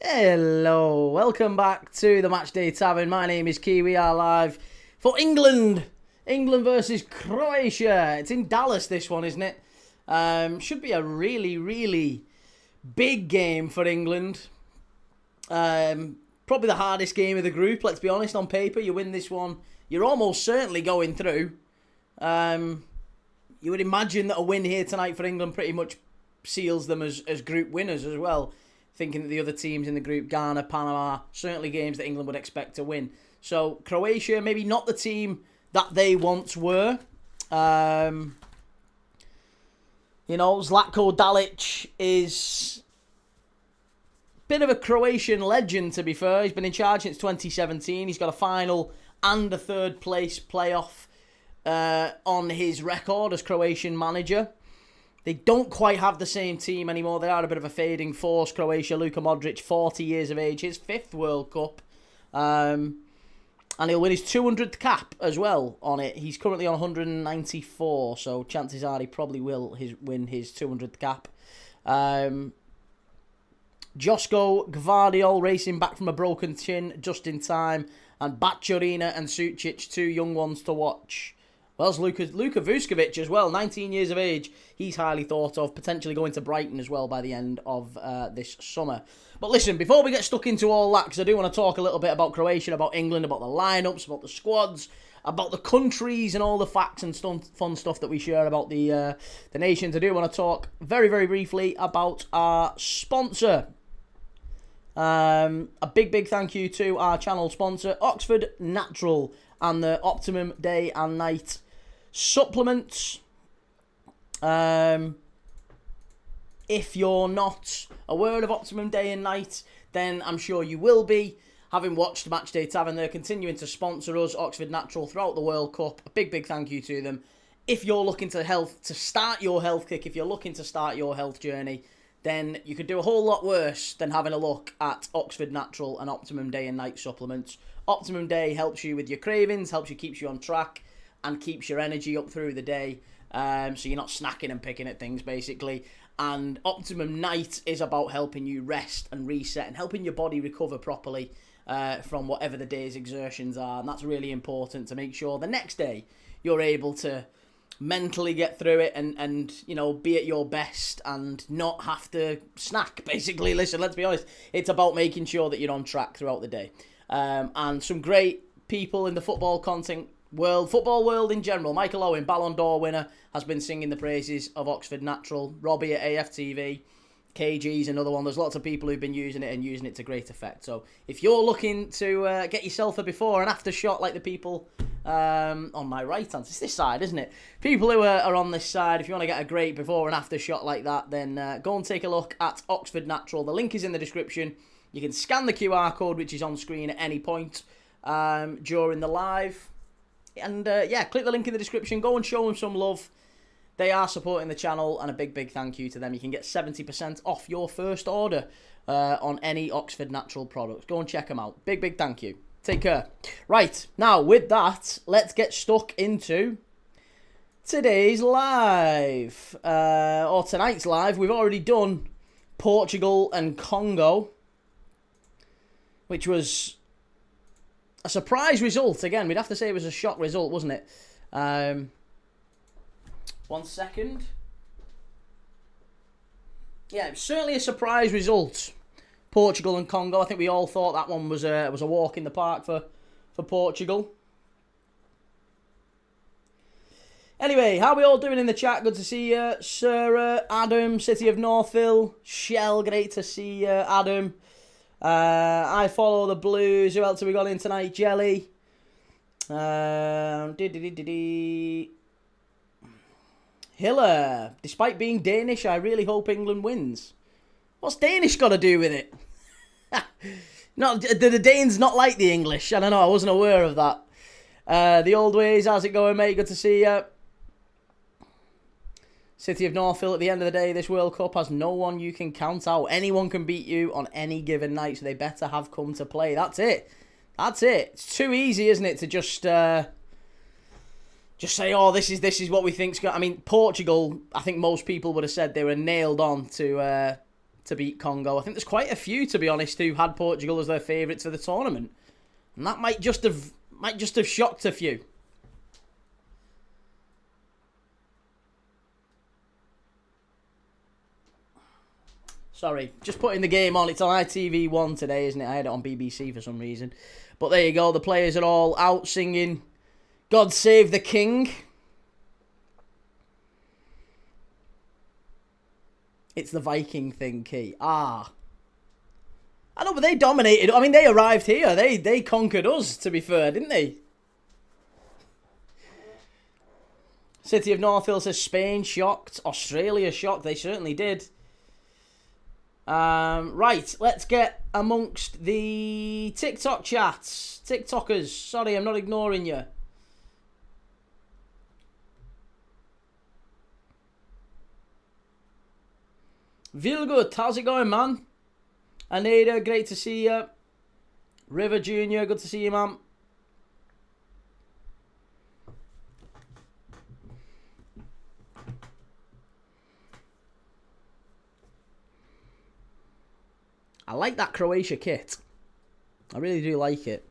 Hello, welcome back to the Matchday Tavern. My name is Key. We are live for England. England versus Croatia. It's in Dallas, this one, isn't it? Should be a really big game for England. Probably the hardest game of the group, let's be honest. On paper, you win this one, you're almost certainly going through. You would imagine that a win here tonight for England pretty much seals them as group winners as well. Thinking that the other teams in the group, Ghana, Panama, certainly games that England would expect to win. So Croatia, maybe not the team that they once were. Zlatko Dalić is a bit of a Croatian legend, to be fair. He's been in charge since 2017. He's got a final and a third place playoff on his record as Croatian manager. They don't quite have the same team anymore. They are a bit of a fading force. Croatia, Luka Modric, 40 years of age, his 5th World Cup. And he'll win his 200th cap as well on it. He's currently on 194, so chances are he probably will win his 200th cap. Josko Gvardiol racing back from a broken chin just in time. And Baturina and Sucic, two young ones to watch. Well, there's Luka Vuskovic as well, 19 years of age. He's highly thought of, potentially going to Brighton as well by the end of this summer. But listen, before we get stuck into all that, because I do want to talk a little bit about Croatia, about England, about the lineups, about the squads, about the countries and all the facts and fun stuff that we share about the nations. I do want to talk very briefly about our sponsor. A big thank you to our channel sponsor, Oxford Natural, and the Optimum Day and Night supplements. If you're not aware of Optimum Day and Night, then I'm sure you will be. Having watched Matchday Tavern, they're continuing to sponsor us, Oxford Natural, throughout the World Cup. A big thank you to them. If you're looking to start your health kick, if you're looking to start your health journey, then you could do a whole lot worse than having a look at Oxford Natural and Optimum Day and Night supplements. Optimum Day helps you with your cravings, keeps you on track, and keeps your energy up through the day. So you're not snacking and picking at things, basically. And Optimum Night is about helping you rest and reset and helping your body recover properly from whatever the day's exertions are. And that's really important to make sure the next day you're able to mentally get through it and be at your best and not have to snack, basically. Listen, let's be honest, it's about making sure that you're on track throughout the day. And some great people in the football world in general. Michael Owen, Ballon d'Or winner, has been singing the praises of Oxford Natural. Robbie at AFTV, KG's another one. There's lots of people who've been using it and using it to great effect. So if you're looking to get yourself a before and after shot like the people on my right hand, it's this side, isn't it? People who are on this side, if you want to get a great before and after shot like that, then go and take a look at Oxford Natural. The link is in the description. You can scan the QR code, which is on screen at any point during the live. And click the link in the description. Go and show them some love. They are supporting the channel, and a big thank you to them. You can get 70% off your first order on any Oxford Natural products. Go and check them out. Big thank you. Take care. Right, now with that, let's get stuck into today's live. Or tonight's live. We've already done Portugal and Congo, which was a surprise result. Again, we'd have to say it was a shock result, wasn't it? 1 second. Yeah, it was certainly a surprise result. Portugal and Congo. I think we all thought that one was a walk in the park for Portugal. Anyway, how are we all doing in the chat? Good to see you. Sarah, Adam, City of Northville, Shell, great to see you, Adam. I follow the Blues. Who else have we got in tonight? Jelly. Hiller. Despite being Danish, I really hope England wins. What's Danish got to do with it? Do the Danes not like the English? I don't know. I wasn't aware of that. The old ways. How's it going, mate? Good to see you. City of Northville, at the end of the day, this World Cup has no one you can count out. Anyone can beat you on any given night, so they better have come to play. That's it. It's too easy, isn't it, to just say, oh, this is what we think's got. I mean, Portugal, I think most people would have said they were nailed on to to beat Congo. I think there's quite a few, to be honest, who had Portugal as their favourites for the tournament. And that might just have shocked a few. Sorry, just putting the game on. It's on ITV1 today, isn't it? I had it on BBC for some reason. But there you go. The players are all out singing God Save the King. It's the Viking thing, Key. I know, but they dominated. I mean, they arrived here. They conquered us, to be fair, didn't they? City of North Hill says Spain shocked. Australia shocked. They certainly did. Right, let's get amongst the TikTok chats. TikTokers, sorry, I'm not ignoring you. Vilgut, how's it going, man? Aneda, great to see you. River Jr., good to see you, man. I like that Croatia kit. I really do like it.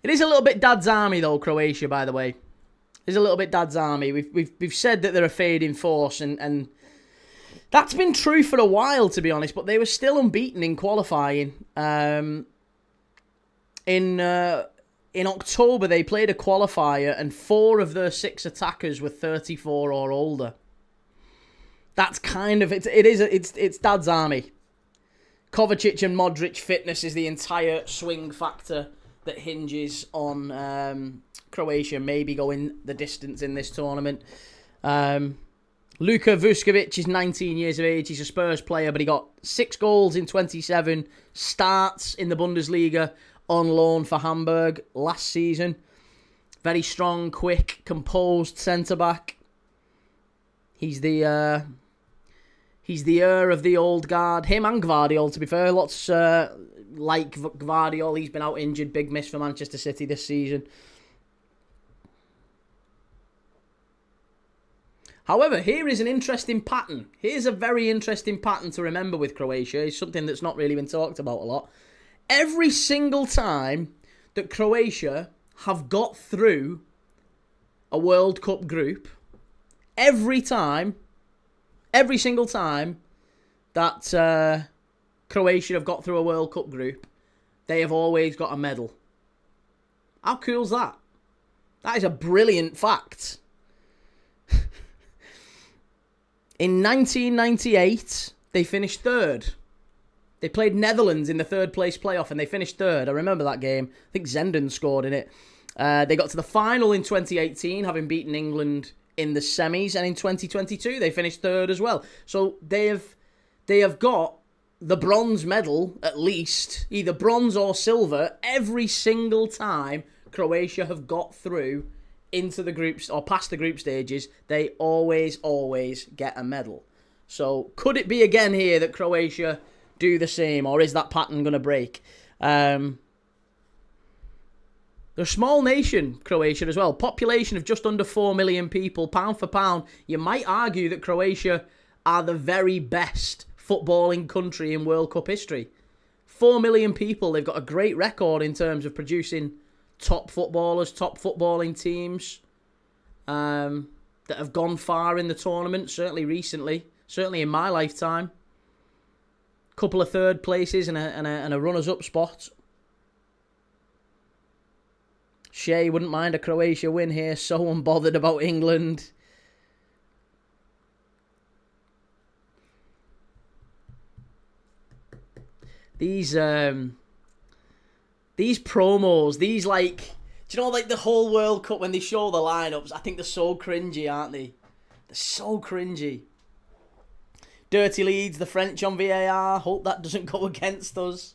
It is a little bit Dad's Army, though, Croatia, by the way. It's a little bit Dad's Army. We've said that they're a fading force, and that's been true for a while, to be honest, but they were still unbeaten in qualifying. In October, they played a qualifier, and 4 of their 6 attackers were 34 or older. That's kind of it's Dad's Army. Kovacic and Modric fitness is the entire swing factor that hinges on Croatia maybe going the distance in this tournament. Luka Vuskovic is 19 years of age. He's a Spurs player, but he got 6 goals in 27 starts in the Bundesliga on loan for Hamburg last season. Very strong, quick, composed centre-back. He's the heir of the old guard. Him and Gvardiol, to be fair. Lots like Gvardiol. He's been out injured. Big miss for Manchester City this season. However, here is an interesting pattern. Here's a very interesting pattern to remember with Croatia. It's something that's not really been talked about a lot. Every single time that Croatia have got through a World Cup group, every single time that Croatia have got through a World Cup group, they have always got a medal. How cool's that? That is a brilliant fact. In 1998, they finished 3rd. They played Netherlands in the 3rd place playoff and they finished 3rd. I remember that game. I think Zenden scored in it. They got to the final in 2018, having beaten England in the semis, and in 2022 they finished 3rd as well. So they have got the bronze medal, at least, either bronze or silver, every single time Croatia have got through into the groups or past the group stages. They always get a medal. So could it be again here that Croatia do the same, or is that pattern going to break? They're a small nation, Croatia, as well. Population of just under 4 million people. Pound for pound, you might argue that Croatia are the very best footballing country in World Cup history. 4 million people. They've got a great record in terms of producing top footballers, top footballing teams that have gone far in the tournament, certainly recently, certainly in my lifetime. Couple of 3rd places and a runners-up spot. Shea wouldn't mind a Croatia win here. So unbothered about England. These promos, these like, do you know, like the whole World Cup when they show the lineups? I think they're so cringy, aren't they? They're so cringy. Dirty Leeds, the French on VAR. Hope that doesn't go against us.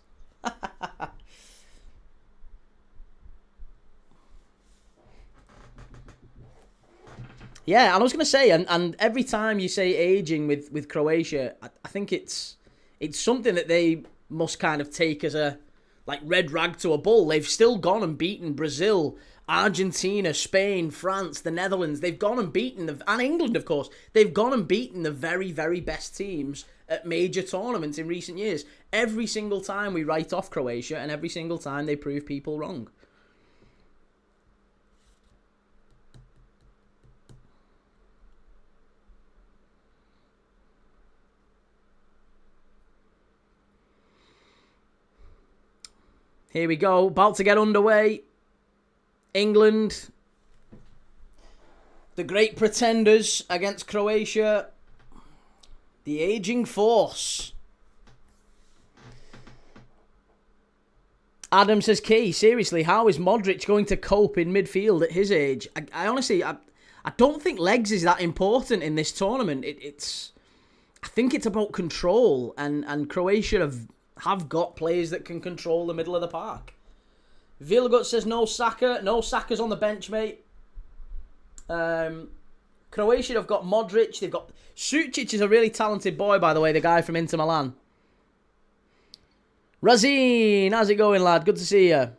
Yeah, and I was going to say, and every time you say aging with Croatia, I think it's something that they must kind of take as a like red rag to a bull. They've still gone and beaten Brazil Argentina, Spain, France, the Netherlands, they've gone and beaten, and England, of course, they've gone and beaten the very, very best teams at major tournaments in recent years. Every single time we write off Croatia, and every single time they prove people wrong. Here we go, about to get underway. England, the great pretenders against Croatia, the aging force. Adam says, Key, seriously, how is Modric going to cope in midfield at his age? I honestly, I don't think legs is that important in this tournament. I think it's about control, and Croatia have got players that can control the middle of the park. Vilgut says no Saka. No Saka's on the bench, mate. Croatia have got Modric. They've got... Sucic is a really talented boy, by the way, the guy from Inter Milan. Razin, how's it going, lad? Good to see you.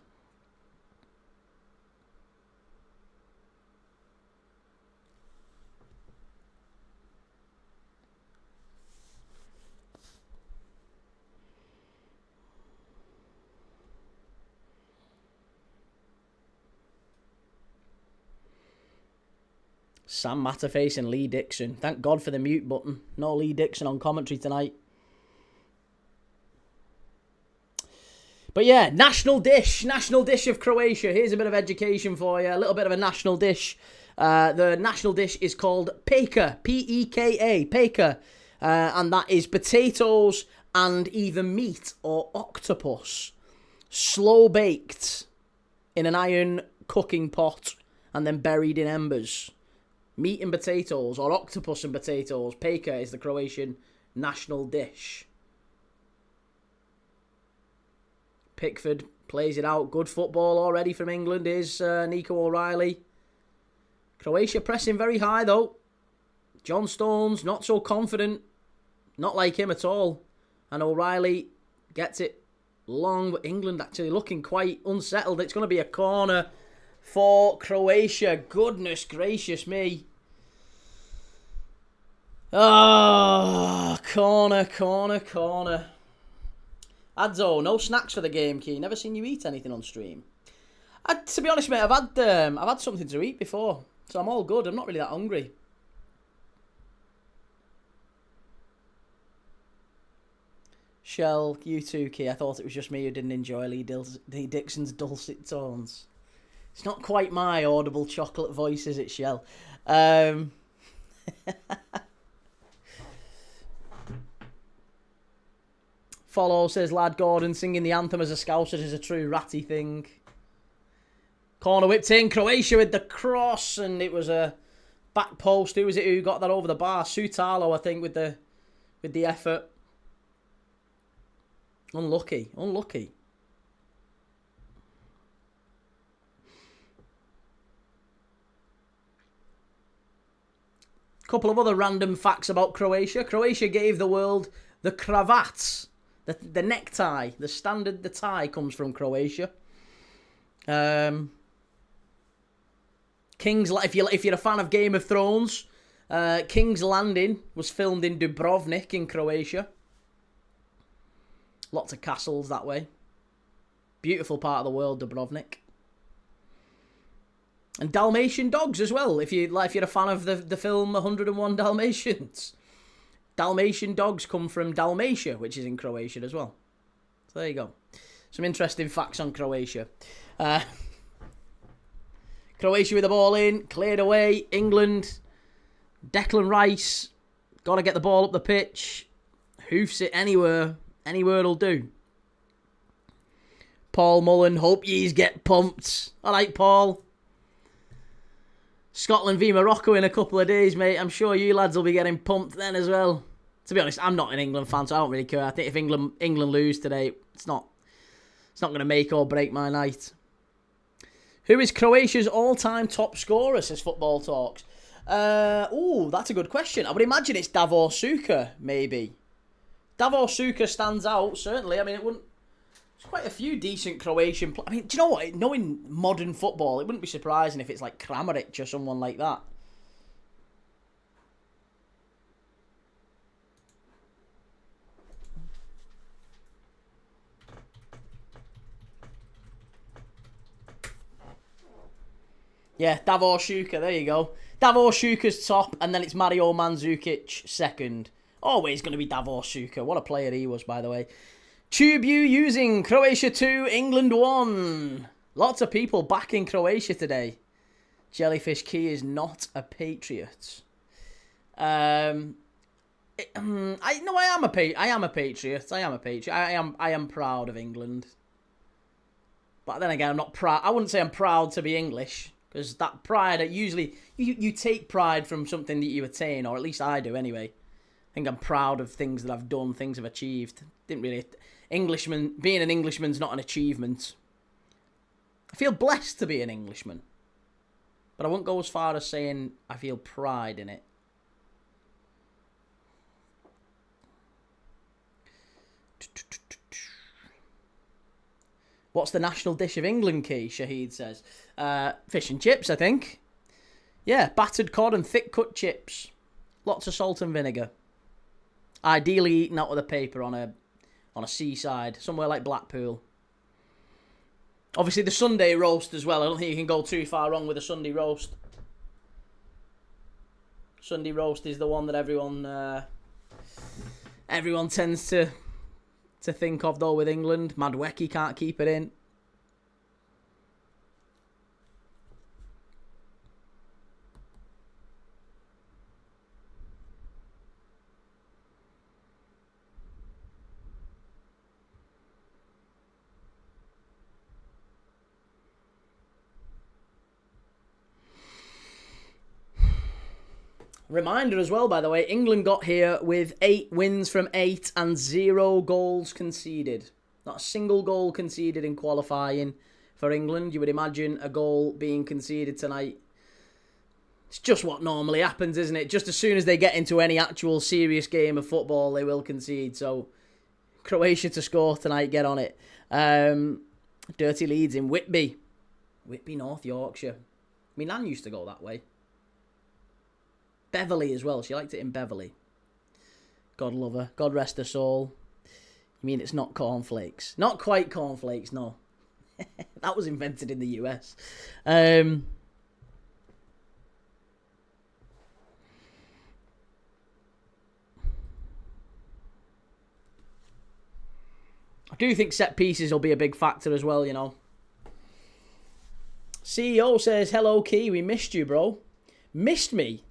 Sam Matterface and Lee Dixon. Thank God for the mute button. No Lee Dixon on commentary tonight. But yeah, national dish. National dish of Croatia. Here's a bit of education for you. A little bit of a national dish. The national dish is called peka. P-E-K-A. Peka. And that is potatoes and either meat or octopus. Slow baked in an iron cooking pot and then buried in embers. Meat and potatoes, or octopus and potatoes. Peka is the Croatian national dish. Pickford plays it out. Good football already from England is Nico O'Reilly. Croatia pressing very high though. John Stones not so confident. Not like him at all. And O'Reilly gets it long, but England actually looking quite unsettled. It's going to be a corner for Croatia. Goodness gracious me. Oh, corner. Adzo, no snacks for the game, Key. Never seen you eat anything on stream. To be honest, mate, I've had something to eat before, so I'm all good. I'm not really that hungry. Shell, you too, Key. I thought it was just me who didn't enjoy Lee Dixon's dulcet tones. It's not quite my audible chocolate voice, is it, Shell? Follow says, Lad Gordon singing the anthem as a Scouser is a true ratty thing. Corner whipped in. Croatia with the cross, and it was a back post. Who was it who got that over the bar? Sutalo, I think, with the effort. Unlucky. Couple of other random facts about Croatia. Croatia gave the world the cravats, the necktie, the tie comes from Croatia. If you're a fan of Game of Thrones, King's Landing was filmed in Dubrovnik in Croatia. Lots of castles that way. Beautiful part of the world, Dubrovnik. And Dalmatian dogs as well. If you're a fan of the film 101 Dalmatians. Dalmatian dogs come from Dalmatia, which is in Croatia as well. So there you go. Some interesting facts on Croatia. Croatia with the ball in, cleared away. England, Declan Rice, got to get the ball up the pitch. Hoofs it anywhere. Anywhere will do. Paul Mullen, hope yous get pumped. All right, Paul. Scotland v Morocco in a couple of days, mate. I'm sure you lads will be getting pumped then as well. To be honest, I'm not an England fan, so I don't really care. I think if England lose today, it's not going to make or break my night. Who is Croatia's all-time top scorer, says Football Talks? That's a good question. I would imagine it's Davor Suker, maybe. Davor Suker stands out, certainly. I mean, There's quite a few decent Croatian I mean, do you know what? Knowing modern football, it wouldn't be surprising if it's like Kramaric or someone like that. Yeah, Davor Šuker, there you go. Davor Šuker's top, and then it's Mario Mandzukic second. Always going to be Davor Šuker. What a player he was, by the way. TubeU using Croatia 2, England 1. Lots of people backing Croatia today. Jellyfish Key is not a patriot. I am a patriot. I am a patriot. I am proud of England. But then again, I'm not proud. I wouldn't say I'm proud to be English. Because that pride, usually, you take pride from something that you attain, or at least I do anyway. I think I'm proud of things that I've done, things I've achieved. Being an Englishman's not an achievement. I feel blessed to be an Englishman. But I won't go as far as saying I feel pride in it. What's the national dish of England, Key? Shahid says. Fish and chips, I think. Yeah, battered cod and thick cut chips. Lots of salt and vinegar. Ideally eaten out with a paper on a seaside, somewhere like Blackpool. Obviously the Sunday roast as well. I don't think you can go too far wrong with a Sunday roast. Sunday roast is the one that everyone tends to think of though with England. Madwecki can't keep it in. Reminder as well, by the way, England got here with 8 wins from 8 and 0 goals conceded. Not a single goal conceded in qualifying for England. You would imagine a goal being conceded tonight. It's just what normally happens, isn't it? Just as soon as they get into any actual serious game of football, they will concede. So, Croatia to score tonight, get on it. Dirty Leeds in Whitby. Whitby, North Yorkshire. My nan used to go that way. Beverley as well. She liked it in Beverley. God love her. God rest her soul. You mean it's not cornflakes? Not quite cornflakes, no. That was invented in the US. I do think set pieces will be a big factor as well, you know. CEO says, hello, Key. We missed you, bro. Missed me?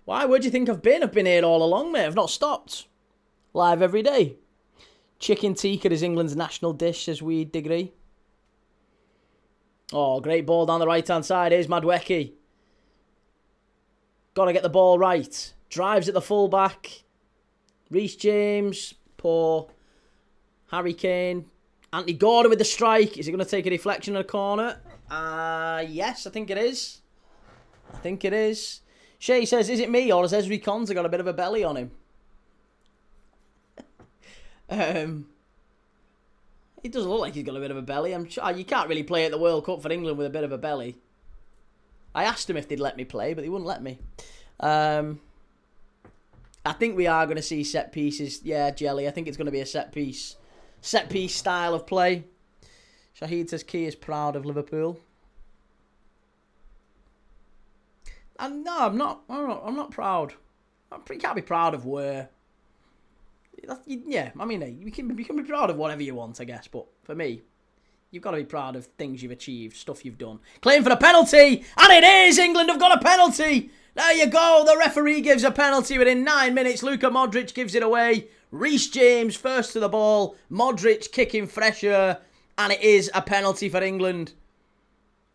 Why? Where do you think I've been? I've been here all along, mate. I've not stopped. Live every day. Chicken tikka is England's national dish, says Weed Degree. Oh, great ball down the right-hand side. Here's Madwecki. Got to get the ball right. Drives at the full-back. Reece James. Poor. Harry Kane. Anthony Gordon with the strike. Is he going to take a deflection in a corner? Yes, I think it is. Shay says, is it me or has Ezri Konsa got a bit of a belly on him? He doesn't look like he's got a bit of a belly. I'm sure you can't really play at the World Cup for England with a bit of a belly. I asked him if they'd let me play, but they wouldn't let me. I think we are going to see set pieces. Yeah, Jelly. I think it's going to be a set piece style of play. Shahid says Key is proud of Liverpool. And no, I'm not. I'm not proud. You can't be proud of where. Yeah, I mean, you can be proud of whatever you want, I guess. But for me, you've got to be proud of things you've achieved, stuff you've done. Claim for the penalty, and it is! England have got a penalty! There you go, the referee gives a penalty within 9 minutes. Luka Modric gives it away. Reece James first to the ball. Modric kicking fresher, and it is a penalty for England.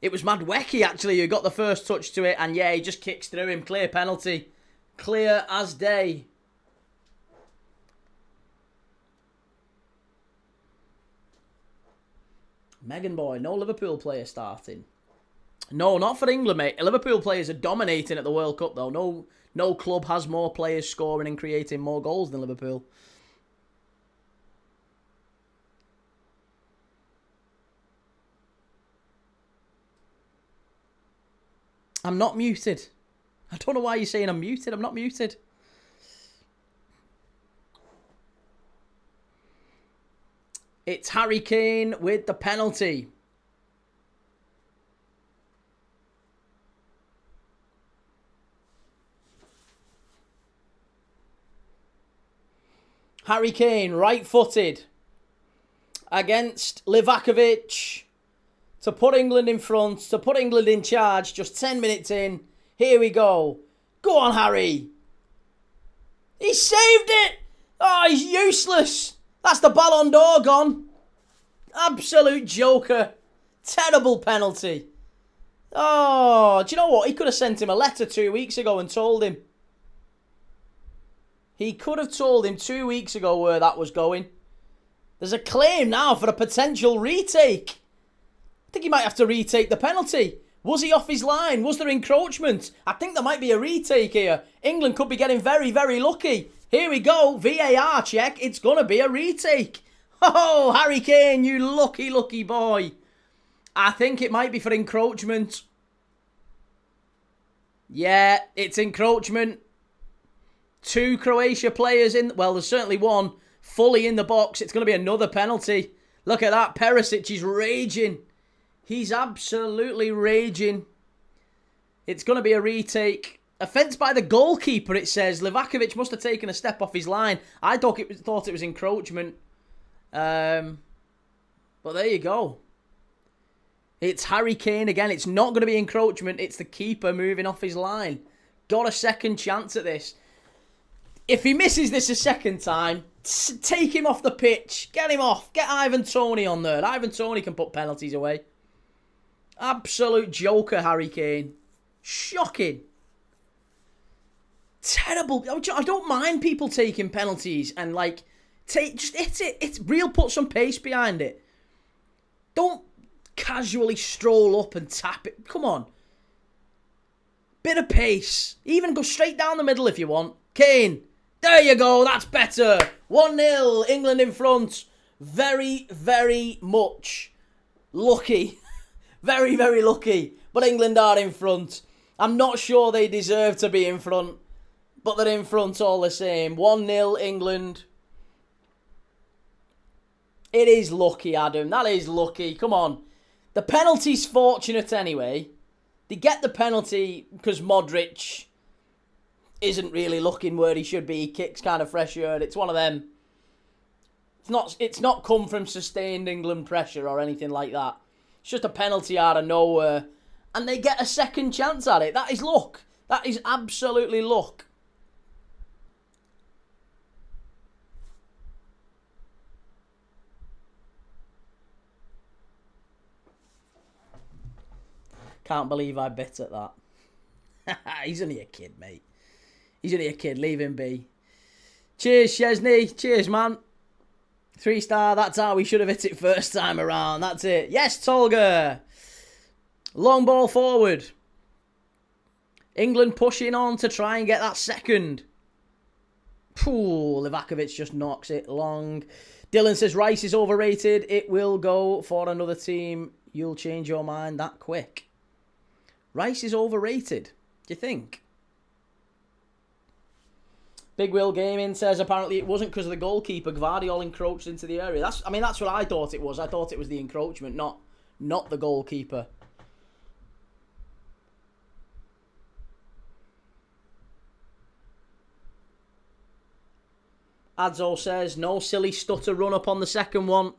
It was Madwecki, actually, who got the first touch to it. And, yeah, he just kicks through him. Clear penalty. Clear as day. Megan Boy, no Liverpool player starting. No, not for England, mate. Liverpool players are dominating at the World Cup, though. No club has more players scoring and creating more goals than Liverpool. I'm not muted. I don't know why you're saying I'm muted. I'm not muted. It's Harry Kane with the penalty. Harry Kane, right-footed, against Livakovic to put England in front, to put England in charge. Just 10 minutes in. Here we go. Go on, Harry. He saved it. Oh, he's useless. That's the Ballon d'Or gone. Absolute joker. Terrible penalty. Oh, do you know what? He could have sent him a letter 2 weeks ago and told him. He could have told him 2 weeks ago where that was going. There's a claim now for a potential retake. I think he might have to retake the penalty. Was he off his line? Was there encroachment? I think there might be a retake here. England could be getting very, very lucky. Here we go. VAR check. It's going to be a retake. Oh, Harry Kane, you lucky, lucky boy. I think it might be for encroachment. Yeah, it's encroachment. 2 Croatia players in. Well, there's certainly one fully in the box. It's going to be another penalty. Look at that. Perisic is raging. He's absolutely raging. It's going to be a retake. Offence by the goalkeeper, it says. Livakovic must have taken a step off his line. I thought it was encroachment. But there you go. It's Harry Kane again. It's not going to be encroachment. It's the keeper moving off his line. Got a second chance at this. If he misses this a second time, take him off the pitch. Get him off. Get Ivan Toney on there. Ivan Toney can put penalties away. Absolute joker, Harry Kane. Shocking. Terrible. I don't mind people taking penalties and just hit it. It's real. Put some pace behind it. Don't casually stroll up and tap it. Come on. Bit of pace. Even go straight down the middle if you want. Kane. There you go. That's better. 1-0. England in front. Very, very much lucky. Very, very lucky. But England are in front. I'm not sure they deserve to be in front. But they're in front all the same. 1-0 England. It is lucky, Adam. That is lucky. Come on. The penalty's fortunate anyway. They get the penalty because Modric isn't really looking where he should be. He kicks kind of fresh earth. It's one of them. It's not come from sustained England pressure or anything like that. It's just a penalty out of nowhere. And they get a second chance at it. That is luck. That is absolutely luck. Can't believe I bet at that. He's only a kid, mate. He's only a kid. Leave him be. Cheers, Chesney. Cheers, man. 3-star. That's how we should have hit it first time around. That's it. Yes, Tolga. Long ball forward. England pushing on to try and get that second. Livakovic just knocks it long. Dylan says Rice is overrated. It will go for another team. You'll change your mind that quick. Rice is overrated. Do you think? Big Will Gaming says apparently it wasn't because of the goalkeeper. Gvardiol encroached into the area. That's what I thought it was. I thought it was the encroachment, not the goalkeeper. Adzo says no silly stutter run up on the second one.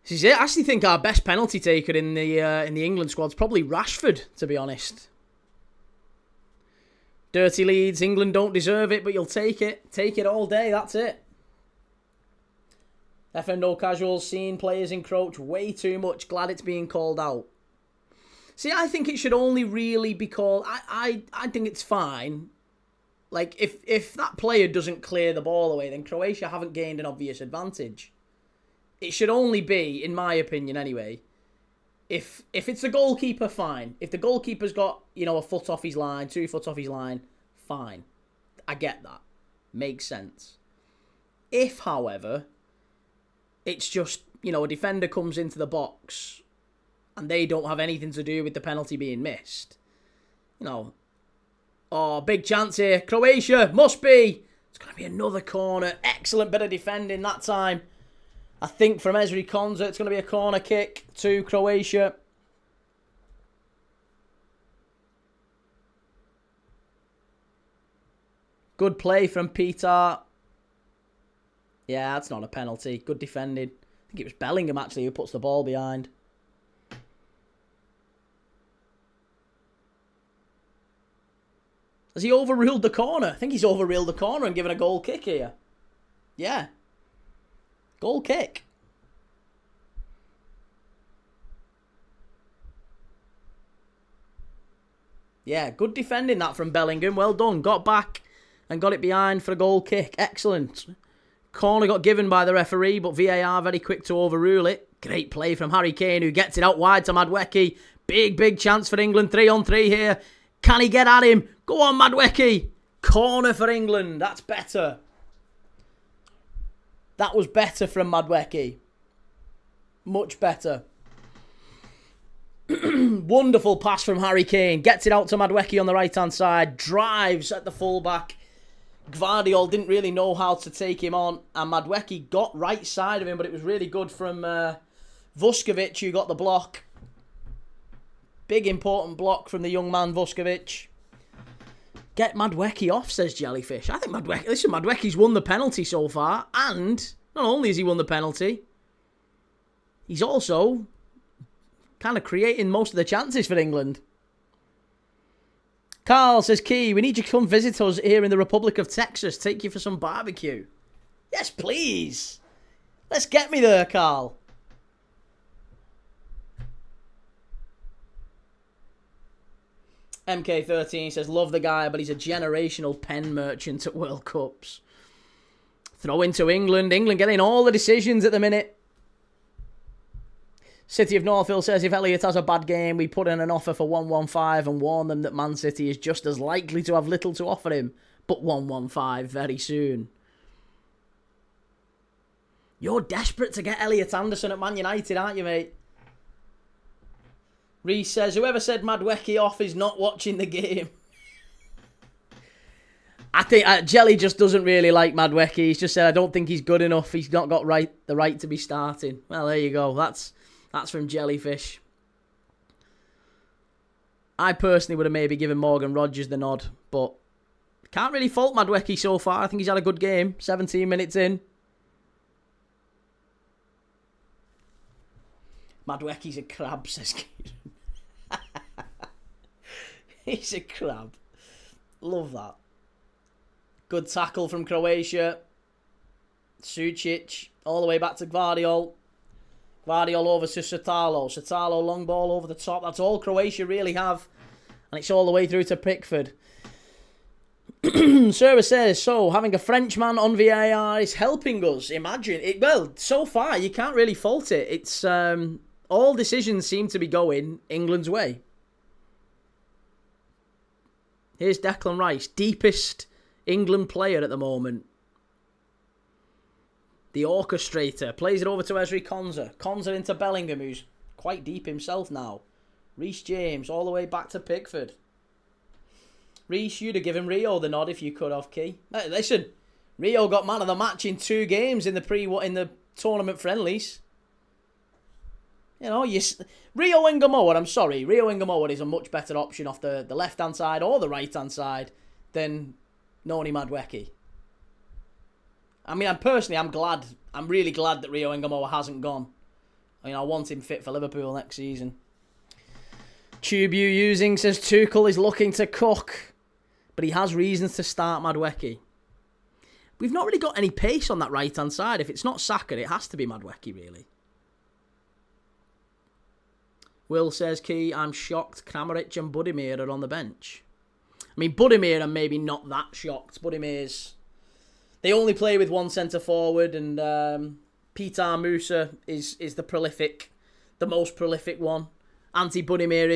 This is it. I actually think our best penalty taker in the England squad's probably Rashford, to be honest. Dirty Leeds. England don't deserve it, but you'll take it. Take it all day. That's it. FNO Casuals seeing players encroach way too much. Glad it's being called out. See, I think it should only really be called... I think it's fine. Like, if that player doesn't clear the ball away, then Croatia haven't gained an obvious advantage. It should only be, in my opinion anyway, if it's the goalkeeper, fine. If the goalkeeper's got, a foot off his line, 2 foot off his line, fine. I get that. Makes sense. If, however, it's just, a defender comes into the box and they don't have anything to do with the penalty being missed. You know, oh, big chance here. Croatia, must be. It's going to be another corner. Excellent bit of defending that time. I think from Ezri Konsa, it's going to be a corner kick to Croatia. Good play from Peter. Yeah, that's not a penalty. Good defending. I think it was Bellingham, actually, who puts the ball behind. Has he overruled the corner? I think he's overruled the corner and given a goal kick here. Yeah. Goal kick. Yeah, good defending that from Bellingham. Well done. Got back and got it behind for a goal kick. Excellent. Corner got given by the referee, but VAR very quick to overrule it. Great play from Harry Kane, who gets it out wide to Madueke. Big chance for England. 3-on-3 here. Can he get at him? Go on, Madueke. Corner for England. That's better. That was better from Madueke. Much better. Wonderful pass from Harry Kane. Gets it out to Madueke on the right-hand side. Drives at the fullback. Gvardiol didn't really know how to take him on. And Madueke got right side of him, but it was really good from Vuskovic, who got the block. Big important block from the young man Vuskovic. Get Madueke off, says Jellyfish. I think Madueke's won the penalty so far. And not only has he won the penalty, he's also kind of creating most of the chances for England. Carl says, Key, we need you to come visit us here in the Republic of Texas. Take you for some barbecue. Yes, please. Let's get me there, Carl. MK13 says, love the guy, but he's a generational pen merchant at World Cups. Throw into England. England getting all the decisions at the minute. City of Northville says, if Elliott has a bad game, we put in an offer for 115 and warn them that Man City is just as likely to have little to offer him, but 115 very soon. You're desperate to get Elliot Anderson at Man United, aren't you, mate? Reese says, whoever said Madueke off is not watching the game. I think Jelly just doesn't really like Madueke. He's just said, I don't think he's good enough. He's not got the right to be starting. Well, there you go. That's from Jellyfish. I personally would have maybe given Morgan Rogers the nod, but can't really fault Madueke so far. I think he's had a good game. 17 minutes in. Madueke's a crab, says Kieran. He's a crab. Love that. Good tackle from Croatia. Sucic all the way back to Gvardiol. Gvardiol over to Sotalo. Sotalo long ball over the top. That's all Croatia really have. And it's all the way through to Pickford. Server says, so having a Frenchman on VAR is helping us. Imagine it. Well, so far you can't really fault it. It's all decisions seem to be going England's way. Here's Declan Rice, deepest England player at the moment. The orchestrator plays it over to Ezri Konsa. Konsa into Bellingham, who's quite deep himself now. Reece James all the way back to Pickford. Reece, you'd have given Rio the nod if you could have, Key. Hey, listen, Rio got man of the match in 2 games in the tournament friendlies. You know, Rio Ngamoa, I'm sorry, Rio Ngamoa is a much better option off the left-hand side or the right-hand side than Noni Madueke. I mean, I'm really glad that Rio Ngamoa hasn't gone. I mean, I want him fit for Liverpool next season. Tube you using says Tuchel is looking to cook, but he has reasons to start Madueke. We've not really got any pace on that right-hand side. If it's not Saka, it has to be Madueke, really. Will says, Key, I'm shocked Kramaric and Budimir are on the bench. I mean, Budimir, I'm maybe not that shocked. Budimir's... They only play with one centre-forward, and Peter Musa is the most prolific one. Ante Budimir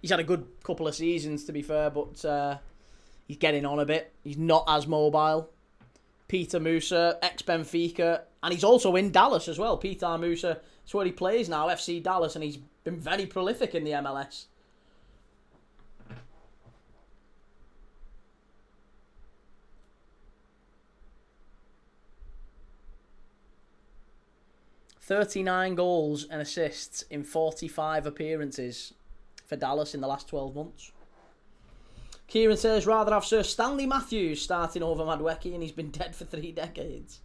he's had a good couple of seasons, to be fair, but he's getting on a bit. He's not as mobile. Peter Musa, ex-Benfica, and he's also in Dallas as well. Peter Musa That's where he plays now, FC Dallas, and he's been very prolific in the MLS. $39 goals and assists in 45 appearances for Dallas in the last 12 months. Kieran says, rather have Sir Stanley Matthews starting over Madwecki, and he's been dead for 3 decades.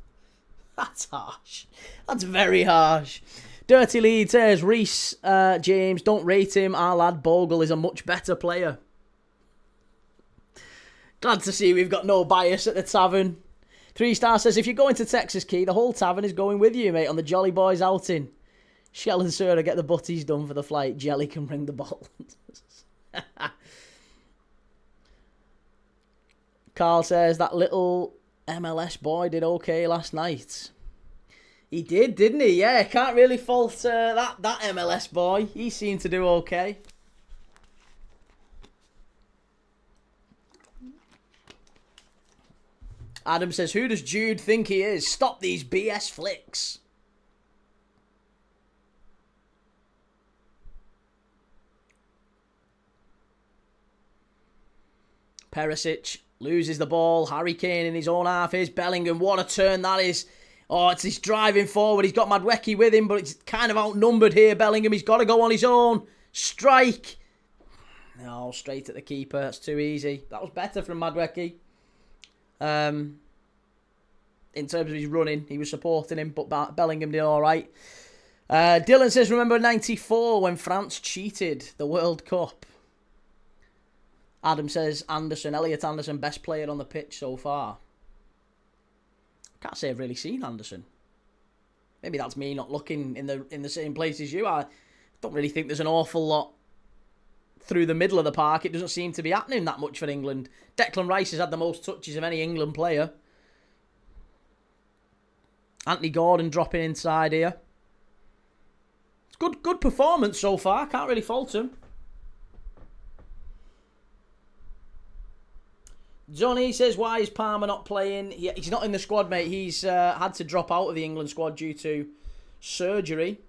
That's harsh. That's very harsh. Dirty Lead says, Reece James, don't rate him. Our lad Bogle is a much better player. Glad to see we've got no bias at the Tavern. 3-star says, if you're going to Texas, Key, the whole Tavern is going with you, mate, on the Jolly Boys outing. Shell and Sarah get the butties done for the flight. Jelly can bring the bottle. Carl says, that little MLS boy did okay last night. He did, didn't he? Yeah, can't really fault that MLS boy. He seemed to do okay. Adam says, who does Jude think he is? Stop these BS flicks. Perisic loses the ball. Harry Kane in his own half. Here's Bellingham. What a turn that is. Oh, it's his driving forward. He's got Madwecki with him, but it's kind of outnumbered here, Bellingham. He's got to go on his own. Strike. No, straight at the keeper. That's too easy. That was better from Madwecki. In terms of his running, he was supporting him, but Bellingham did all right. Dylan says, remember 94 when France cheated the World Cup? Adam says, Anderson, Elliot Anderson, best player on the pitch so far. Can't say I've really seen Anderson. Maybe that's me not looking in the same place as you. I don't really think there's an awful lot through the middle of the park. It doesn't seem to be happening that much for England. Declan Rice has had the most touches of any England player. Anthony Gordon dropping inside here. It's good performance so far. Can't really fault him. Johnny says, why is Palmer not playing? He's not in the squad, mate. He's had to drop out of the England squad due to surgery.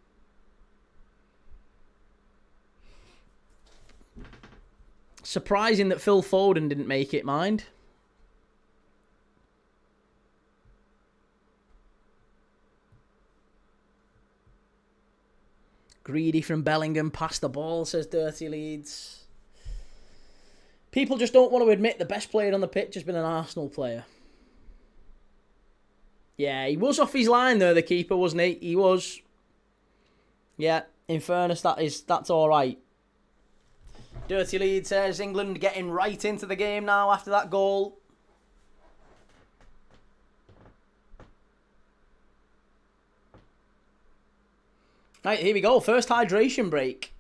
Surprising that Phil Foden didn't make it, mind. Greedy from Bellingham. Past the ball, says Dirty Leeds. People just don't want to admit the best player on the pitch has been an Arsenal player. Yeah, he was off his line there, the keeper, wasn't he? He was. Yeah, in fairness, that's all right. Dirty Lead says England getting right into the game now after that goal. Right, here we go. First hydration break.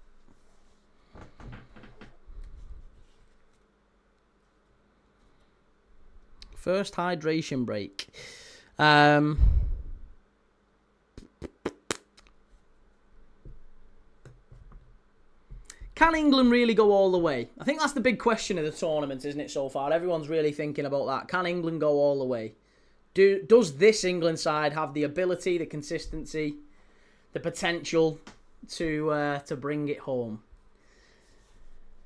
First hydration break. Can England really go all the way? I think that's the big question of the tournament, isn't it, so far? Everyone's really thinking about that. Can England go all the way? Does this England side have the ability, the consistency, the potential to bring it home?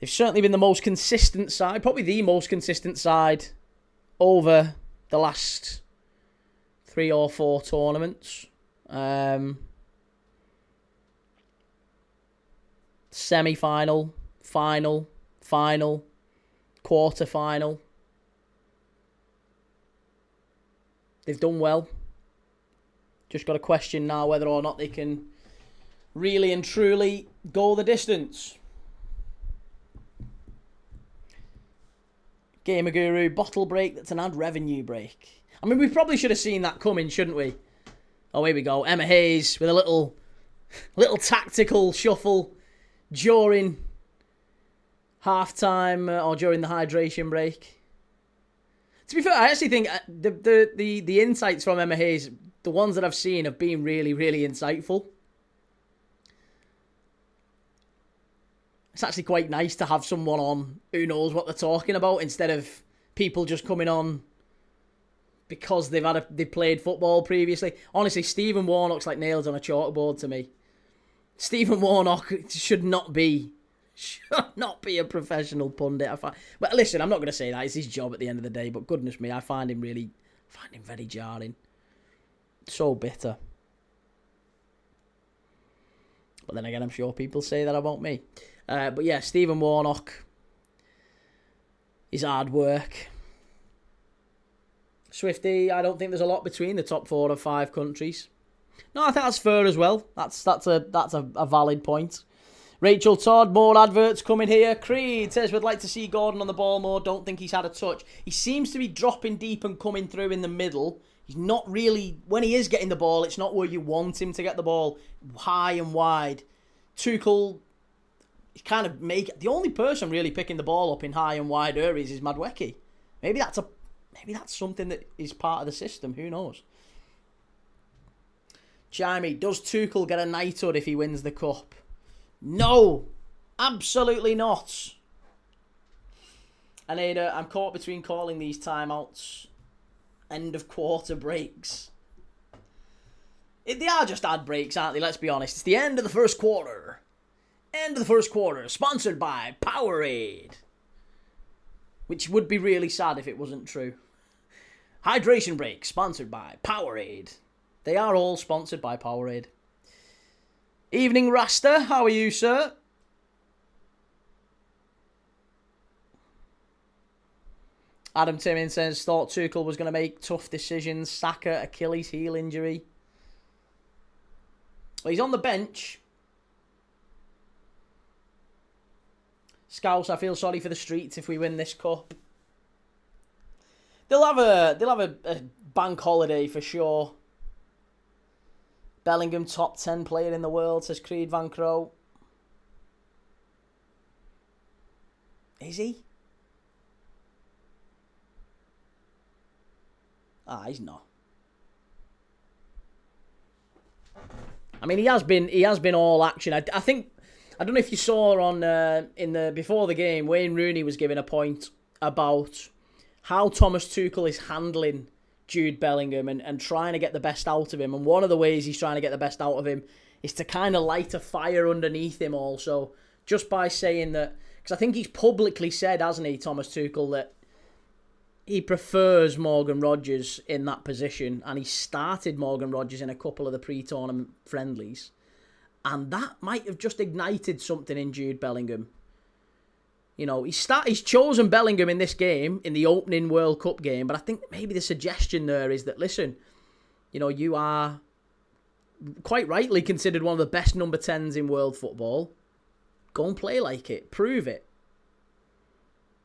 They've certainly been the most consistent side, probably the most consistent side over the last 3 or 4 tournaments. Semi-final, final, quarter-final. They've done well. Just got a question now whether or not they can really and truly go the distance. Gamer Guru, bottle break that's an ad revenue break. I mean, we probably should have seen that coming, shouldn't we? Oh, here we go. Emma Hayes with a little tactical shuffle during half-time or during the hydration break. To be fair, I actually think the insights from Emma Hayes, the ones that I've seen, have been really, really insightful. It's actually quite nice to have someone on who knows what they're talking about instead of people just coming on because they played football previously. Honestly, Stephen Warnock's like nails on a chalkboard to me. Stephen Warnock should not be a professional pundit. But listen, I'm not going to say that. It's his job at the end of the day. But goodness me, I find him very jarring. So bitter. But then again, I'm sure people say that about me. But yeah, Stephen Warnock is hard work. Swifty, I don't think there's a lot between the top 4 or 5 countries. No, I think that's fair as well. That's a valid point. Rachel Todd, more adverts coming here. Creed says, would like to see Gordon on the ball more. Don't think he's had a touch. He seems to be dropping deep and coming through in the middle. He's not really, when he is getting the ball, it's not where you want him to get the ball, high and wide. Tuchel, he's kind of the only person really picking the ball up in high and wide areas is Madueke. Maybe that's something that is part of the system. Who knows? Jamie, does Tuchel get a knighthood if he wins the cup? No, absolutely not. And Ada, I'm caught between calling these timeouts end of quarter breaks. They are just ad breaks, aren't they? Let's be honest. It's the end of the first quarter. End of the first quarter. Sponsored by Powerade. Which would be really sad if it wasn't true. Hydration break. Sponsored by Powerade. They are all sponsored by Powerade. Evening Rasta. How are you, sir? Adam Timmins says, thought Tuchel was going to make tough decisions. Saka, Achilles heel injury. Well, he's on the bench. Scouse, I feel sorry for the streets if we win this cup. They'll have a bank holiday for sure. Bellingham, top 10 player in the world, says Creed Van Crow. Is he? He's not. I mean, he has been all action. I think, I don't know if you saw on before the game, Wayne Rooney was giving a point about how Thomas Tuchel is handling Jude Bellingham and trying to get the best out of him. And one of the ways he's trying to get the best out of him is to kind of light a fire underneath him also, just by saying that, because I think he's publicly said, hasn't he, Thomas Tuchel, that he prefers Morgan Rogers in that position, and he started Morgan Rogers in a couple of the pre-tournament friendlies, and that might have just ignited something in Jude Bellingham. You know, he's chosen Bellingham in this game, in the opening World Cup game, but I think maybe the suggestion there is that, listen, you know, you are quite rightly considered one of the best number 10s in world football. Go and play like it. Prove it.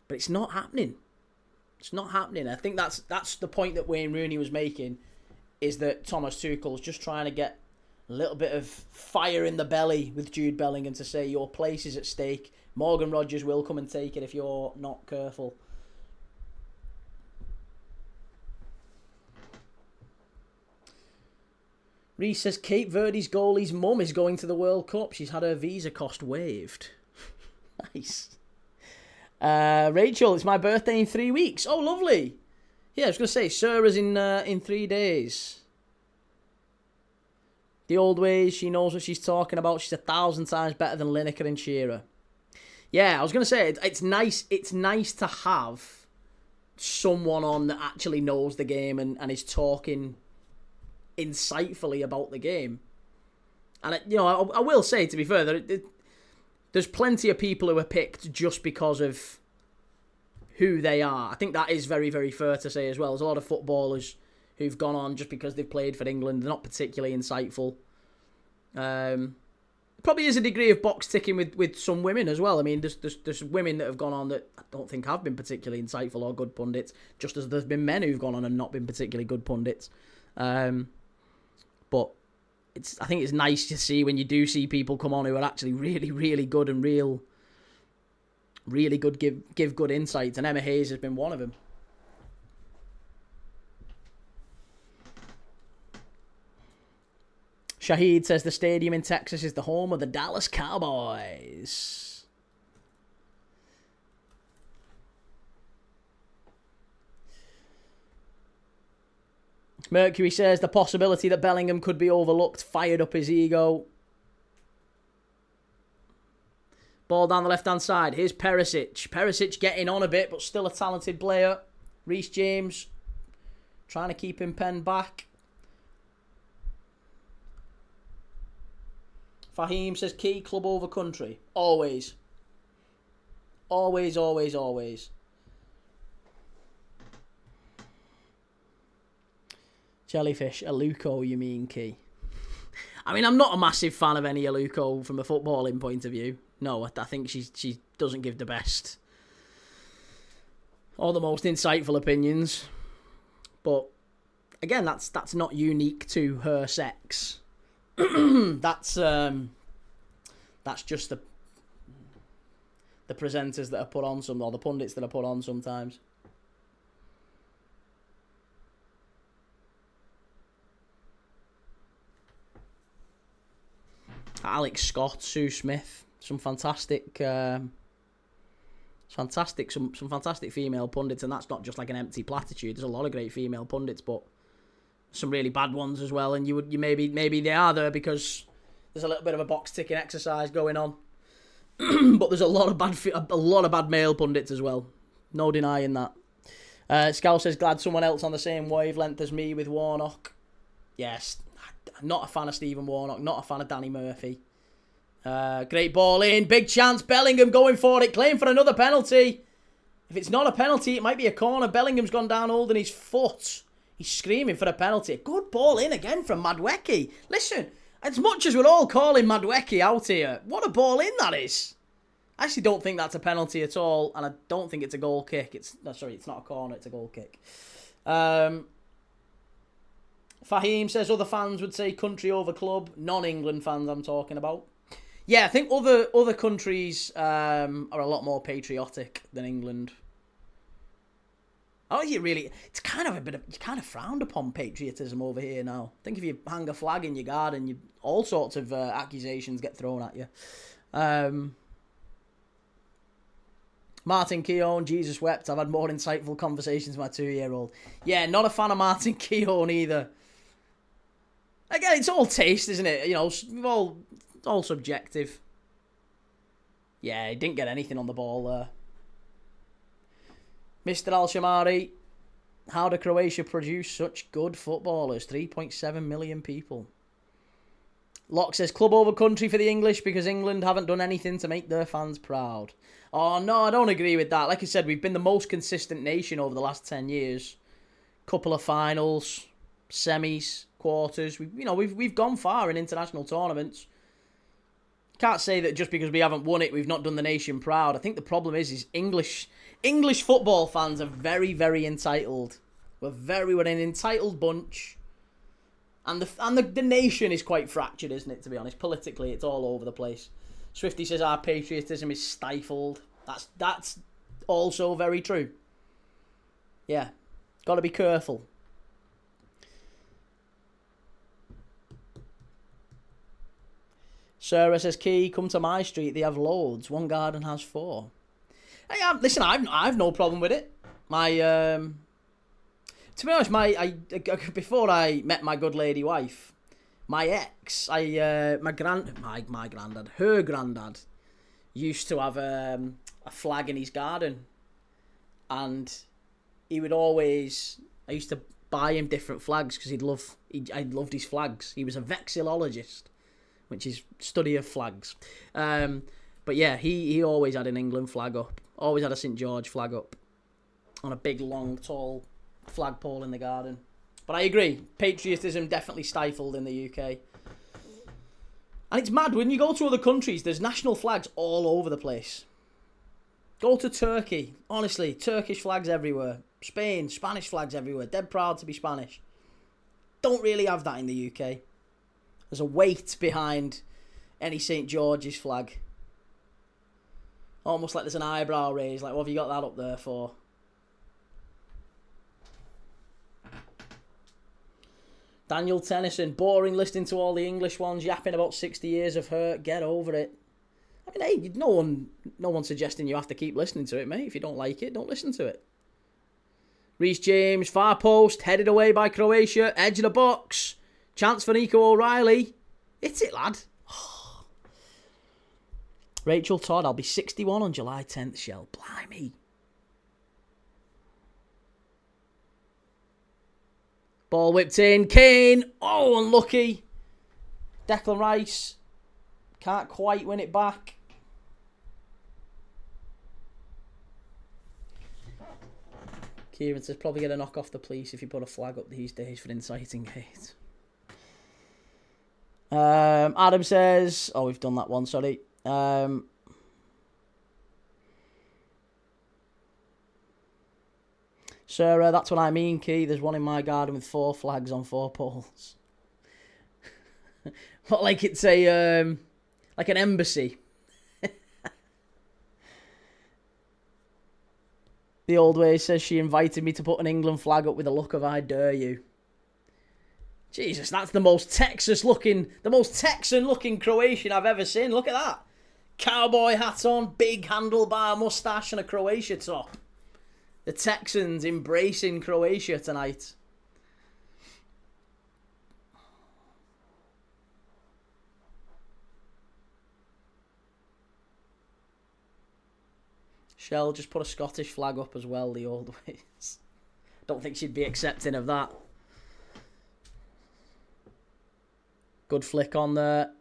But it's not happening. It's not happening. I think that's the point that Wayne Rooney was making, is that Thomas Tuchel's just trying to get a little bit of fire in the belly with Jude Bellingham to say your place is at stake. Morgan Rogers will come and take it if you're not careful. Reece says Cape Verde's goalie's mum is going to the World Cup. She's had her visa cost waived. Nice. Rachel, it's my birthday in 3 weeks. Oh, lovely. Yeah, I was going to say, Sarah's in 3 days. The old ways, she knows what she's talking about. She's 1,000 times better than Lineker and Shearer. Yeah, I was going to say, it's nice to have someone on that actually knows the game and is talking insightfully about the game. And, I will say, to be fair, there's plenty of people who are picked just because of who they are. I think that is very, very fair to say as well. There's a lot of footballers who've gone on just because they've played for England. They're not particularly insightful. Probably is a degree of box ticking with some women as well. I mean, there's women that have gone on that I don't think have been particularly insightful or good pundits, just as there's been men who've gone on and not been particularly good pundits. But I think it's nice to see when you do see people come on who are actually really, really good and really good, give good insights, and Emma Hayes has been one of them. Shahid says the stadium in Texas is the home of the Dallas Cowboys. Mercury says the possibility that Bellingham could be overlooked fired up his ego. Ball down the left-hand side. Here's Perisic. Perisic getting on a bit, but still a talented player. Reece James trying to keep him penned back. Fahim says, key club over country. Always. Always, always, always. Jellyfish, Aluko, you mean, Key? I mean, I'm not a massive fan of any Aluko from a footballing point of view. No, I think she doesn't give the best or the most insightful opinions. But again, that's not unique to her sex. That's just the presenters that are put on or the pundits that are put on sometimes. Alex Scott, Sue Smith, some fantastic female pundits, and that's not just like an empty platitude. There's a lot of great female pundits, but some really bad ones as well. And you maybe they are there because there's a little bit of a box ticking exercise going on. But there's a lot of bad male pundits as well. No denying that. Scout says, glad someone else on the same wavelength as me with Warnock. Yes, not a fan of Stephen Warnock. Not a fan of Danny Murphy. Great ball in. Big chance. Bellingham going for it. Claim for another penalty. If it's not a penalty, it might be a corner. Bellingham's gone down holding his foot. He's screaming for a penalty. Good ball in again from Madueke. Listen, as much as we're all calling Madueke out here, what a ball in that is. I actually don't think that's a penalty at all, and I don't think it's a goal kick. It's not a corner, it's a goal kick. Fahim says other fans would say country over club. Non-England fans I'm talking about. Yeah, I think other countries are a lot more patriotic than England. Oh, it's kind of frowned upon patriotism over here now. I think if you hang a flag in your garden, all sorts of accusations get thrown at you. Martin Keown, Jesus wept. I've had more insightful conversations with my 2-year-old. Yeah, not a fan of Martin Keown either. Again, it's all taste, isn't it? You know, it's all subjective. Yeah, he didn't get anything on the ball there. Mr. Al-Shamari, how do Croatia produce such good footballers? 3.7 million people. Locke says, club over country for the English because England haven't done anything to make their fans proud. Oh, no, I don't agree with that. Like I said, we've been the most consistent nation over the last 10 years. Couple of finals, semis, quarters. We've gone far in international tournaments. Can't say that just because we haven't won it, we've not done the nation proud. I think the problem is English football fans are very, very entitled. We're an entitled bunch. And the nation is quite fractured, isn't it, to be honest? Politically, it's all over the place. Swifty says our patriotism is stifled. That's also very true. Yeah. Got to be careful. Sarah says, Key, come to my street. They have loads. One garden has 4. Hey, listen, I've no problem with it. To be honest, before I met my good lady wife, my ex, her granddad, used to have a flag in his garden, and he would always. I used to buy him different flags because I loved his flags. He was a vexillologist, which is study of flags. But yeah, he always had an England flag up. Always had a St. George flag up on a big, long, tall flagpole in the garden. But I agree, patriotism definitely stifled in the UK. And it's mad, when you go to other countries, there's national flags all over the place. Go to Turkey, honestly, Turkish flags everywhere. Spain, Spanish flags everywhere. Dead proud to be Spanish. Don't really have that in the UK. There's a weight behind any St. George's flag. Almost like there's an eyebrow raised, like, what have you got that up there for? Daniel Tennyson, boring listening to all the English ones yapping about 60 years of hurt. Get over it. I mean, hey, no one suggesting you have to keep listening to it, mate. If you don't like it, don't listen to it. Reece James, far post, headed away by Croatia, edge of the box. Chance for Nico O'Reilly. Hit it, lad. Rachel Todd, I'll be 61 on July 10th, Shell. Blimey. Ball whipped in. Kane. Oh, unlucky. Declan Rice. Can't quite win it back. Kieran says probably get a knock off the police if you put a flag up these days for inciting hate. Adam says... Oh, we've done that one, sorry. Sarah, that's what I mean, Key. There's one in my garden with 4 flags on 4 poles. What, like it's a... like an embassy. The old way says she invited me to put an England flag up with a look of I dare you. Jesus, that's the most Texan looking Croatian I've ever seen. Look at that. Cowboy hat on, big handlebar moustache and a Croatia top. The Texans embracing Croatia tonight. Shell just put a Scottish flag up as well, the old ways. Don't think she'd be accepting of that. Good flick on there.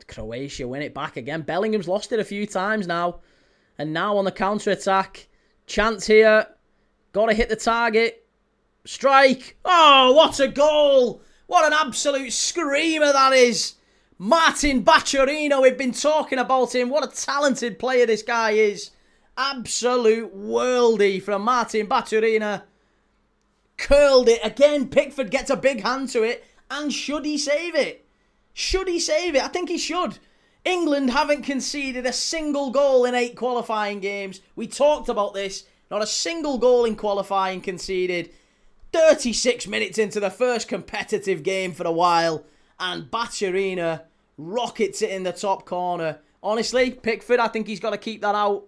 Croatia win it back again. Bellingham's lost it a few times now. And now on the counter-attack. Chance here. Got to hit the target. Strike. Oh, what a goal. What an absolute screamer that is. Martin Bacciarino, we've been talking about him. What a talented player this guy is. Absolute worldie from Martin Bacciarino. Curled it again. Pickford gets a big hand to it. And should he save it? Should he save it? I think he should. England haven't conceded a single goal in 8 qualifying games. We talked about this. Not a single goal in qualifying conceded. 36 minutes into the first competitive game for a while. And Bacciarino rockets it in the top corner. Honestly, Pickford, I think he's got to keep that out.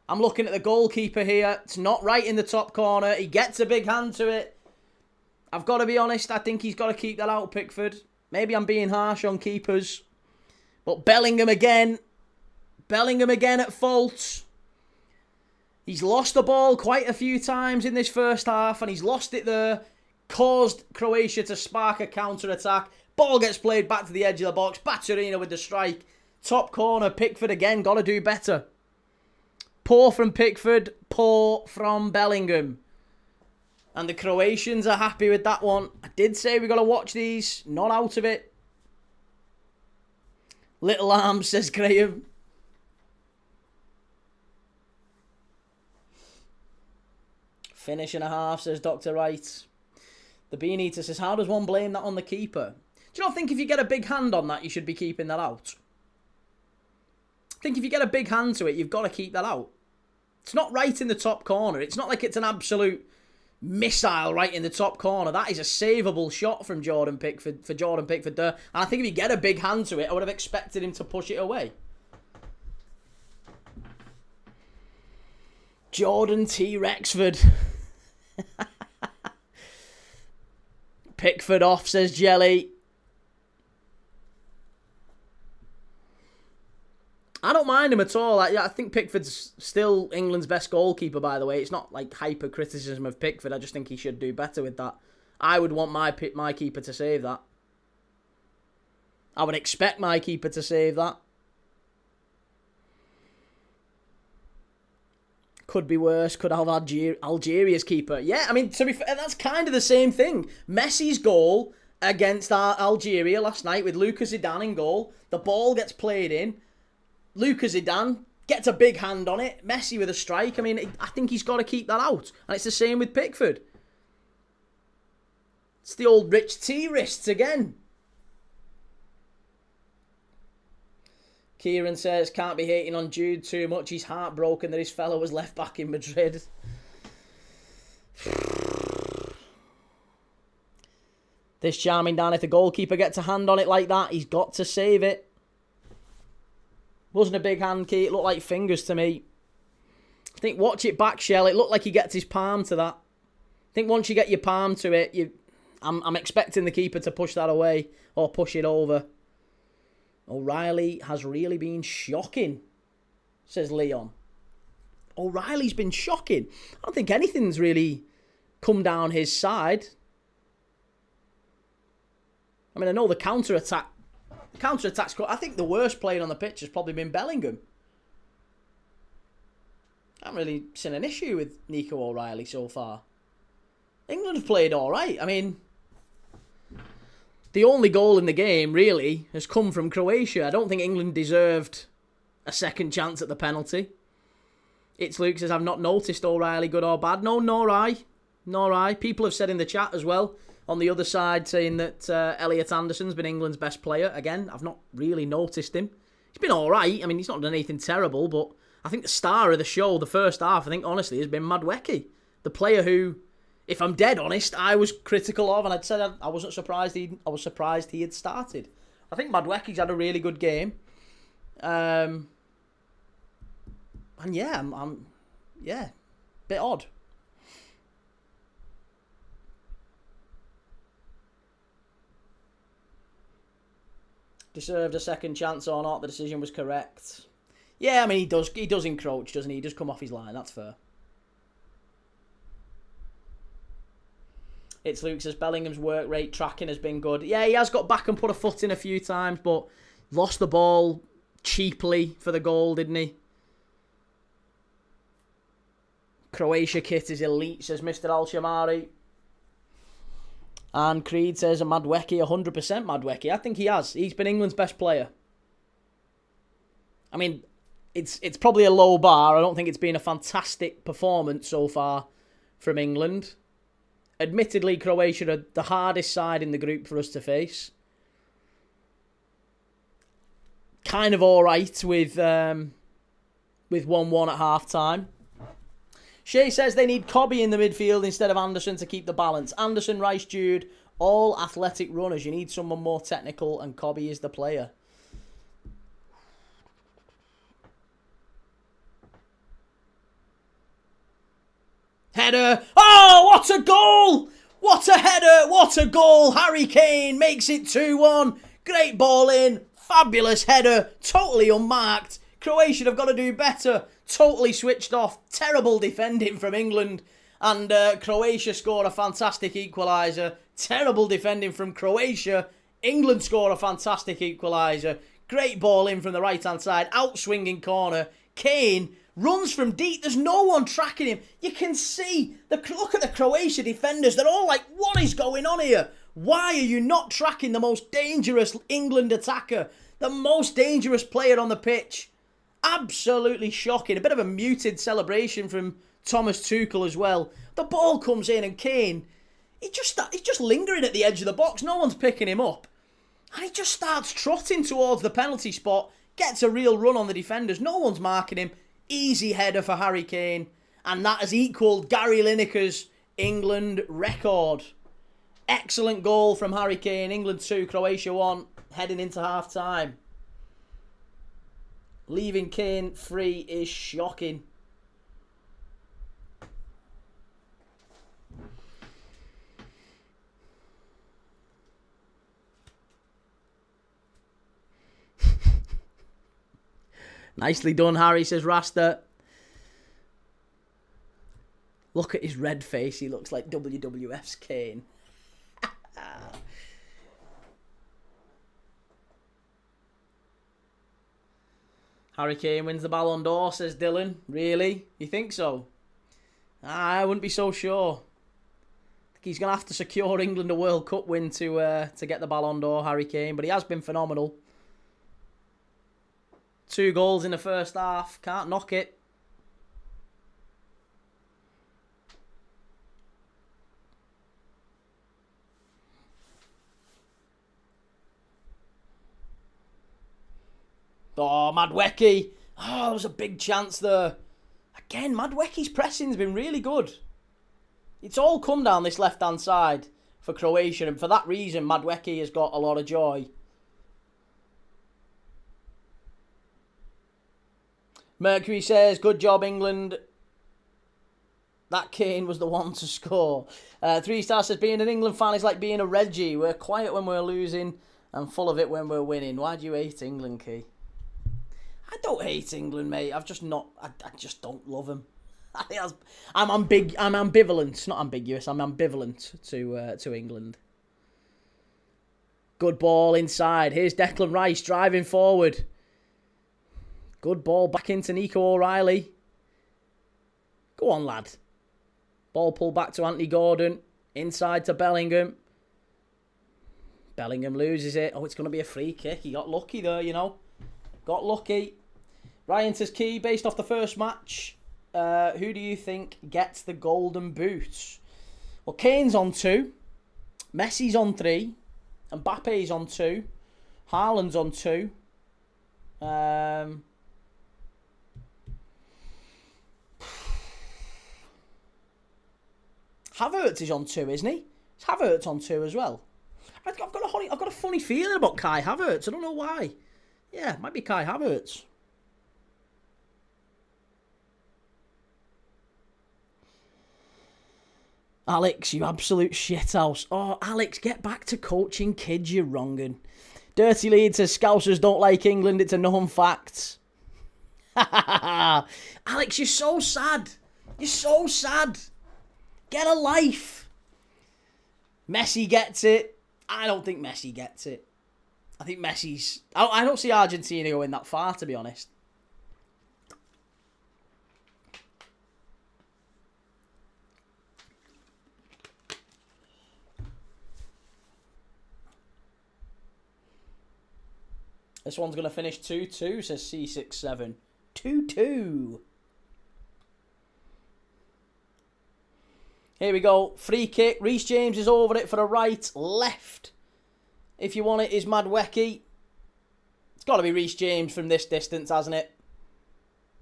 I'm looking at the goalkeeper here. It's not right in the top corner. He gets a big hand to it. I've got to be honest. I think he's got to keep that out, Pickford. Maybe I'm being harsh on keepers. But Bellingham again. Bellingham again at fault. He's lost the ball quite a few times in this first half. And he's lost it there. Caused Croatia to spark a counter-attack. Ball gets played back to the edge of the box. Bacciarino with the strike. Top corner. Pickford again. Got to do better. Poor from Pickford, poor from Bellingham. And the Croatians are happy with that one. I did say we've got to watch these. Not out of it. Little arms, says Graham. Finish and a half, says Dr. Wright. The Bean Eater says, how does one blame that on the keeper? Do you not think if you get a big hand on that, you should be keeping that out? I think if you get a big hand to it, you've got to keep that out. It's not right in the top corner. It's not like it's an absolute missile right in the top corner. That is a savable shot from Jordan Pickford, for Jordan Pickford there. And I think if you get a big hand to it, I would have expected him to push it away. Jordan T. Rexford. Pickford off, says Jelly. I don't mind him at all. I think Pickford's still England's best goalkeeper, by the way. It's not like hyper-criticism of Pickford. I just think he should do better with that. I would want my keeper to save that. I would expect my keeper to save that. Could be worse. Could have Algeria's keeper. Yeah, I mean, to be fair, that's kind of the same thing. Messi's goal against Algeria last night with Lucas Zidane in goal. The ball gets played in. Lucas Zidane gets a big hand on it. Messi with a strike. I mean, I think he's got to keep that out. And it's the same with Pickford. It's the old Rich T wrists again. Kieran says, can't be hating on Jude too much. He's heartbroken that his fellow was left back in Madrid. This charming Dan, if the goalkeeper gets a hand on it like that, he's got to save it. Wasn't a big hand, Key. It looked like fingers to me. I think watch it back, Shell. It looked like he gets his palm to that. I think once you get your palm to it, I'm expecting the keeper to push that away or push it over. O'Reilly has really been shocking, says Leon. O'Reilly's been shocking. I don't think anything's really come down his side. I mean, I know the counter-attack's... I think the worst player on the pitch has probably been Bellingham. I haven't really seen an issue with Nico O'Reilly so far. England have played all right. I mean, the only goal in the game, really, has come from Croatia. I don't think England deserved a second chance at the penalty. It's Luke says, I've not noticed O'Reilly good or bad. No, nor I. Nor I. People have said in the chat as well, on the other side, saying that Elliot Anderson's been England's best player. Again, I've not really noticed him. He's been all right. I mean, he's not done anything terrible, but I think the star of the show, the first half, I think, honestly, has been Madueke. The player who, if I'm dead honest, I was critical of, and I'd said I wasn't surprised I was surprised he had started. I think Madueke's had a really good game. And yeah, I'm bit odd. Deserved a second chance or not, the decision was correct. Yeah, I mean, he does encroach, doesn't he? He does come off his line, that's fair. It's Luke says, Bellingham's work rate tracking has been good. Yeah, he has got back and put a foot in a few times, but lost the ball cheaply for the goal, didn't he? Croatia kit is elite, says Mr. Al-Shamari. And Creed says a Madueke, 100% Madueke. I think he has. He's been England's best player. I mean, it's probably a low bar. I don't think it's been a fantastic performance so far from England. Admittedly, Croatia are the hardest side in the group for us to face. Kind of all right with 1-1 at half-time. Shay says they need Cobby in the midfield instead of Anderson to keep the balance. Anderson, Rice, Jude, all athletic runners. You need someone more technical, and Cobby is the player. Header. Oh, what a goal! What a header! What a goal! Harry Kane makes it 2-1. Great ball in. Fabulous header. Totally unmarked. Croatia have got to do better. Totally switched off. Terrible defending from England. And Croatia score a fantastic equaliser. Terrible defending from Croatia. England score a fantastic equaliser. Great ball in from the right-hand side. Out-swinging corner. Kane runs from deep. There's no one tracking him. You can see. Look at the Croatia defenders. They're all like, what is going on here? Why are you not tracking the most dangerous England attacker? The most dangerous player on the pitch? Absolutely shocking. A bit of a muted celebration from Thomas Tuchel as well. The ball comes in and Kane, he's just lingering at the edge of the box. No one's picking him up. And he just starts trotting towards the penalty spot. Gets a real run on the defenders. No one's marking him. Easy header for Harry Kane. And that has equalled Gary Lineker's England record. Excellent goal from Harry Kane. England 2, Croatia 1. Heading into half-time. Leaving Kane free is shocking. Nicely done, Harry, says Rasta. Look at his red face. He looks like WWF's Kane. Harry Kane wins the Ballon d'Or, says Dylan. Really? You think so? I wouldn't be so sure. I think he's going to have to secure England a World Cup win to get the Ballon d'Or, Harry Kane. But he has been phenomenal. 2 goals in the first half. Can't knock it. Oh, Madueke. Oh, there was a big chance there. Again, Madueke's pressing's been really good. It's all come down this left-hand side for Croatia, and for that reason, Madueke has got a lot of joy. Mercury says, good job, England. That Kane was the one to score. 3 Star says, being an England fan is like being a Reggie. We're quiet when we're losing I'm full of it when we're winning. Why do you hate England, Key? I don't hate England, mate. I just don't love them. I'm ambivalent, not ambiguous. I'm ambivalent to England. Good ball inside. Here's Declan Rice driving forward. Good ball back into Nico O'Reilly. Go on, lad. Ball pulled back to Anthony Gordon. Inside to Bellingham. Bellingham loses it. Oh, it's going to be a free kick. He got lucky there, you know. Got lucky. Ryan says, Key, based off the first match, who do you think gets the golden boot? Well, Kane's on 2. Messi's on 3. Mbappe's on 2. Haaland's on 2. Havertz is on 2, isn't he? Is Havertz on 2 as well? I've got a funny feeling about Kai Havertz. I don't know why. Yeah, it might be Kai Havertz. Alex, you absolute shithouse. Oh, Alex, get back to coaching kids, you wrong'un. Dirty Lead says, Scousers don't like England, it's a known fact. Alex, you're so sad. You're so sad. Get a life. Messi gets it. I don't think Messi gets it. I think Messi's... I don't see Argentina going that far, to be honest. This one's going to finish 2-2, says C67. 2-2. Here we go. Free kick. Reece James is over it for a right. Left. If you want it, is Madwecki. It's got to be Reece James from this distance, hasn't it?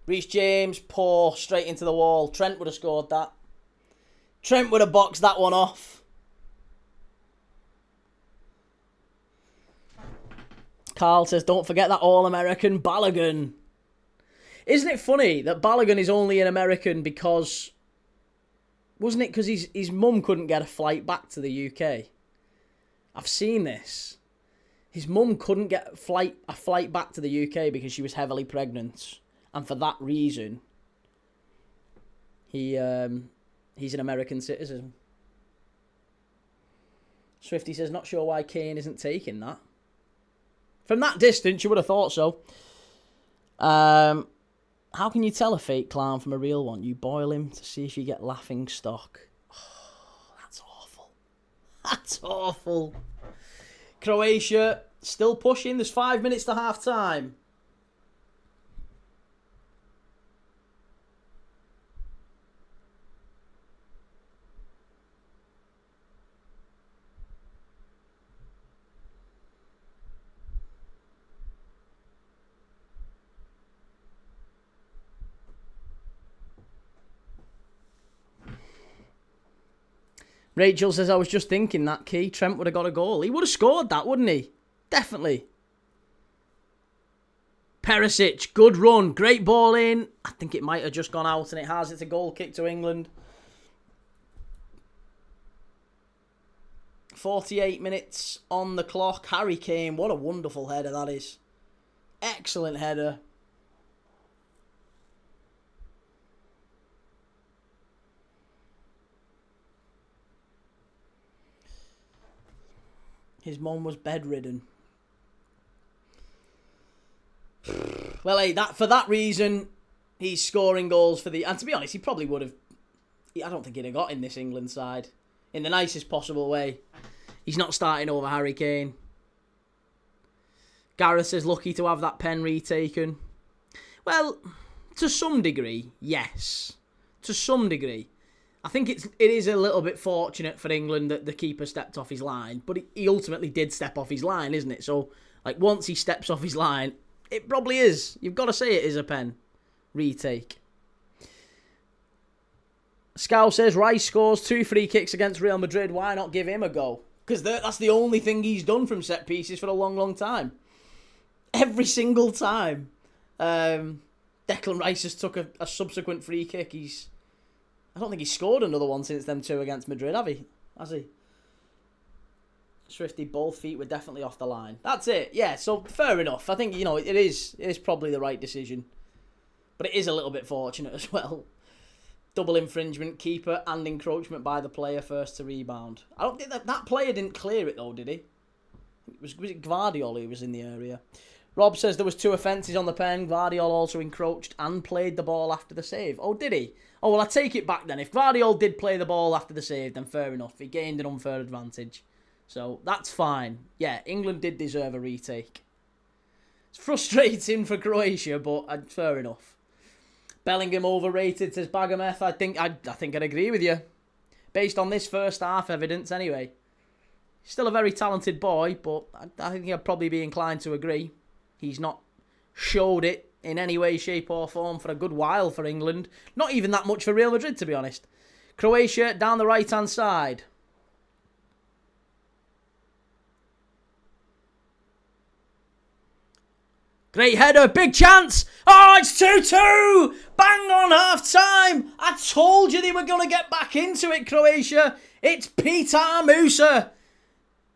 Reece James, poor, straight into the wall. Trent would have scored that. Trent would have boxed that one off. Carl says, don't forget that All-American Balogun. Isn't it funny that Balogun is only an American because... Wasn't it because his mum couldn't get a flight back to the UK? I've seen this. His mum couldn't get a flight back to the UK because she was heavily pregnant. And for that reason, he's an American citizen. Swifty says, not sure why Kane isn't taking that. From that distance, you would have thought so. How can you tell a fake clown from a real one? You boil him to see if you get laughing stock. Oh, that's awful. That's awful. Croatia still pushing. There's 5 minutes to half time. Rachel says, I was just thinking that, Key. Trent would have got a goal. He would have scored that, wouldn't he? Definitely. Perisic, good run. Great ball in. I think it might have just gone out, and it has. It's a goal kick to England. 48 minutes on the clock. Harry Kane, what a wonderful header that is. Excellent header. His mum was bedridden. Well, hey, for that reason, he's scoring goals for the... And to be honest, he probably would have... I don't think he'd have got in this England side. In the nicest possible way. He's not starting over Harry Kane. Gareth says, lucky to have that pen retaken. Well, to some degree, yes. To some degree. I think it is a little bit fortunate for England that the keeper stepped off his line, but he ultimately did step off his line, isn't it? So, like, once he steps off his line, it probably is. You've got to say it is a pen retake. Scow says, Rice scores 2 free kicks against Real Madrid. Why not give him a go? Because that's the only thing he's done from set pieces for a long, long time. Every single time. Declan Rice has took a subsequent free kick. I don't think he's scored another one since them 2 against Madrid, have he? Has he? Swifty, both feet were definitely off the line. That's it. Yeah, so fair enough. I think, it is probably the right decision. But it is a little bit fortunate as well. Double infringement, keeper, and encroachment by the player first to rebound. I don't think that player didn't clear it though, did he? Was it Gvardiol who was in the area? Rob says there was 2 offences on the pen. Gvardiol also encroached and played the ball after the save. Oh, did he? Oh, well, I take it back then. If Gvardiol did play the ball after the save, then fair enough. He gained an unfair advantage. So, that's fine. Yeah, England did deserve a retake. It's frustrating for Croatia, but fair enough. Bellingham overrated, says Bagometh. I think I'd agree with you. Based on this first half evidence, anyway. Still a very talented boy, but I think I'd probably be inclined to agree. He's not showed it in any way, shape or form for a good while for England. Not even that much for Real Madrid, to be honest. Croatia down the right-hand side. Great header, big chance. Oh, it's 2-2. Bang on half-time. I told you they were going to get back into it, Croatia. It's Peter Musa,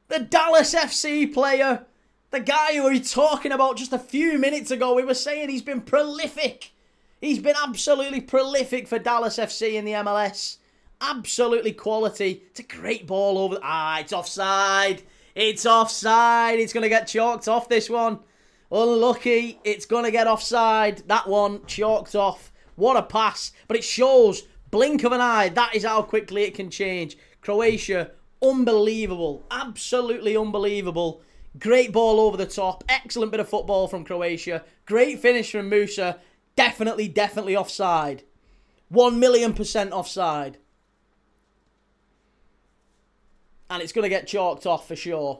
the Dallas FC player. The guy who we were talking about just a few minutes ago. We were saying he's been prolific. He's been absolutely prolific for Dallas FC in the MLS. Absolutely quality. It's a great ball over. It's offside. It's offside. It's going to get chalked off, this one. Unlucky. It's going to get offside. That one chalked off. What a pass. But it shows, blink of an eye, that is how quickly it can change. Croatia, unbelievable. Absolutely unbelievable. Great ball over the top. Excellent bit of football from Croatia. Great finish from Musa. Definitely offside. 1,000,000% offside. And it's going to get chalked off for sure.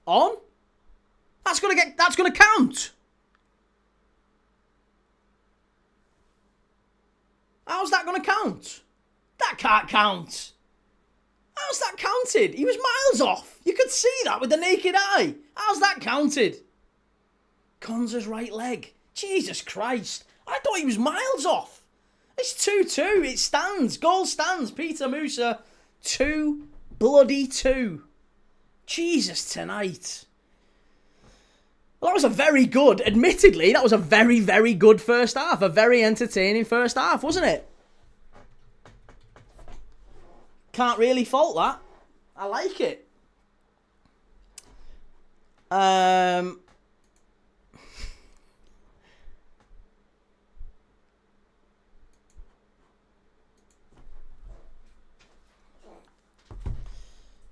On? That's going to count. How's that going to count? That can't count. How's that counted? He was miles off. You could see that with the naked eye. How's that counted? Konza's right leg. Jesus Christ. I thought he was miles off. It's 2-2. It stands. Goal stands. Peter Musa, 2-2. Jesus tonight. Well, that was a very good, admittedly, that was a very, very good first half. A very entertaining first half, wasn't it? Can't really fault that. I like it.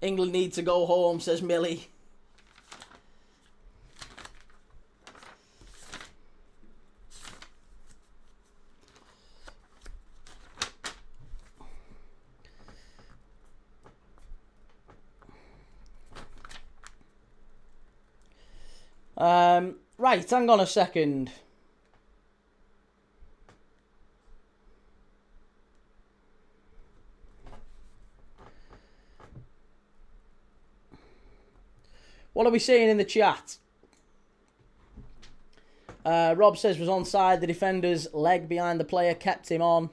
England need to go home, says Millie. Right, hang on a second. What are we saying in the chat? Rob says was onside. The defender's leg behind the player kept him on.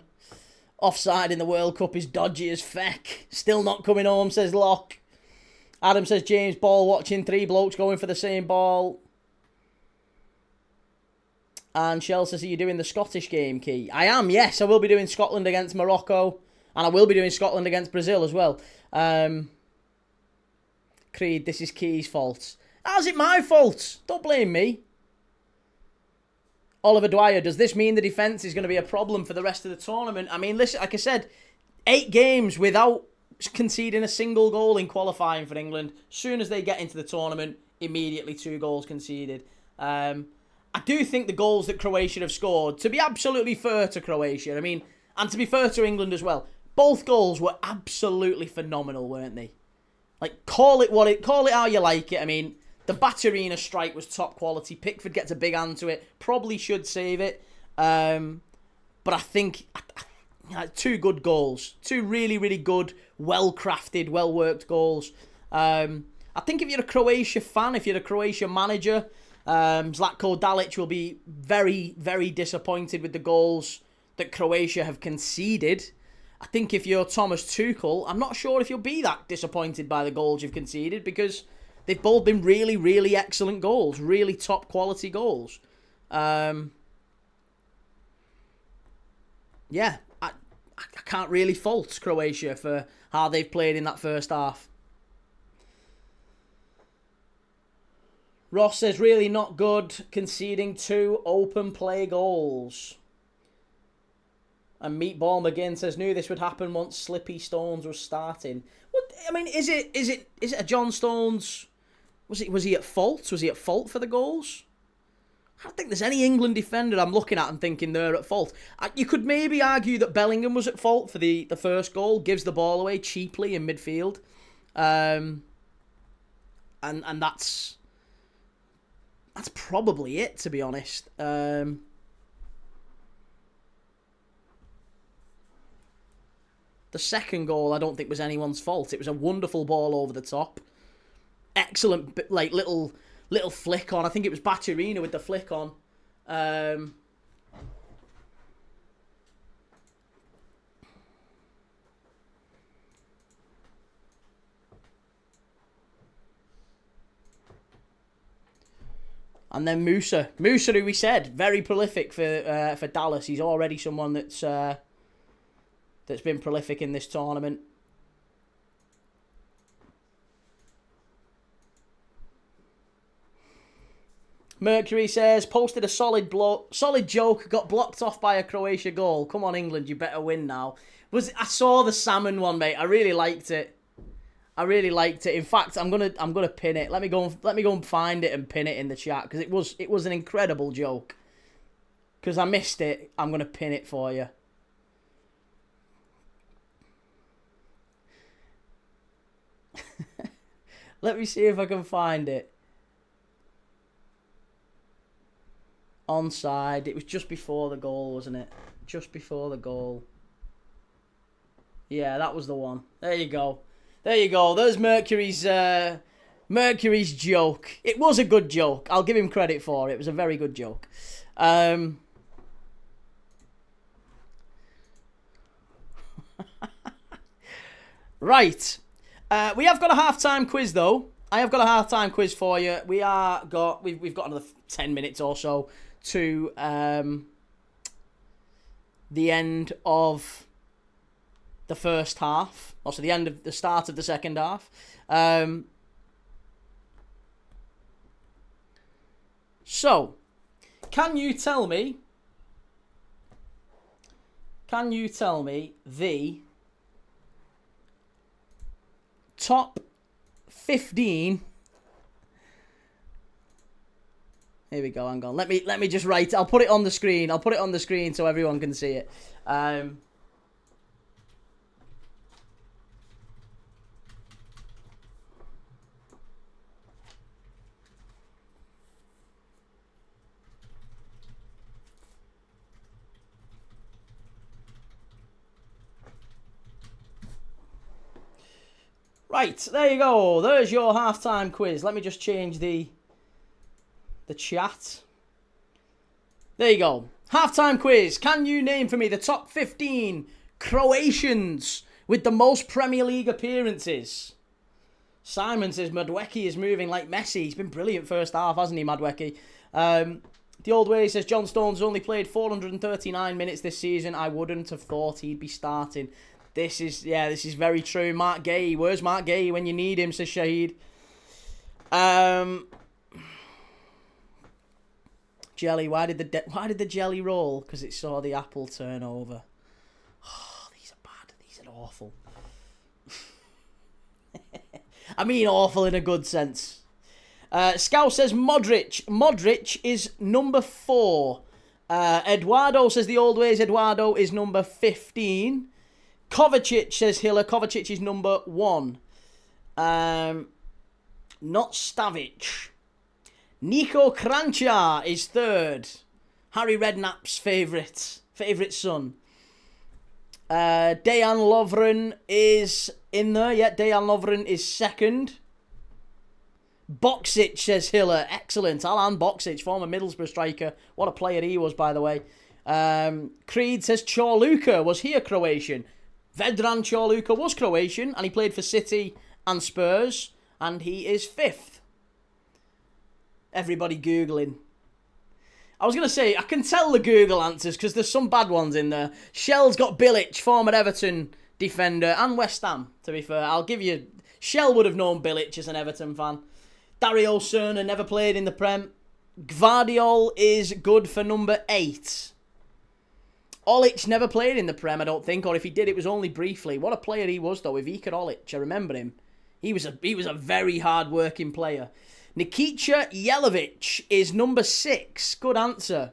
Offside in the World Cup is dodgy as feck. Still not coming home, says Locke. Adam says James ball watching. 3 blokes going for the same ball. And Shell says, are you doing the Scottish game, Key? I am, yes. I will be doing Scotland against Morocco. And I will be doing Scotland against Brazil as well. Creed, this is Key's fault. How's it my fault? Don't blame me. Oliver Dwyer, does this mean the defence is going to be a problem for the rest of the tournament? I mean, listen, like I said, 8 games without conceding a single goal in qualifying for England. Soon as they get into the tournament, immediately 2 goals conceded. I do think the goals that Croatia have scored, to be absolutely fair to Croatia, I mean, and to be fair to England as well, both goals were absolutely phenomenal, weren't they? Like, call it how you like it. I mean, the Baturina strike was top quality. Pickford gets a big hand to it. Probably should save it. But I think 2 good goals. 2 really, really good, well-crafted, well-worked goals. I think if you're a Croatia fan, if you're a Croatia manager, Zlatko Dalić will be very, very disappointed with the goals that Croatia have conceded. I think if you're Thomas Tuchel, I'm not sure if you'll be that disappointed by the goals you've conceded, because they've both been really, really excellent goals, really top quality goals. Yeah, I can't really fault Croatia for how they've played in that first half. Ross says, really not good, conceding 2 open play goals. And Meatball McGinn says, knew this would happen once Slippy Stones was starting. What, I mean, is it a John Stones? Was he at fault? Was he at fault for the goals? I don't think there's any England defender I'm looking at and thinking they're at fault. You could maybe argue that Bellingham was at fault for the first goal, gives the ball away cheaply in midfield. And that's probably it, to be honest. The second goal, I don't think was anyone's fault. It was a wonderful ball over the top. Excellent, like, little flick on. I think it was Bacciarina with the flick on. And then Musa, who we said, very prolific for Dallas. He's already someone that's been prolific in this tournament. Mercury says, posted a solid joke, got blocked off by a Croatia goal. Come on, England, you better win now. I saw the salmon one, mate. I really liked it. In fact, I'm gonna pin it. Let me go and find it and pin it in the chat, because it was an incredible joke. Because I missed it, I'm gonna pin it for you. Let me see if I can find it. Onside. It was just before the goal, wasn't it? Just before the goal. Yeah, that was the one. There you go. There's Mercury's joke. It was a good joke. I'll give him credit for it. It was a very good joke. Right. We have got a halftime quiz, though. I have got a halftime quiz for you. We've got another 10 minutes or so to the end of the first half. Also, the start of the second half. So, can you tell me the top 15? Here we go, hang on. Let me just write. I'll put it on the screen. So everyone can see it. Right, there you go. There's your halftime quiz. Let me just change the chat. There you go. Halftime quiz. Can you name for me the top 15 Croatians with the most Premier League appearances? Simon says Madwecki is moving like Messi. He's been brilliant first half, hasn't he, Madwecki? The Old Way says John Stones only played 439 minutes this season. I wouldn't have thought he'd be starting. This is very true. Mark Gay, where's Mark Gay when you need him, says Shahid. Jelly, why did the jelly roll? Because it saw the apple turn over. Oh, these are bad. These are awful. I mean awful in a good sense. Scout says Modric. Modric is number 4. Eduardo says the Old Ways. Eduardo is number 15. Kovacic says Hiller. Kovacic is number 1. Not Stavic. Nico Kranjčar is 3rd. Harry Redknapp's favourite son. Dejan Lovren is in there. Yeah, Dejan Lovren is 2nd. Boksic, says Hiller. Excellent. Alan Boksic, former Middlesbrough striker. What a player he was, by the way. Creed says Chorluka. Was he a Croatian? Vedran Chorluka was Croatian, and he played for City and Spurs, and he is 5th. Everybody Googling. I was going to say, I can tell the Google answers because there's some bad ones in there. Shell's got Bilic, former Everton defender, and West Ham, to be fair. I'll give you... Shell would have known Bilic as an Everton fan. Dario Serna never played in the Prem. Gvardiol is good for number 8. Olic never played in the Prem, I don't think, or if he did, it was only briefly. What a player he was, though, Ivica Olic. I remember him. He was a very hard-working player. Nikita Jelavic is number 6. Good answer.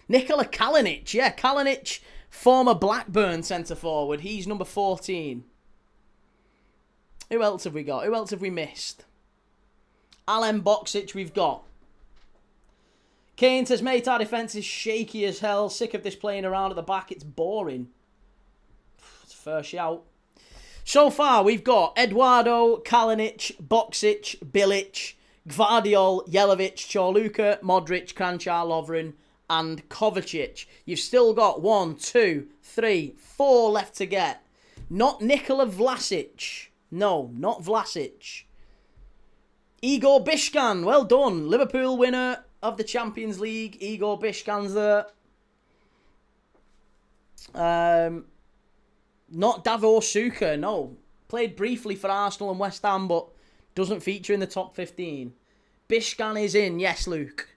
Nikola Kalinic. Yeah, Kalinic, former Blackburn centre-forward. He's number 14. Who else have we got? Who else have we missed? Alen Boksic we've got. Kane says, mate, our defence is shaky as hell. Sick of this playing around at the back. It's boring. It's a fair shout. So far, we've got Eduardo, Kalinic, Boksic, Bilic, Gvardiol, Jelavic, Chorluka, Modric, Kranjčar, Lovren, and Kovacic. You've still got 1, 2, 3, 4 left to get. Not Nikola Vlasic. No, not Vlasic. Igor Bishkan. Well done. Liverpool winner of the Champions League. Igor Bishkan's there. Not Davor Suker, no. Played briefly for Arsenal and West Ham, but doesn't feature in the top 15. Bishkan is in, yes, Luke.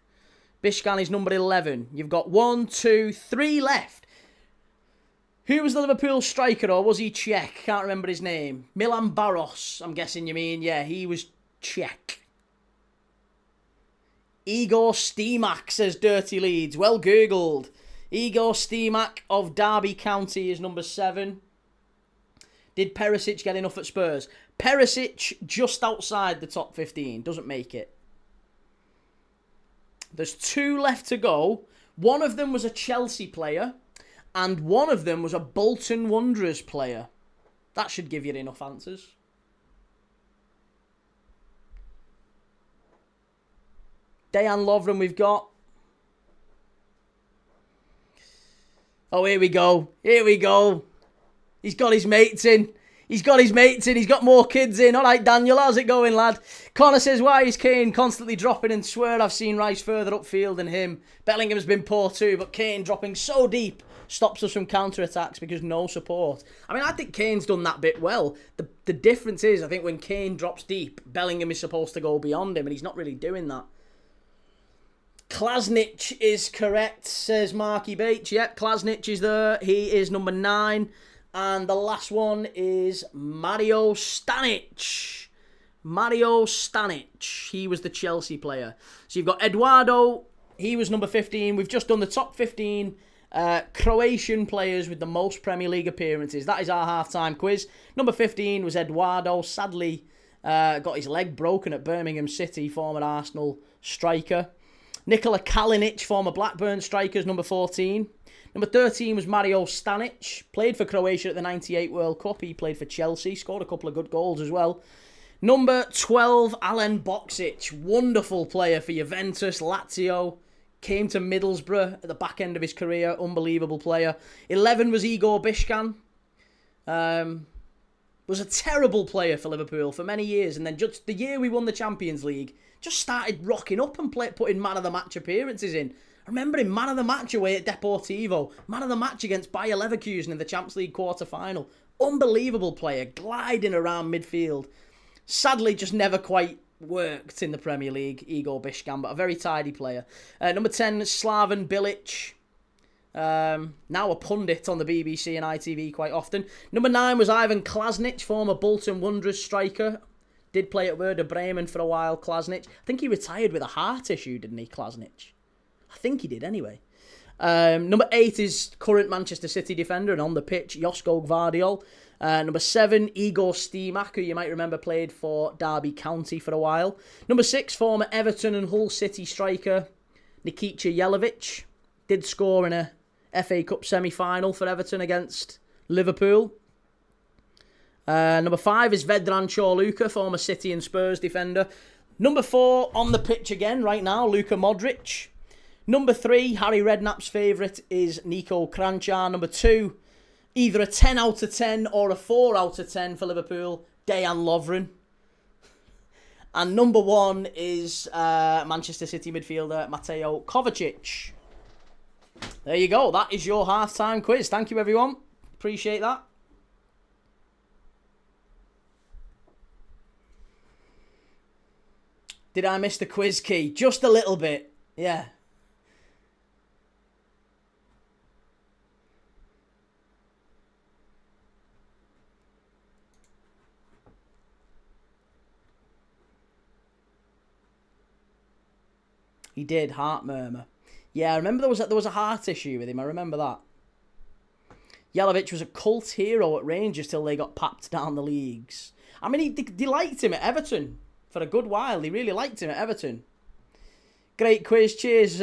Bishkan is number 11. You've got 1, 2, 3 left. Who was the Liverpool striker, or was he Czech? Can't remember his name. Milan Baros, I'm guessing you mean. Yeah, he was Czech. Igor Stimac, says Dirty Leeds. Well Googled. Igor Stimac of Derby County is number 7. Did Perisic get enough at Spurs? Perisic just outside the top 15. Doesn't make it. There's 2 left to go. One of them was a Chelsea player, and one of them was a Bolton Wanderers player. That should give you enough answers. Dejan Lovren we've got. Oh, here we go. Here we go. He's got his mates in. He's got his mates in. He's got more kids in. All right, Daniel, how's it going, lad? Connor says, why is Kane constantly dropping and swear I've seen Rice further upfield than him? Bellingham's been poor too, but Kane dropping so deep stops us from counter-attacks because no support. I mean, I think Kane's done that bit well. The difference is, I think when Kane drops deep, Bellingham is supposed to go beyond him, and he's not really doing that. Klasnic is correct, says Marky Bates. Yep, Klasnic is there. He is number 9. And the last one is Mario Stanic. Mario Stanic. He was the Chelsea player. So you've got Eduardo. He was number 15. We've just done the top 15 Croatian players with the most Premier League appearances. That is our half-time quiz. Number 15 was Eduardo. Sadly, got his leg broken at Birmingham City, former Arsenal striker. Nikola Kalinic, former Blackburn striker, is number 14. Number 13 was Mario Stanic. Played for Croatia at the 98 World Cup. He played for Chelsea. Scored a couple of good goals as well. Number 12, Alen Boksic. Wonderful player for Juventus, Lazio. Came to Middlesbrough at the back end of his career. Unbelievable player. 11 was Igor Bishkan. Was a terrible player for Liverpool for many years. And then just the year we won the Champions League, just started rocking up and putting man of the match appearances in. I remember him, man of the match away at Deportivo. Man of the match against Bayer Leverkusen in the Champions League quarter-final. Unbelievable player, gliding around midfield. Sadly, just never quite worked in the Premier League, Igor Bishkan, but a very tidy player. Number 10, Slaven Bilic. Now a pundit on the BBC and ITV quite often. Number 9 was Ivan Klasnic, former Bolton Wanderers striker. Did play at Werder Bremen for a while, Klasnic. I think he retired with a heart issue, didn't he, Klasnic? I think he did anyway. Number 8 is current Manchester City defender and on the pitch, Josko Gvardiol. Number 7, Igor Stimac, who you might remember played for Derby County for a while. Number 6, former Everton and Hull City striker, Nikita Jelavic. Did score in a FA Cup semi-final for Everton against Liverpool. Number 5 is Vedran Chorluka, former City and Spurs defender. Number 4 on the pitch again right now, Luka Modric. Number 3, Harry Redknapp's favourite, is Niko Kranjčar. Number 2, either a 10 out of 10 or a 4 out of 10 for Liverpool, Dejan Lovren. And number 1 is Manchester City midfielder Mateo Kovacic. There you go. That is your half-time quiz. Thank you, everyone. Appreciate that. Did I miss the quiz key? Just a little bit. Yeah. He did, heart murmur. Yeah, I remember there was a heart issue with him. I remember that. Jelavic was a cult hero at Rangers till they got papped down the leagues. I mean, they liked him at Everton for a good while. They really liked him at Everton. Great quiz. Cheers,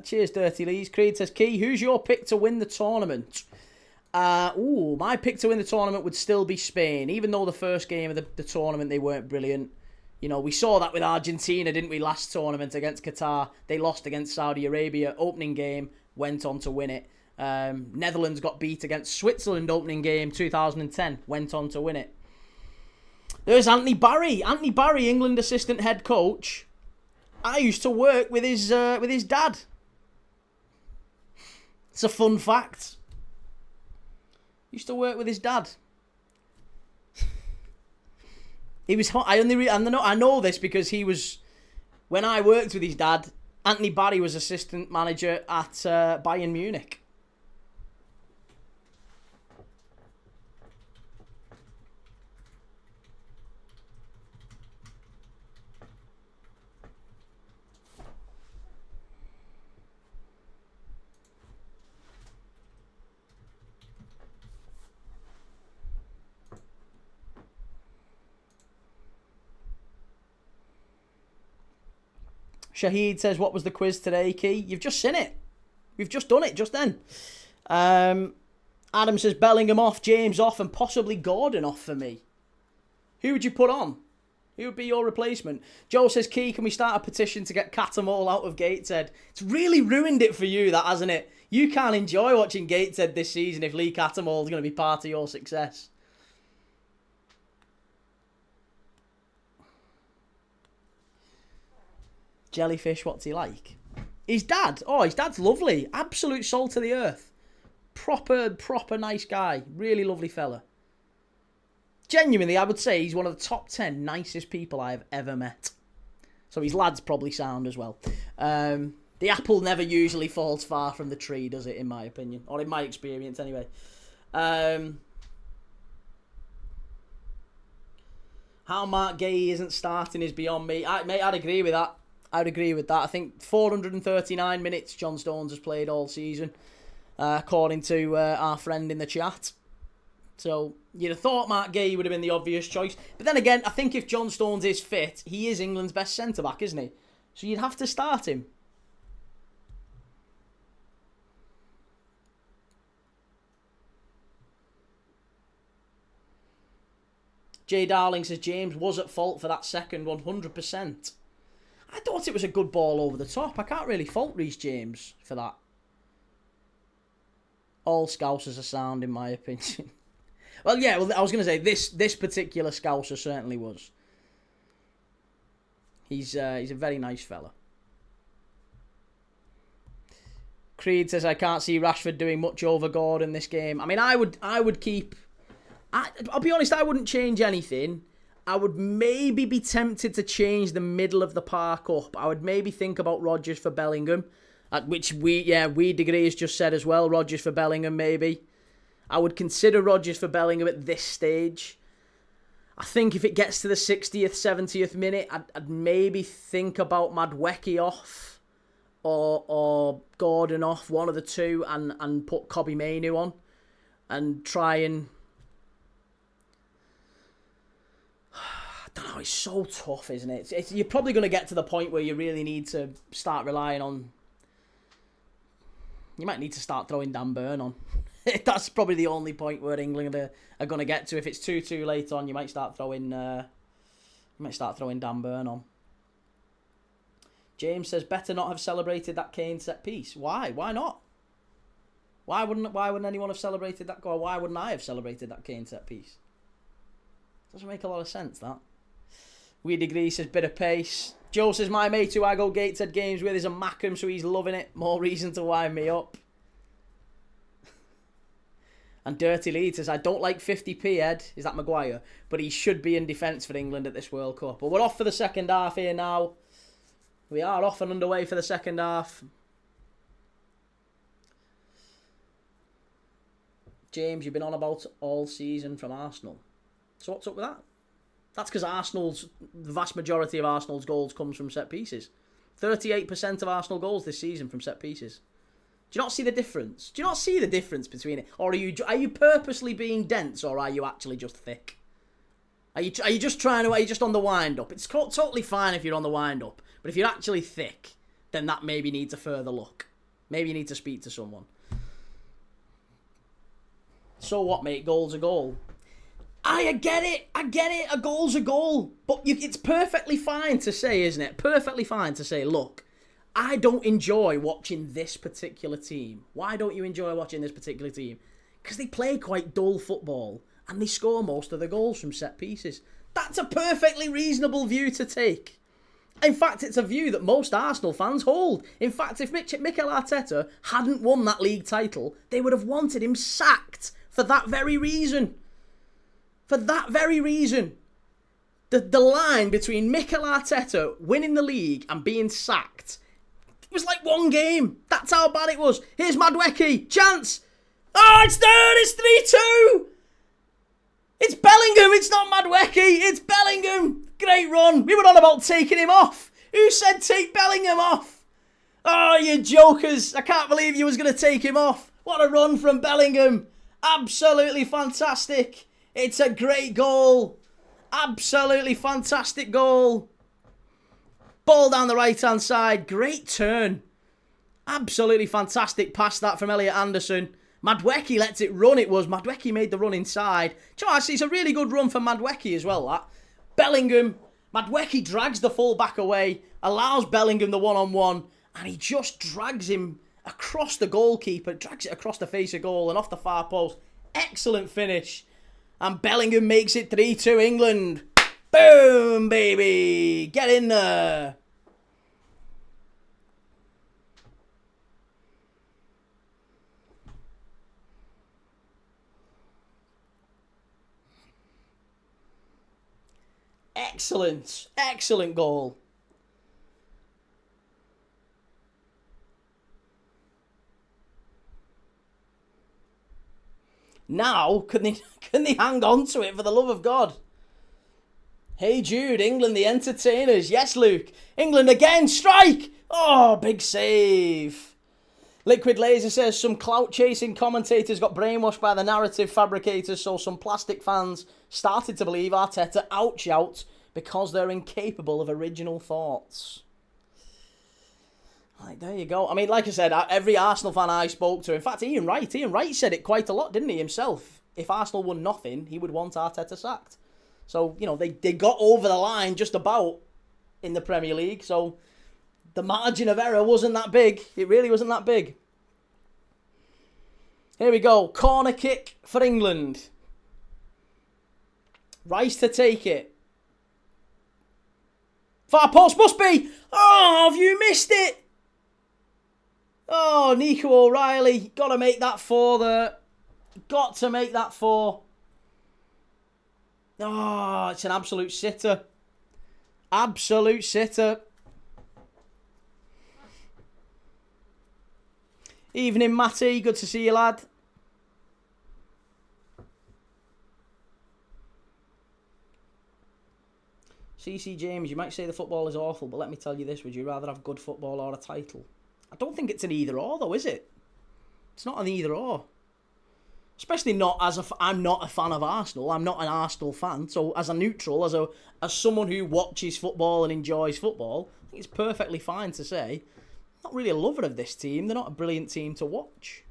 cheers, Dirty Lees. Creed says, Key, who's your pick to win the tournament? My pick to win the tournament would still be Spain, even though the first game of the tournament they weren't brilliant. You know, we saw that with Argentina, didn't we, last tournament against Qatar. They lost against Saudi Arabia. Opening game, went on to win it. Netherlands got beat against Switzerland opening game 2010, went on to win it. There's Anthony Barry. Anthony Barry, England assistant head coach. I used to work with his dad. It's a fun fact. Used to work with his dad. He was. I know this because he was. When I worked with his dad, Anthony Barry was assistant manager at Bayern Munich. Shahid says, what was the quiz today, Key? You've just seen it. We've just done it just then. Adam says, Bellingham off, James off, and possibly Gordon off for me. Who would you put on? Who would be your replacement? Joe says, Key, can we start a petition to get Catamol out of Gateshead? It's really ruined it for you, that, hasn't it? You can't enjoy watching Gateshead this season if Lee Catamol is going to be part of your success. Jellyfish, what's he like? His dad. Oh, his dad's lovely. Absolute salt of the earth. Proper nice guy. Really lovely fella. Genuinely, I would say he's one of the top 10 nicest people I have ever met. So his lad's probably sound as well. The apple never usually falls far from the tree, does it, in my opinion? Or in my experience, anyway. How Mark Gay isn't starting is beyond me. Mate, I'd agree with that. I'd agree with that. I think 439 minutes John Stones has played all season, according to our friend in the chat. So you'd have thought Mark Gay would have been the obvious choice. But then again, I think if John Stones is fit, he is England's best centre-back, isn't he? So you'd have to start him. Jay Darling says James was at fault for that second 100%. I thought it was a good ball over the top. I can't really fault Reece James for that. All Scousers are sound, in my opinion. Well, yeah, I was going to say, this particular Scouser certainly was. He's a very nice fella. Creed says, I can't see Rashford doing much over Gordon this game. I mean, I would keep... I'll be honest, I wouldn't change anything. I would maybe be tempted to change the middle of the park up. I would maybe think about Rodgers for Bellingham, at which Weed Degree has just said as well. Rodgers for Bellingham, maybe. I would consider Rodgers for Bellingham at this stage. I think if it gets to the 60th, 70th minute, I'd maybe think about Madueke off or Gordon off, one of the two, and put Kobbie Mainoo on and try and... I don't know, it's so tough, isn't it? You're probably going to get to the point where you really need to start relying on... You might need to start throwing Dan Burn on. That's probably the only point where England are going to get to. If it's too late on, you might start throwing Dan Burn on. James says, better not have celebrated that Kane set piece. Why? Why not? Why wouldn't anyone have celebrated that goal? Why wouldn't I have celebrated that Kane set piece? Doesn't make a lot of sense, that. Weird Degree says, bit of pace. Joe says, my mate who I go Gateshead games with is a Mackham, so he's loving it. More reason to wind me up. And Dirty Lead says, I don't like 50p, Ed. Is that Maguire? But he should be in defence for England at this World Cup. But we're off for the second half here now. We are off and underway for the second half. James, you've been on about all season from Arsenal. So what's up with that? That's because the vast majority of Arsenal's goals comes from set pieces. 38% of Arsenal goals this season from set pieces. Do you not see the difference? Do you not see the difference between it? Or are you purposely being dense, or are you actually just thick? Are you just on the wind up? It's totally fine if you're on the wind up, but if you're actually thick, then that maybe needs a further look. Maybe you need to speak to someone. So what, mate? Goal's a goal. I get it. A goal's a goal. But it's perfectly fine to say, isn't it? Perfectly fine to say, look, I don't enjoy watching this particular team. Why don't you enjoy watching this particular team? Because they play quite dull football and they score most of the goals from set pieces. That's a perfectly reasonable view to take. In fact, it's a view that most Arsenal fans hold. In fact, if Mikel Arteta hadn't won that league title, they would have wanted him sacked for that very reason. For that very reason. The line between Mikel Arteta winning the league and being sacked, it was like one game. That's how bad it was. Here's Madueke. Chance. Oh, it's there. It's 3-2. It's Bellingham. It's not Madueke. It's Bellingham. Great run. We were on about taking him off. Who said take Bellingham off? Oh, you jokers. I can't believe you was going to take him off. What a run from Bellingham. Absolutely fantastic. It's a great goal. Absolutely fantastic goal. Ball down the right-hand side. Great turn. Absolutely fantastic pass that from Elliot Anderson. Madueke lets it run, it was. Madueke made the run inside. Do you know, actually, it's a really good run for Madueke as well, that. Bellingham. Madueke drags the full-back away, allows Bellingham the one-on-one, and he just drags him across the goalkeeper, drags it across the face of goal and off the far post. Excellent finish. And Bellingham makes it 3-2 England. Boom, baby. Get in there. Excellent. Excellent goal. Now, can they hang on to it for the love of God? Hey Jude, England the entertainers. Yes, Luke. England again, strike! Oh, big save. Liquid Laser says some clout-chasing commentators got brainwashed by the narrative fabricators, so some plastic fans started to believe Arteta out because they're incapable of original thoughts. Like, there you go. I mean, like I said, every Arsenal fan I spoke to, in fact, Ian Wright said it quite a lot, didn't he, himself? If Arsenal won nothing, he would want Arteta sacked. So, you know, they got over the line just about in the Premier League. So, the margin of error wasn't that big. It really wasn't that big. Here we go. Corner kick for England. Rice to take it. Far post must be. Oh, have you missed it? Oh, Nico O'Reilly. Got to make that 4 there. Got to make that 4. Oh, it's an absolute sitter. Absolute sitter. Evening, Matty. Good to see you, lad. CC James, you might say the football is awful, but let me tell you this. Would you rather have good football or a title? I don't think it's an either-or, though, is it? It's not an either-or. Especially not I'm not a fan of Arsenal. I'm not an Arsenal fan. So as a neutral, as someone who watches football and enjoys football, I think it's perfectly fine to say, I'm not really a lover of this team. They're not a brilliant team to watch.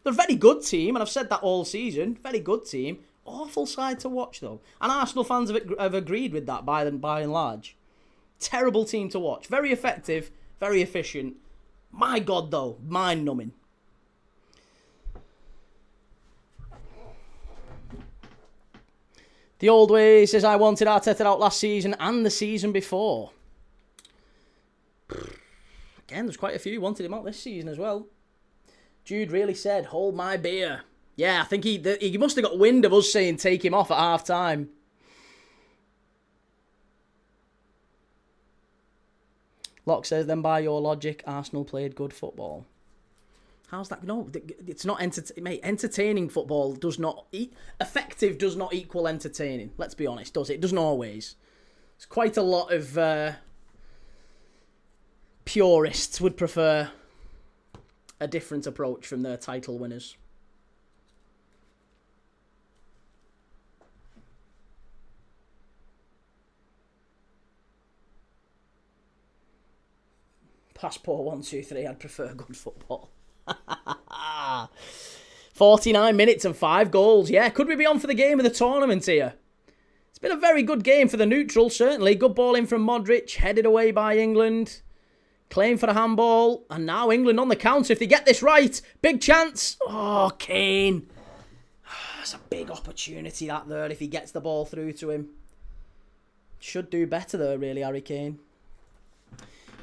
They're a very good team, and I've said that all season. Very good team. Awful side to watch, though. And Arsenal fans have agreed with that by and large. Terrible team to watch. Very effective, very efficient. My God, though, mind-numbing. The Old Way says, I wanted Arteta out last season and the season before. Again, there's quite a few who wanted him out this season as well. Jude really said, hold my beer. Yeah, I think he must have got wind of us saying take him off at half-time. Locke says, then by your logic, Arsenal played good football. How's that? No, it's not mate, entertaining football does not... Effective does not equal entertaining. Let's be honest, does it? It doesn't always. It's quite a lot of purists would prefer a different approach from their title winners. Passport 123, I'd prefer good football. 49 minutes and 5 goals. Yeah, could we be on for the game of the tournament here? It's been a very good game for the neutral, certainly. Good ball in from Modric, headed away by England. Claim for the handball. And now England on the counter if they get this right. Big chance. Oh, Kane. That's a big opportunity, that there, if he gets the ball through to him. Should do better, though, really, Harry Kane.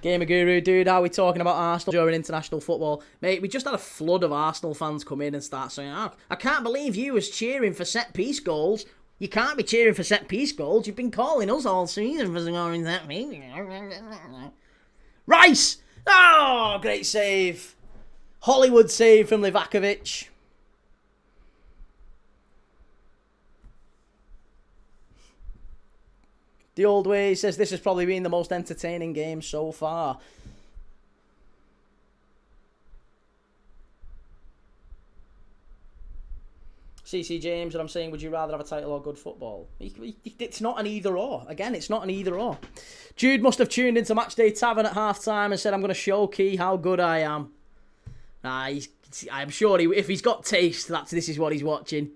Gamer Guru, dude, how are we talking about Arsenal during international football? Mate, we just had a flood of Arsenal fans come in and start saying, oh, I can't believe you was cheering for set-piece goals. You can't be cheering for set-piece goals. You've been calling us all season for scoring set-piece. Rice! Oh, great save. Hollywood save from Livakovic. The Old Way says this has probably been the most entertaining game so far. CC James, and I'm saying, would you rather have a title or good football? It's not an either or. Again, it's not an either or. Jude must have tuned into Matchday Tavern at half-time and said, I'm going to show Key how good I am. Nah, I'm sure if he's got taste, this is what he's watching.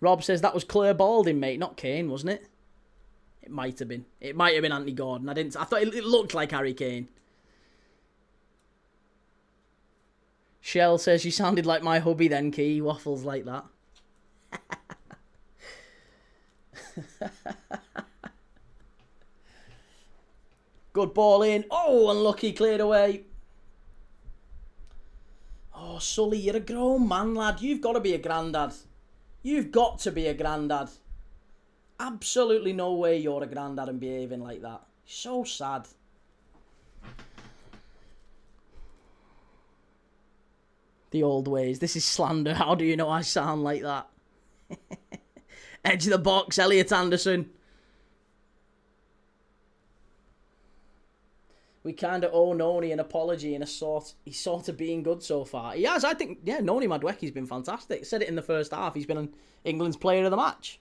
Rob says that was Claire Balding, mate, not Kane, wasn't it? It might have been. It might have been Anthony Gordon. I thought it looked like Harry Kane. Shell says you sounded like my hubby then, Key. Waffles like that. Good ball in. Oh, unlucky, cleared away. Oh, Sully, you're a grown man, lad. You've got to be a granddad. You've got to be a granddad. Absolutely no way you're a granddad and behaving like that. So sad. The Old Ways. This is slander. How do you know I sound like that? Edge of the box, Elliot Anderson. We kind of owe Noni an apology in a sort. He's sort of being good so far. He has, I think. Yeah, Noni Madueke's been fantastic. Said it in the first half. He's been England's player of the match.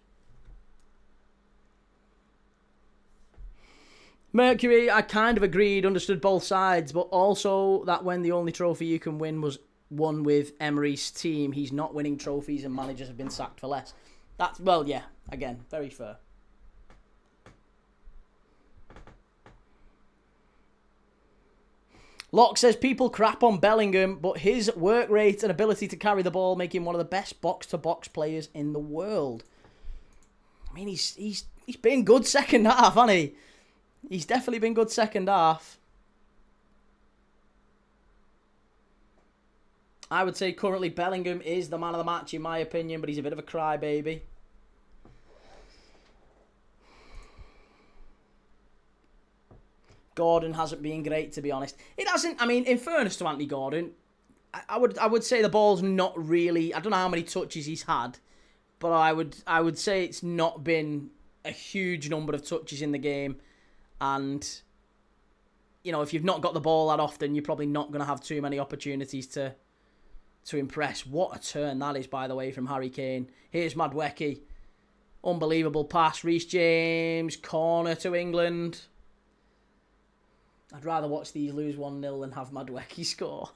Mercury, I kind of agreed, understood both sides, but also that when the only trophy you can win was won with Emery's team, he's not winning trophies and managers have been sacked for less. That's, well, yeah, again, very fair. Locke says people crap on Bellingham, but his work rate and ability to carry the ball make him one of the best box-to-box players in the world. I mean, he's been good second half, hasn't he? He's definitely been good second half. I would say currently Bellingham is the man of the match in my opinion, but he's a bit of a crybaby. Gordon hasn't been great, to be honest. It hasn't. I mean, in fairness to Anthony Gordon, I would say the ball's not really. I don't know how many touches he's had, but I would say it's not been a huge number of touches in the game, and you know, if you've not got the ball that often, you're probably not going to have too many opportunities to impress. What a turn that is, by the way, from Harry Kane. Here's Madueke. Unbelievable pass. Reece James, corner to England. I'd rather watch these lose 1-0 than have Madueke score.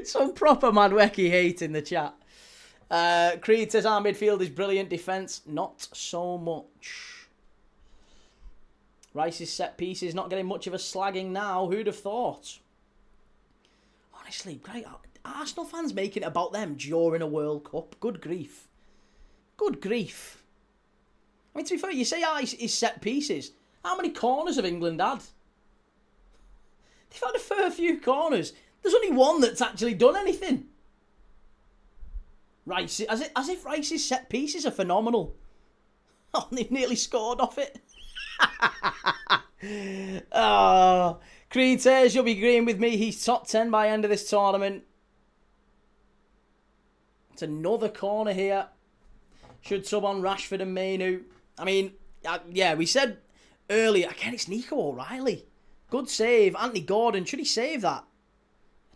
Some proper Madueke hate in the chat. Creed says our midfield is brilliant. Defence, not so much. Rice's set piece is not getting much of a slagging now. Who'd have thought? Honestly, great. Arsenal fans making it about them during a World Cup. Good grief. Good grief. I mean, to be fair, you say his set pieces. How many corners have England had? They've had a fair few corners. There's only one that's actually done anything. Rice, as if Rice's set pieces are phenomenal. Oh, they've nearly scored off it. Oh, Creed says you'll be agreeing with me. He's top 10 by end of this tournament. It's another corner here. Should sub on Rashford and Mainu. I mean, yeah, we said earlier, again, it's Nico O'Reilly. Good save. Anthony Gordon, should he save that?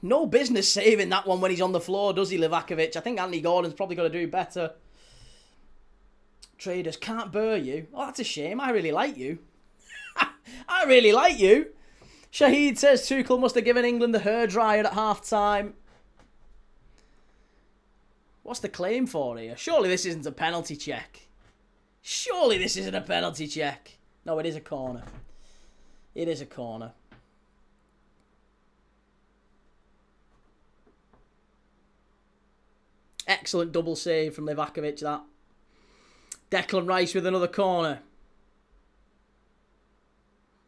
No business saving that one when he's on the floor, does he, Livakovic? I think Anthony Gordon's probably got to do better. Traders can't burr you. Oh, that's a shame. I really like you. I really like you. Shahid says Tuchel must have given England the hairdryer at half-time. What's the claim for here? Surely this isn't a penalty check. Surely this isn't a penalty check. No, it is a corner. It is a corner. Excellent double save from Livakovic, that. Declan Rice with another corner.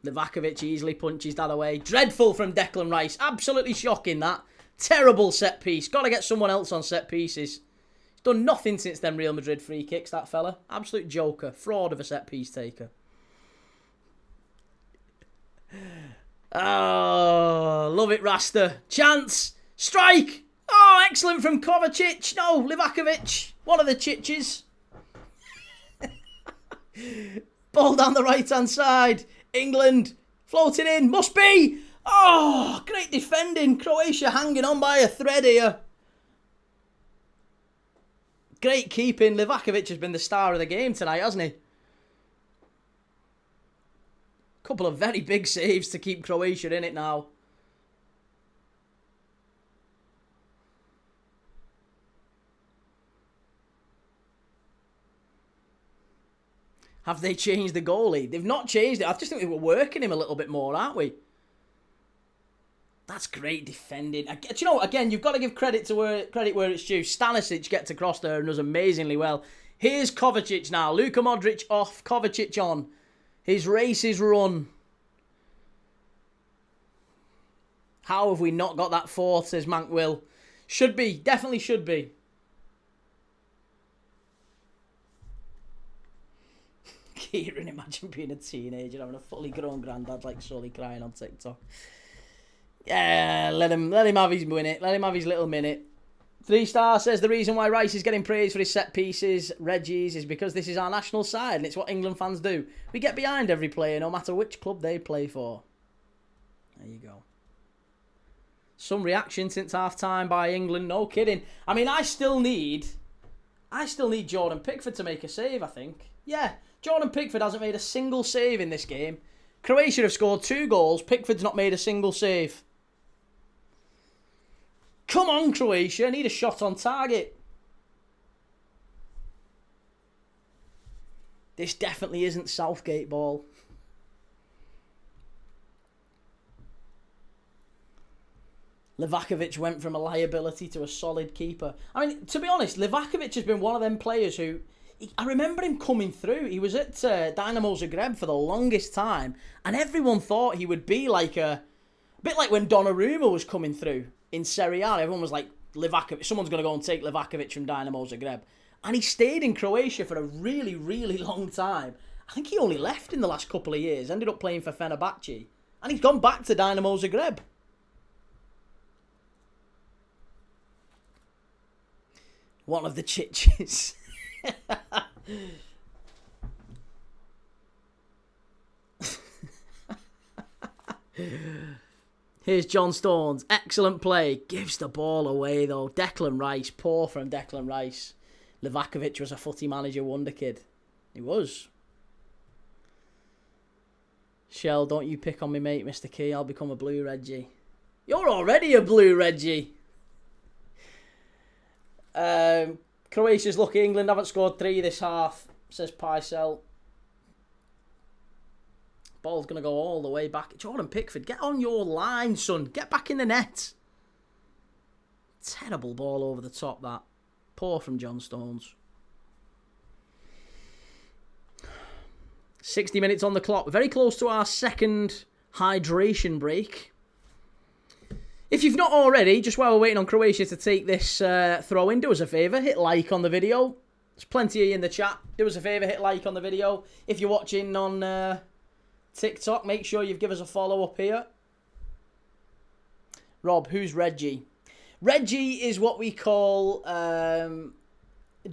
Livakovic easily punches that away. Dreadful from Declan Rice. Absolutely shocking, that. Terrible set piece. Got to get someone else on set pieces. He's done nothing since them Real Madrid free kicks, that fella. Absolute joker. Fraud of a set piece taker. Oh, love it, Rasta. Chance. Strike. Oh, excellent from Kovacic. No, Livakovic. One of the Chiches. Ball down the right-hand side. England floating in. Must be. Oh, great defending. Croatia hanging on by a thread here. Great keeping. Livakovic has been the star of the game tonight, hasn't he? Couple of very big saves to keep Croatia in it now. Have they changed the goalie? They've not changed it. I just think they were working him a little bit more, aren't we? That's great defending. Do you know what? Again, you've got to give credit where it's due. Stanisic gets across there and does amazingly well. Here's Kovacic now. Luka Modric off, Kovacic on. His race is run. How have we not got that fourth, says Mank Will. Should be. Definitely should be. Kieran, imagine being a teenager having a fully grown granddad like Sully crying on TikTok. Yeah, let him have his minute. Let him have his little minute. 3-star says the reason why Rice is getting praised for his set pieces, Reggie's, is because this is our national side and it's what England fans do. We get behind every player no matter which club they play for. There you go. Some reaction since half-time by England. No kidding. I mean, I still need Jordan Pickford to make a save, I think. Yeah, Jordan Pickford hasn't made a single save in this game. Croatia have scored 2 goals. Pickford's not made a single save. Come on, Croatia. Need a shot on target. This definitely isn't Southgate ball. Livakovic went from a liability to a solid keeper. I mean, to be honest, Livakovic has been one of them players who... I remember him coming through. He was at Dynamo Zagreb for the longest time, and everyone thought he would be like a bit like when Donnarumma was coming through in Serie A. Everyone was like, Livakovic, someone's going to go and take Livakovic from Dynamo Zagreb. And he stayed in Croatia for a really, really long time. I think he only left in the last couple of years, ended up playing for Fenerbahce, and he's gone back to Dynamo Zagreb. One of the Chiches. Here's John Stones. Excellent play. Gives the ball away though. Declan Rice. Poor from Declan Rice. Livakovic was a footy manager wonder kid. He was. Shell, don't you pick on me, mate, Mr. Key. I'll become a blue Reggie. You're already a blue Reggie. Croatia's lucky. England haven't scored 3 this half, says Picel. Ball's going to go all the way back. Jordan Pickford, get on your line, son. Get back in the net. Terrible ball over the top, that. Poor from John Stones. 60 minutes on the clock. We're very close to our second hydration break. If you've not already, just while we're waiting on Croatia to take this throw-in, do us a favour, hit like on the video. There's plenty of you in the chat. Do us a favour, hit like on the video. If you're watching on TikTok, make sure you give us a follow up here. Rob, who's Reggie? Reggie is what we call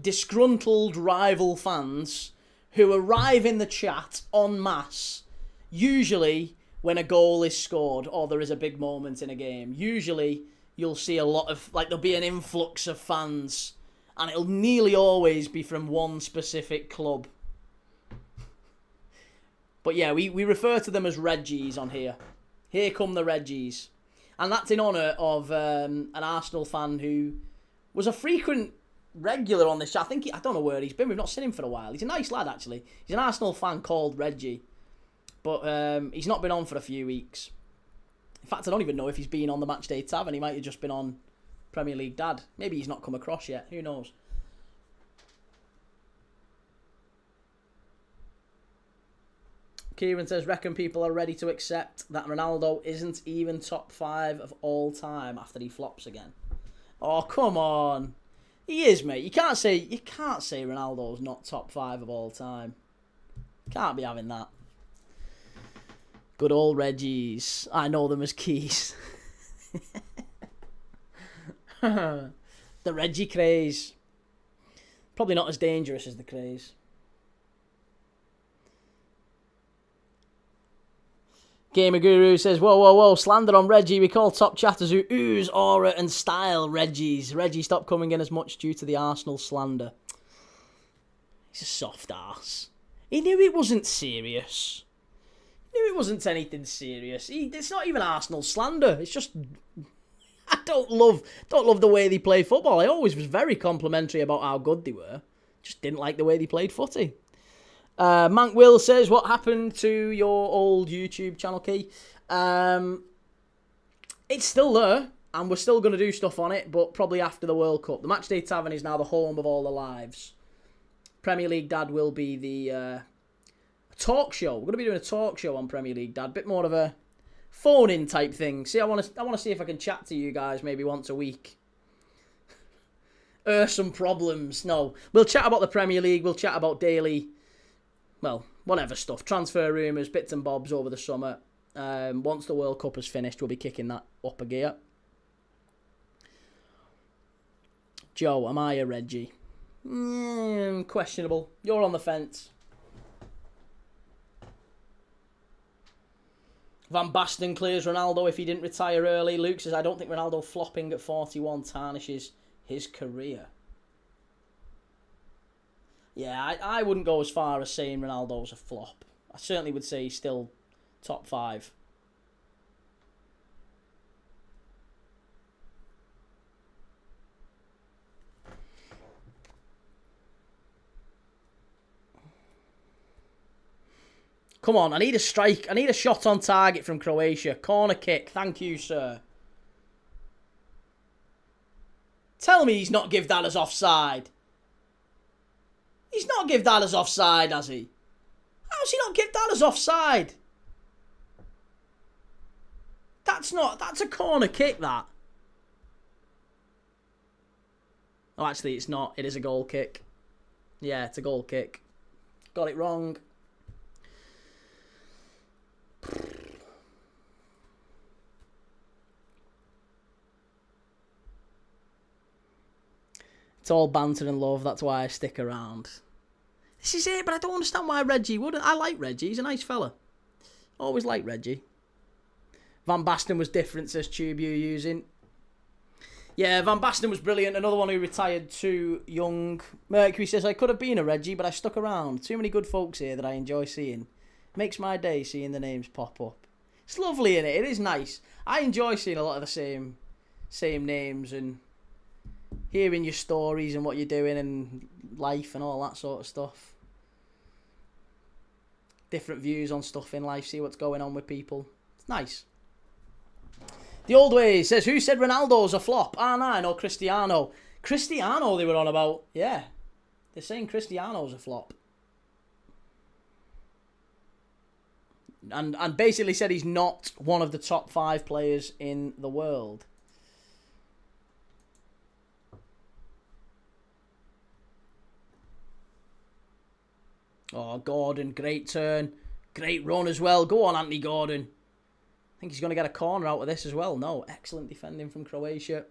disgruntled rival fans who arrive in the chat en masse, usually when a goal is scored or there is a big moment in a game. Usually you'll see a lot of, like, there'll be an influx of fans, and it'll nearly always be from one specific club. But yeah, we refer to them as Reggies on here. Here come the Reggies. And that's in honour of an Arsenal fan who was a frequent regular on this chat. I don't know where he's been. We've not seen him for a while. He's a nice lad, actually. He's an Arsenal fan called Reggie. But he's not been on for a few weeks. In fact, I don't even know if he's been on the Matchday Tavern. He might have just been on Premier League Dad. Maybe he's not come across yet. Who knows? Kieran says, reckon people are ready to accept that Ronaldo isn't even top 5 of all time after he flops again. Oh, come on. He is, mate. You can't say Ronaldo's not top 5 of all time. Can't be having that. Good old Reggies. I know them as Keys. The Reggie craze. Probably not as dangerous as the craze. Gamer Guru says, whoa, whoa, whoa, slander on Reggie. We call top chatters who ooze aura and style Reggies. Reggie, stop coming in as much due to the Arsenal slander. He's a soft arse. He knew it wasn't serious. He knew it wasn't anything serious. It's not even Arsenal slander. It's just, I don't love the way they play football. I always was very complimentary about how good they were. Just didn't like the way they played footy. Mank Will says, what happened to your old YouTube channel, Key? It's still there, and we're still going to do stuff on it, but probably after the World Cup. The Matchday Tavern is now the home of all the lives. Premier League Dad will be the talk show. We're going to be doing a talk show on Premier League Dad. Bit more of a phone-in type thing. See, I want to see if I can chat to you guys maybe once a week. Some problems. No, we'll chat about the Premier League. We'll chat about daily... well, whatever stuff. Transfer rumours, bits and bobs over the summer. Once the World Cup is finished, we'll be kicking that up a gear. Joe, am I a Reggie? Questionable. You're on the fence. Van Basten clears Ronaldo if he didn't retire early. Luke says, I don't think Ronaldo flopping at 41 tarnishes his career. Yeah, I wouldn't go as far as saying Ronaldo's a flop. I certainly would say he's still top 5. Come on, I need a strike. I need a shot on target from Croatia. Corner kick. Thank you, sir. Tell me he's not give that as offside. He's not give that as offside, has he? How's he not give that as offside? That's a corner kick, that. Oh, actually, it's not. It is a goal kick. Yeah, it's a goal kick. Got it wrong. It's all banter and love. That's why I stick around. This is it, but I don't understand why Reggie wouldn't. I like Reggie. He's a nice fella. Always liked Reggie. Van Basten was different, says Tube you using. Yeah, Van Basten was brilliant. Another one who retired too young. Mercury says, I could have been a Reggie, but I stuck around. Too many good folks here that I enjoy seeing. Makes my day seeing the names pop up. It's lovely, innit? It is nice. I enjoy seeing a lot of the same names and hearing your stories and what you're doing and life and all that sort of stuff. different views on stuff in life, see what's going on with people. It's nice. The Old Way says, who said Ronaldo's a flop? R9 or Cristiano? Cristiano they were on about. Yeah. They're saying Cristiano's a flop. And basically said he's not one of the top 5 players in the world. Oh, Gordon, great turn. Great run as well. Go on, Anthony Gordon. I think he's going to get a corner out of this as well. No, excellent defending from Croatia.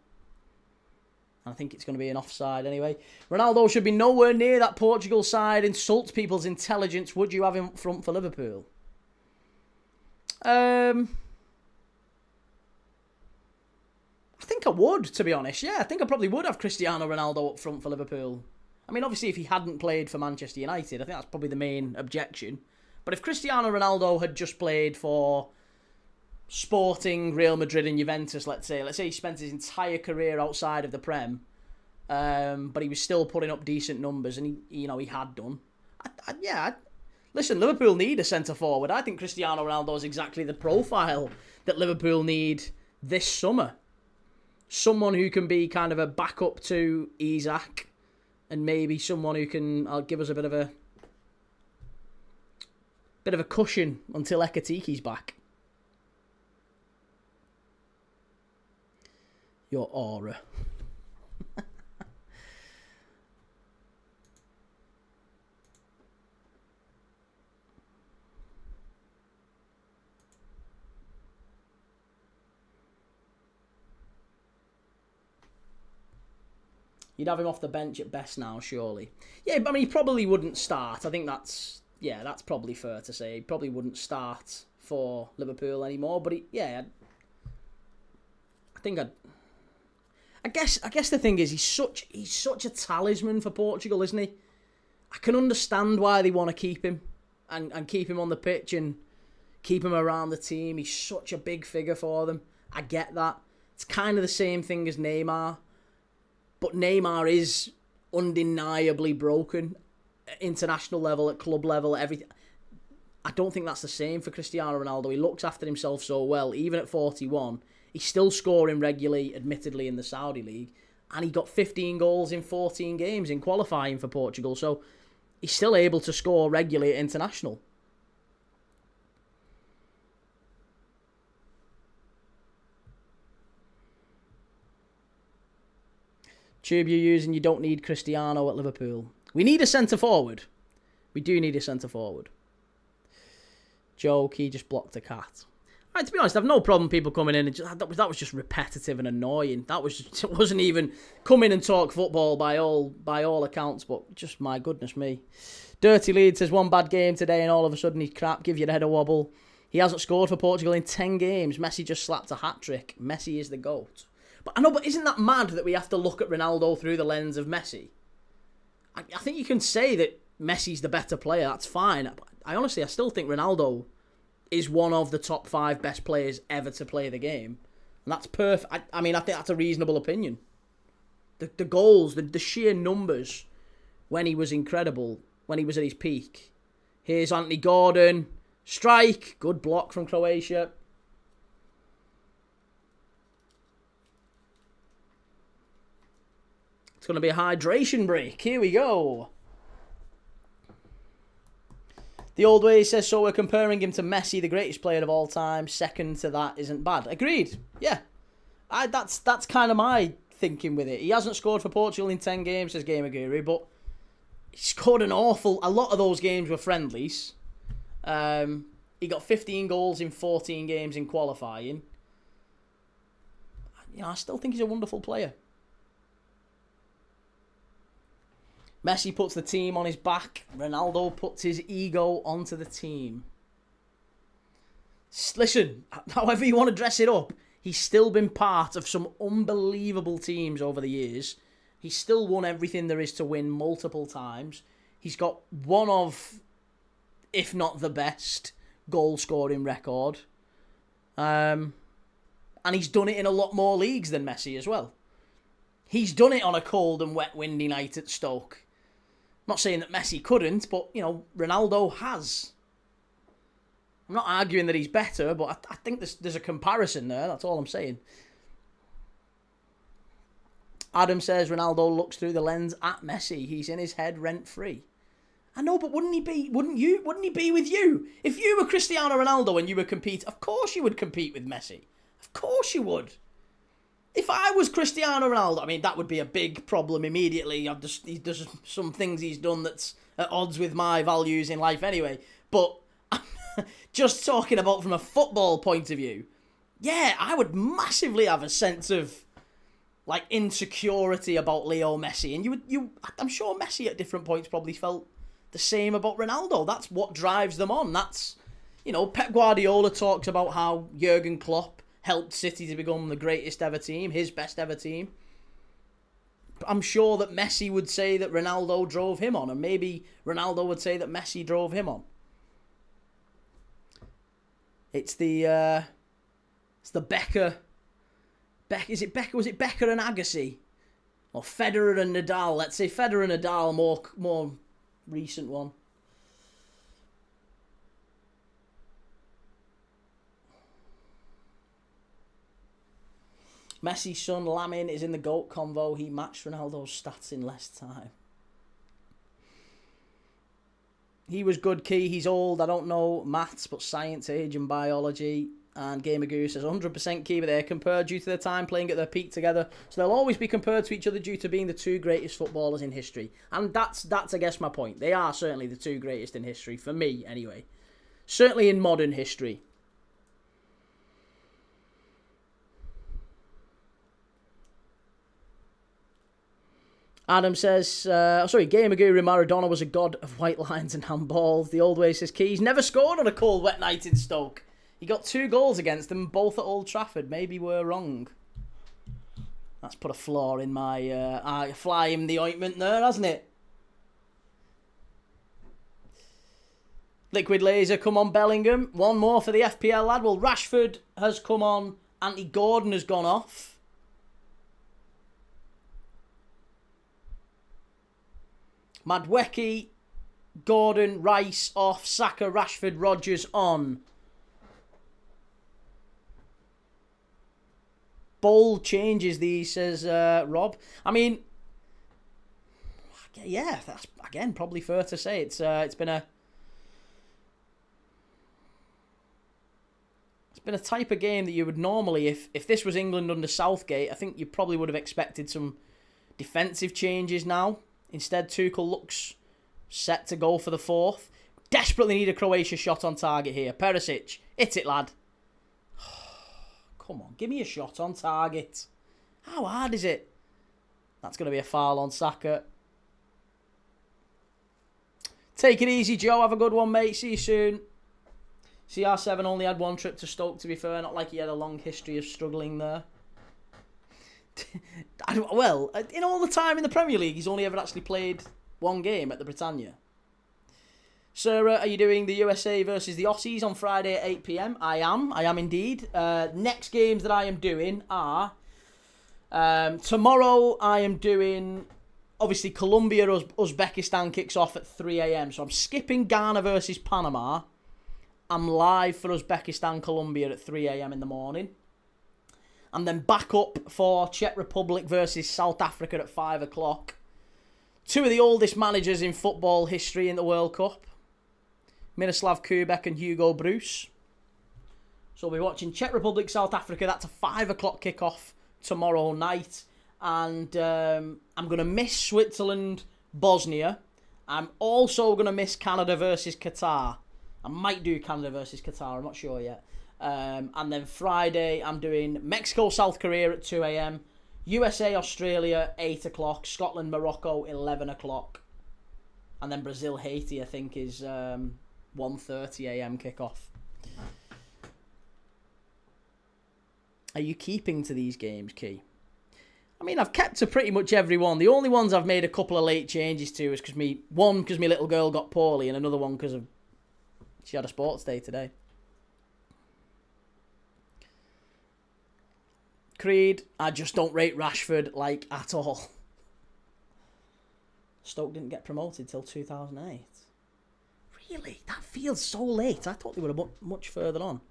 I think it's going to be an offside anyway. Ronaldo should be nowhere near that Portugal side. Insults people's intelligence. Would you have him up front for Liverpool? I think I would, to be honest. Yeah, I think I probably would have Cristiano Ronaldo up front for Liverpool. I mean, obviously, if he hadn't played for Manchester United, I think that's probably the main objection. But if Cristiano Ronaldo had just played for Sporting, Real Madrid and Juventus, let's say he spent his entire career outside of the Prem, but he was still putting up decent numbers, and he had done. Listen, Liverpool need a centre-forward. I think Cristiano Ronaldo is exactly the profile that Liverpool need this summer. Someone who can be kind of a backup to Isak, and maybe someone who can give us a bit of a cushion until Ekatiki's back. Your aura. You'd have him off the bench at best now, surely. Yeah, but I mean, he probably wouldn't start. I think that's probably fair to say. He probably wouldn't start for Liverpool anymore. But I guess the thing is he's such a talisman for Portugal, isn't he? I can understand why they want to keep him and keep him on the pitch and keep him around the team. He's such a big figure for them. I get that. It's kind of the same thing as Neymar. But Neymar is undeniably broken at international level, at club level, everything. I don't think that's the same for Cristiano Ronaldo. He looks after himself so well, even at 41. He's still scoring regularly, admittedly, in the Saudi League. And he got 15 goals in 14 games in qualifying for Portugal. So he's still able to score regularly at international. Tube you're using, you don't need Cristiano at Liverpool. We need a centre-forward. We do need a centre-forward. Joke, he just blocked a cat. Right, to be honest, I've no problem people coming in and that was just repetitive and annoying. It wasn't even come in and talk football by all accounts, but just my goodness me. Dirty Lead says one bad game today and all of a sudden he's crap, give you the head a wobble. He hasn't scored for Portugal in 10 games. Messi just slapped a hat-trick. Messi is the GOAT. But isn't that mad that we have to look at Ronaldo through the lens of Messi? I think you can say that Messi's the better player, that's fine. I still think Ronaldo is one of the top 5 best players ever to play the game. And that's perfect. I think that's a reasonable opinion. The goals, the sheer numbers when he was incredible, when he was at his peak. Here's Anthony Gordon. Strike. Good block from Croatia. It's going to be a hydration break. Here we go. The Old Way says, so we're comparing him to Messi, the greatest player of all time. Second to that isn't bad. Agreed. Yeah. That's kind of my thinking with it. He hasn't scored for Portugal in 10 games, says Gamer Guru, but he scored a lot of those games were friendlies. He got 15 goals in 14 games in qualifying. I still think he's a wonderful player. Messi puts the team on his back. Ronaldo puts his ego onto the team. Listen, however you want to dress it up, he's still been part of some unbelievable teams over the years. He's still won everything there is to win multiple times. He's got one of, if not the best, goal-scoring record. And he's done it in a lot more leagues than Messi as well. He's done it on a cold and wet, windy night at Stoke. Not saying that Messi couldn't, but, Ronaldo has. I'm not arguing that he's better, but I think there's a comparison there. That's all I'm saying. Adam says Ronaldo looks through the lens at Messi. He's in his head rent-free. I know, but wouldn't he be? Wouldn't you? Wouldn't he be with you? If you were Cristiano Ronaldo and you were competing, of course you would compete with Messi. Of course you would. If I was Cristiano Ronaldo, I mean, that would be a big problem immediately. There's some things he's done that's at odds with my values in life anyway. But just talking about from a football point of view, yeah, I would massively have a sense of like insecurity about Leo Messi, and I'm sure Messi at different points probably felt the same about Ronaldo. That's what drives them on. That's, Pep Guardiola talks about how Jurgen Klopp helped City to become the greatest ever team, his best ever team. I'm sure that Messi would say that Ronaldo drove him on, and maybe Ronaldo would say that Messi drove him on. It's the Becker. Was it Becker and Agassi? Or Federer and Nadal? Let's say Federer and Nadal, more recent one. Messi's son Lamin is in the GOAT convo. He matched Ronaldo's stats in less time. He was good, Key. He's old. I don't know maths, but science, age and biology. And Gamer Goose says 100% Key, but they're compared due to their time playing at their peak together. So they'll always be compared to each other due to being the two greatest footballers in history. And that's I guess, my point. They are certainly the two greatest in history, for me, anyway. Certainly in modern history. Adam says, Gamer Guru Maradona was a god of white lines and handballs. The old way says, Keys never scored on a cold, wet night in Stoke. He got 2 goals against them, both at Old Trafford. Maybe we're wrong. That's put a flaw in my fly in the ointment there, hasn't it? Liquid Laser, come on, Bellingham. One more for the FPL lad. Well, Rashford has come on. Anthony Gordon has gone off. Madwecki, Gordon, Rice off. Saka, Rashford, Rodgers on. Bold changes these, says Rob. I mean, yeah, that's again probably fair to say. It's been a type of game that you would normally, if this was England under Southgate, I think you probably would have expected some defensive changes now. Instead, Tuchel looks set to go for the 4th. Desperately need a Croatia shot on target here. Perisic, hit it, lad. Come on, give me a shot on target. How hard is it? That's going to be a foul on Saka. Take it easy, Joe. Have a good one, mate. See you soon. CR7 only had 1 trip to Stoke, to be fair. Not like he had a long history of struggling there. Well, in all the time in the Premier League, he's only ever actually played 1 game at the Britannia. Sarah, are you doing the USA versus the Aussies on Friday at 8 PM? I am indeed. Next games that I am doing are... tomorrow I am doing... Obviously, Colombia, Uzbekistan kicks off at 3 AM. So I'm skipping Ghana versus Panama. I'm live for Uzbekistan, Colombia at 3 AM in the morning. And then back up for Czech Republic versus South Africa at 5 o'clock. 2 of the oldest managers in football history in the World Cup. Miroslav Kubek and Hugo Bruce. So we'll be watching Czech Republic, South Africa. That's a 5 o'clock kickoff tomorrow night. And I'm going to miss Switzerland, Bosnia. I'm also going to miss Canada versus Qatar. I might do Canada versus Qatar. I'm not sure yet. And then Friday, I'm doing Mexico, South Korea at 2 AM. USA, Australia, 8 o'clock. Scotland, Morocco, 11 o'clock. And then Brazil, Haiti, I think, is 1:30 AM kickoff. Are you keeping to these games, Key? I mean, I've kept to pretty much every one. The only ones I've made a couple of late changes to is because my little girl got poorly, and another one because she had a sports day today. Creed, I just don't rate Rashford, like, at all. Stoke didn't get promoted till 2008. Really? That feels so late. I thought they were much further on.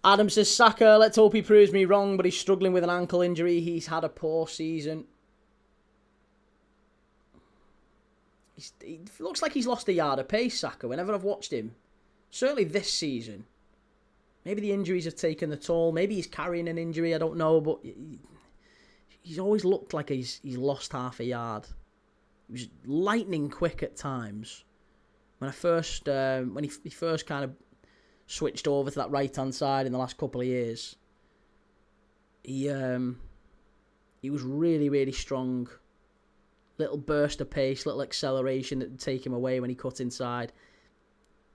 Adam says, Saka, let's hope he proves me wrong, but he's struggling with an ankle injury. He's had a poor season. He looks like he's lost a yard of pace, Saka, whenever I've watched him. Certainly this season. Maybe the injuries have taken the toll. Maybe he's carrying an injury, I don't know, but he's always looked like he's lost half a yard. He was lightning quick at times. When he first kind of switched over to that right-hand side in the last couple of years, he was really, really strong. Little burst of pace, little acceleration that would take him away when he cut inside.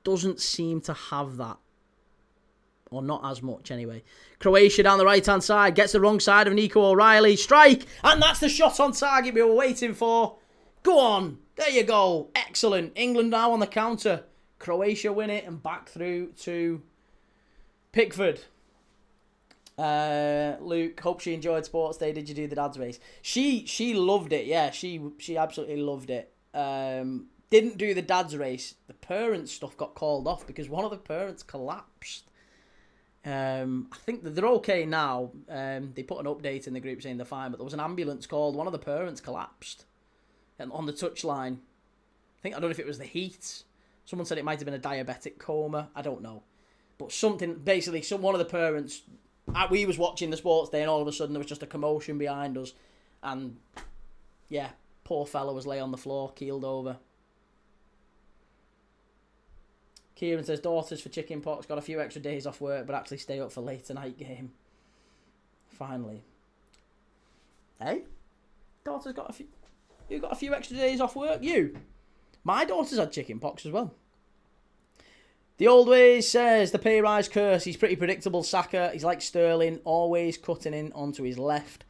Doesn't seem to have that. Or not as much, anyway. Croatia down the right-hand side. Gets the wrong side of Nico O'Reilly. Strike! And that's the shot on target we were waiting for. Go on. There you go. Excellent. England now on the counter. Croatia win it and back through to Pickford. Luke, hope she enjoyed Sports Day. Did you do the dad's race? She loved it. Yeah, she absolutely loved it. Didn't do the dad's race. The parents stuff got called off because one of the parents collapsed. I think that they're okay now. They put an update in the group saying they're fine, but there was an ambulance called. One of the parents collapsed on the touchline. I don't know if it was the heat. Someone said it might have been a diabetic coma. I don't know. But something, basically, one of the parents, we was watching the Sports Day and all of a sudden there was just a commotion behind us. And, yeah, poor fella was lay on the floor, keeled over. Kieran says, daughters for chicken pox, got a few extra days off work, but actually stay up for later night game. Finally. Hey? Daughter's got a few... You got a few extra days off work? You? My daughter's had chicken pox as well. The Old Ways says, the pay rise curse. He's pretty predictable, Saka. He's like Sterling, always cutting in onto his left.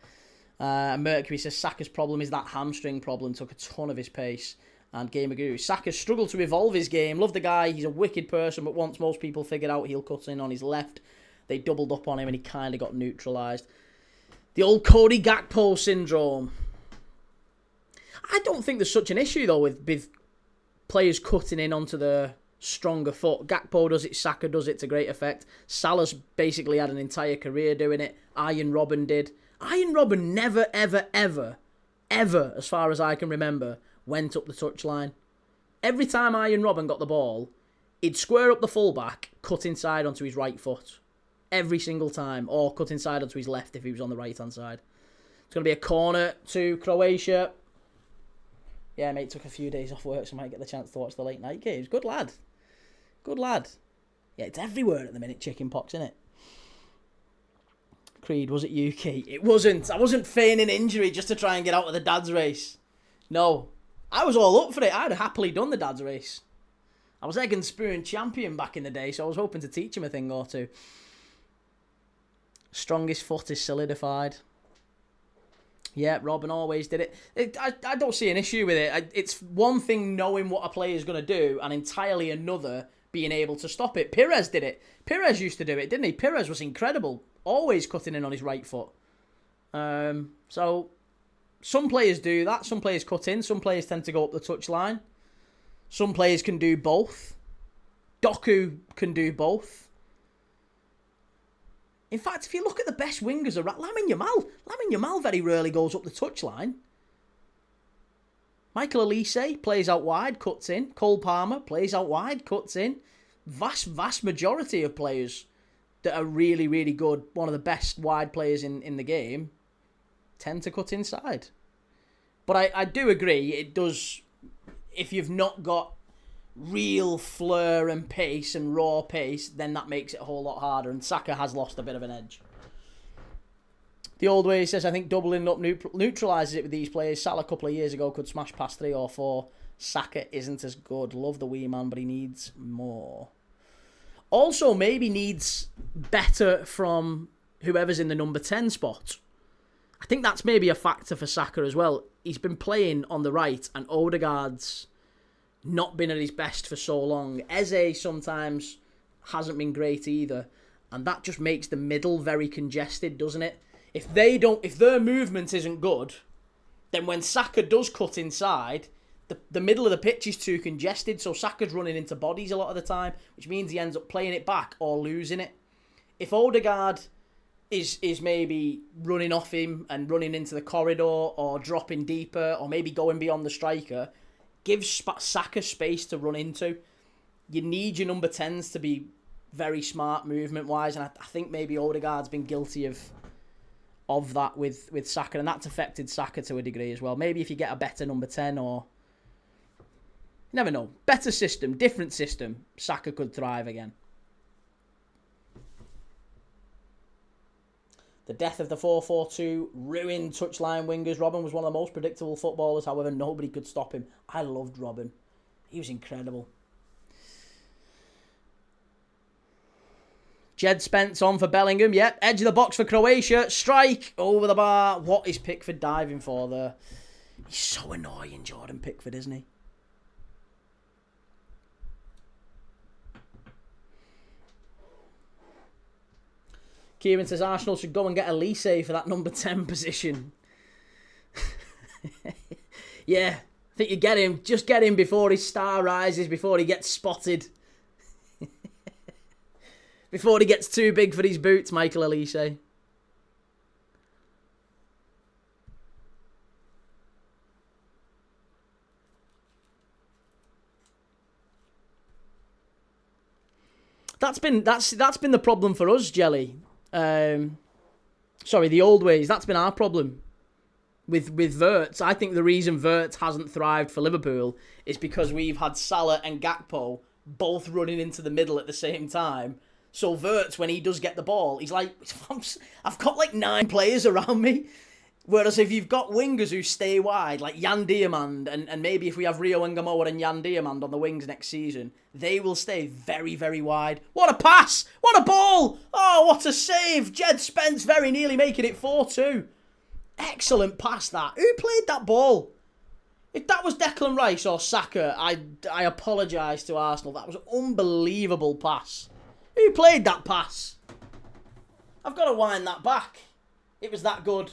Mercury says, Saka's problem is that hamstring problem. Took a ton of his pace. And Gamer Guru, Saka struggled to evolve his game. Love the guy. He's a wicked person, but once most people figured out he'll cut in on his left, they doubled up on him and he kind of got neutralised. The old Cody Gakpo syndrome. I don't think there's such an issue, though, with players cutting in onto the stronger foot. Gakpo does it, Saka does it to great effect. Salah's basically had an entire career doing it. Iron Robben did. Iron Robben never, ever, ever, ever, as far as I can remember, went up the touchline. Every time Iron Robben got the ball, he'd square up the fullback, cut inside onto his right foot. Every single time. Or cut inside onto his left if he was on the right-hand side. It's going to be a corner to Croatia. Yeah, mate, took a few days off work, so I might get the chance to watch the late night games. Good lad. Good lad. Yeah, it's everywhere at the minute, chicken pox, isn't it? Creed, was it you, Key? It wasn't. I wasn't feigning injury just to try and get out of the dad's race. No. I was all up for it. I'd have happily done the dad's race. I was egg and spoon champion back in the day, so I was hoping to teach him a thing or two. Strongest foot is solidified. Yeah, Robin always did it. I don't see an issue with it. It's one thing knowing what a player is going to do and entirely another being able to stop it. Pires did it. Pires used to do it, didn't he? Pires was incredible. Always cutting in on his right foot. So some players do that. Some players cut in. Some players tend to go up the touchline. Some players can do both. Doku can do both. In fact, if you look at the best wingers around, Lamine Yamal very rarely goes up the touchline. Michael Olise plays out wide, cuts in. Cole Palmer plays out wide, cuts in. Vast majority of players that are really, really good, one of the best wide players in the game, tend to cut inside. But I do agree, it does, if you've not got real flair and pace and raw pace, then that makes it a whole lot harder, and Saka has lost a bit of an edge. The Old Way says, I think doubling up neutralises it with these players. Salah a couple of years ago could smash past 3 or 4. Saka isn't as good. Love the wee man, but he needs more. Also, maybe needs better from whoever's in the number 10 spot. I think that's maybe a factor for Saka as well. He's been playing on the right, and Odegaard's not been at his best for so long. Eze sometimes hasn't been great either, and that just makes the middle very congested, doesn't it? If their movement isn't good, then when Saka does cut inside, the middle of the pitch is too congested, so Saka's running into bodies a lot of the time, which means he ends up playing it back or losing it. If Odegaard is maybe running off him and running into the corridor or dropping deeper or maybe going beyond the striker, give Saka space to run into. You need your number 10s to be very smart movement-wise, and I think maybe Odegaard's been guilty of that with Saka, and that's affected Saka to a degree as well. Maybe if you get a better number 10 or... You never know. Better system, different system, Saka could thrive again. The death of the 4-4-2 ruined touchline wingers. Robben was one of the most predictable footballers. However, nobody could stop him. I loved Robben. He was incredible. Jed Spence on for Bellingham. Yep, edge of the box for Croatia. Strike over the bar. What is Pickford diving for there? He's so annoying, Jordan Pickford, isn't he? Kieran says Arsenal should go and get Elise for that number 10 position. Yeah, I think you get him. Just get him before his star rises, before he gets spotted. Before he gets too big for his boots, Michael Elise. That's been the problem for us, Jelly. Sorry, the old ways. That's been our problem with Wirtz. I think the reason Wirtz hasn't thrived for Liverpool is because we've had Salah and Gakpo both running into the middle at the same time. So Wirtz, when he does get the ball, he's like, I've got like 9 players around me. Whereas if you've got wingers who stay wide, like Jan Diamand, and maybe if we have Rio Ngamoa and Jan Diamand on the wings next season, they will stay very, very wide. What a pass! What a ball! Oh, what a save! Jed Spence very nearly making it 4-2. Excellent pass, that. Who played that ball? If that was Declan Rice or Saka, I apologise to Arsenal. That was an unbelievable pass. Who played that pass? I've got to wind that back. It was that good.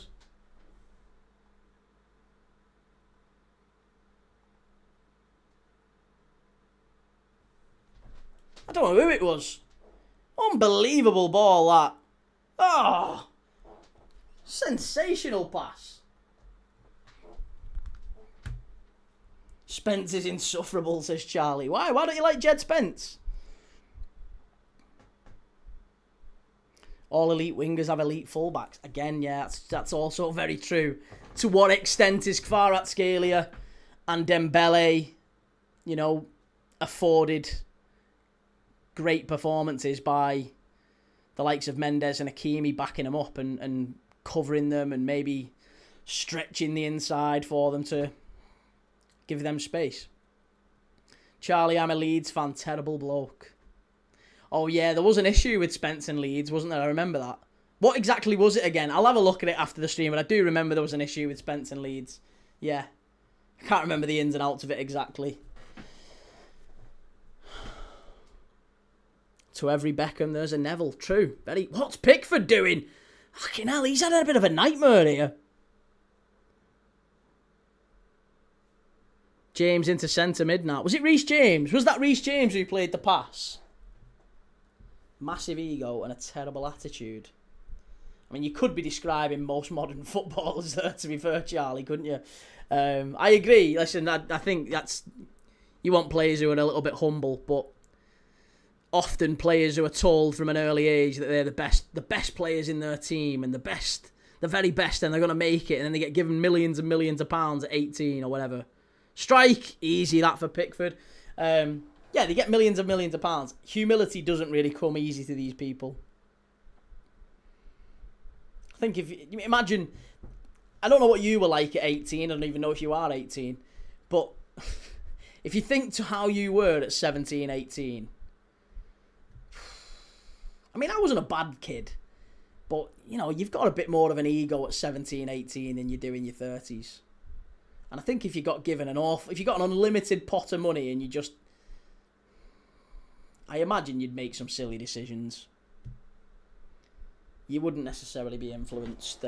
I don't know who it was. Unbelievable ball, that. Oh, sensational pass. Spence is insufferable, says Charlie. Why? Why don't you like Jed Spence? All elite wingers have elite fullbacks. Again, yeah, that's also very true. To what extent is Kvaratskhelia and Dembele, afforded great performances by the likes of Mendes and Hakimi backing them up and covering them and maybe stretching the inside for them to give them space. Charlie, I'm a Leeds fan, terrible bloke. Oh yeah, there was an issue with Spence and Leeds, wasn't there? I remember that. What exactly was it again? I'll have a look at it after the stream, but I do remember there was an issue with Spence and Leeds. Yeah. I can't remember the ins and outs of it exactly. To every Beckham, there's a Neville. True. What's Pickford doing? Fucking hell, he's had a bit of a nightmare here. James into centre mid now. Was it Reece James? Was that Reece James who played the pass? Massive ego and a terrible attitude. I mean, you could be describing most modern footballers there, to be fair, Charlie, couldn't you? I agree. Listen, I think that's... You want players who are a little bit humble, but often players who are told from an early age that they're the best players in their team and the very best, and they're going to make it, and then they get given millions and millions of pounds at 18 or whatever. Strike, easy that for Pickford. Yeah, they get millions and millions of pounds. Humility doesn't really come easy to these people. I think if you imagine, I don't know what you were like at 18. I don't even know if you are 18. But if you think to how you were at 17, 18. I mean, I wasn't a bad kid. But, you've got a bit more of an ego at 17, 18 than you do in your 30s. And I think if you got given if you got an unlimited pot of money and you just... I imagine you'd make some silly decisions. You wouldn't necessarily be influenced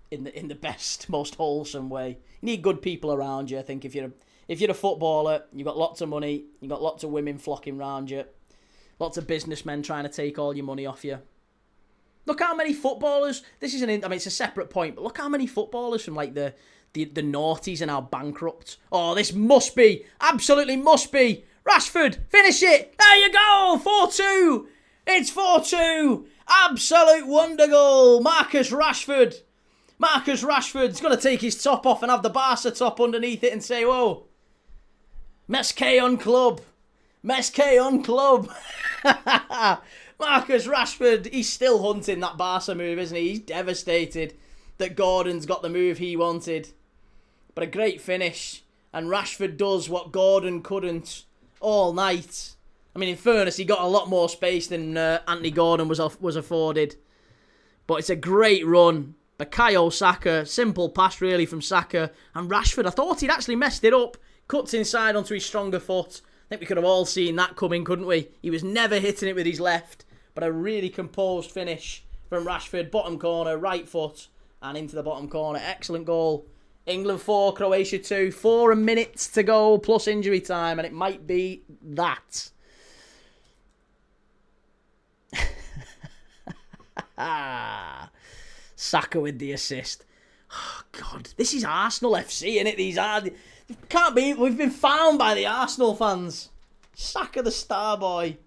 in the best, most wholesome way. You need good people around you. I think if you're If you're a footballer, you've got lots of money, you've got lots of women flocking round you, lots of businessmen trying to take all your money off you. Look how many footballers, it's a separate point, but look how many footballers from like the noughties are now bankrupt. Oh, this must be, absolutely must be. Rashford, finish it. There you go, 4-2. It's 4-2. Absolute wonder goal. Marcus Rashford's going to take his top off and have the Barca top underneath it and say, whoa, Mesqué on club. Mesqué on club. Marcus Rashford, he's still hunting that Barca move, isn't he? He's devastated that Gordon's got the move he wanted. But a great finish. And Rashford does what Gordon couldn't all night. I mean, in fairness, he got a lot more space than Anthony Gordon was afforded. But it's a great run. Bukayo Saka, simple pass really from Saka. And Rashford, I thought he'd actually messed it up. Cuts inside onto his stronger foot. I think we could have all seen that coming, couldn't we? He was never hitting it with his left. But a really composed finish from Rashford. Bottom corner, right foot. And into the bottom corner. Excellent goal. England 4, Croatia 2. 4 minutes to go plus injury time. And it might be that. Saka with the assist. Oh, God. This is Arsenal FC, innit? These are... Can't be... We've been found by the Arsenal fans. Saka the star boy.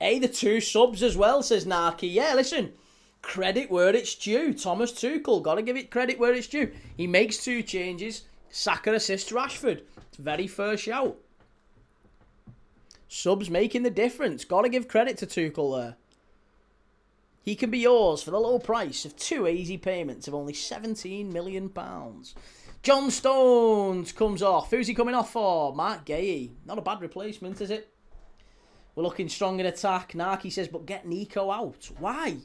Hey, the 2 subs as well, says Naki. Yeah, listen. Credit where it's due. Thomas Tuchel. Got to give it credit where it's due. He makes 2 changes. Saka assists Rashford. It's very fair shout. Subs making the difference. Got to give credit to Tuchel there. He can be yours for the low price of 2 easy payments of only £17 million. John Stones comes off. Who's he coming off for? Mark Gay. Not a bad replacement, is it? We're looking strong in attack. Naki says, but get Nico out. Why?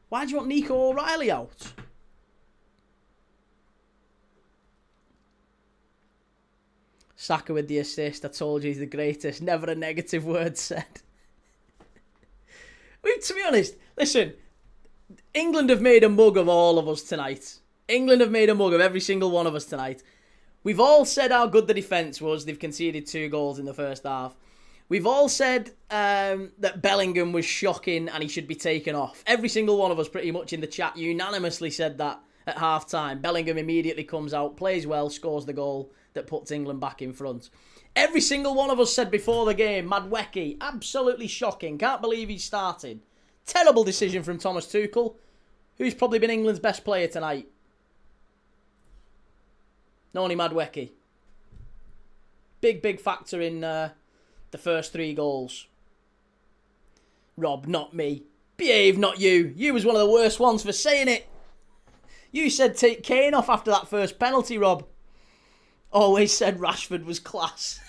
Why do you want Nico O'Reilly out? Saka with the assist. I told you he's the greatest. Never a negative word said. To be honest, listen, England have made a mug of all of us tonight. England have made a mug of every single one of us tonight. We've all said how good the defence was. They've conceded 2 goals in the first half. We've all said that Bellingham was shocking and he should be taken off. Every single one of us pretty much in the chat unanimously said that at half-time. Bellingham immediately comes out, plays well, scores the goal that puts England back in front. Every single one of us said before the game, Madueke, absolutely shocking. Can't believe he started. Terrible decision from Thomas Tuchel, who's probably been England's best player tonight. Noni Madueke. Big factor in the first 3 goals. Rob, not me. Behave, not you. You was one of the worst ones for saying it. You said take Kane off after that first penalty, Rob. Always said Rashford was class.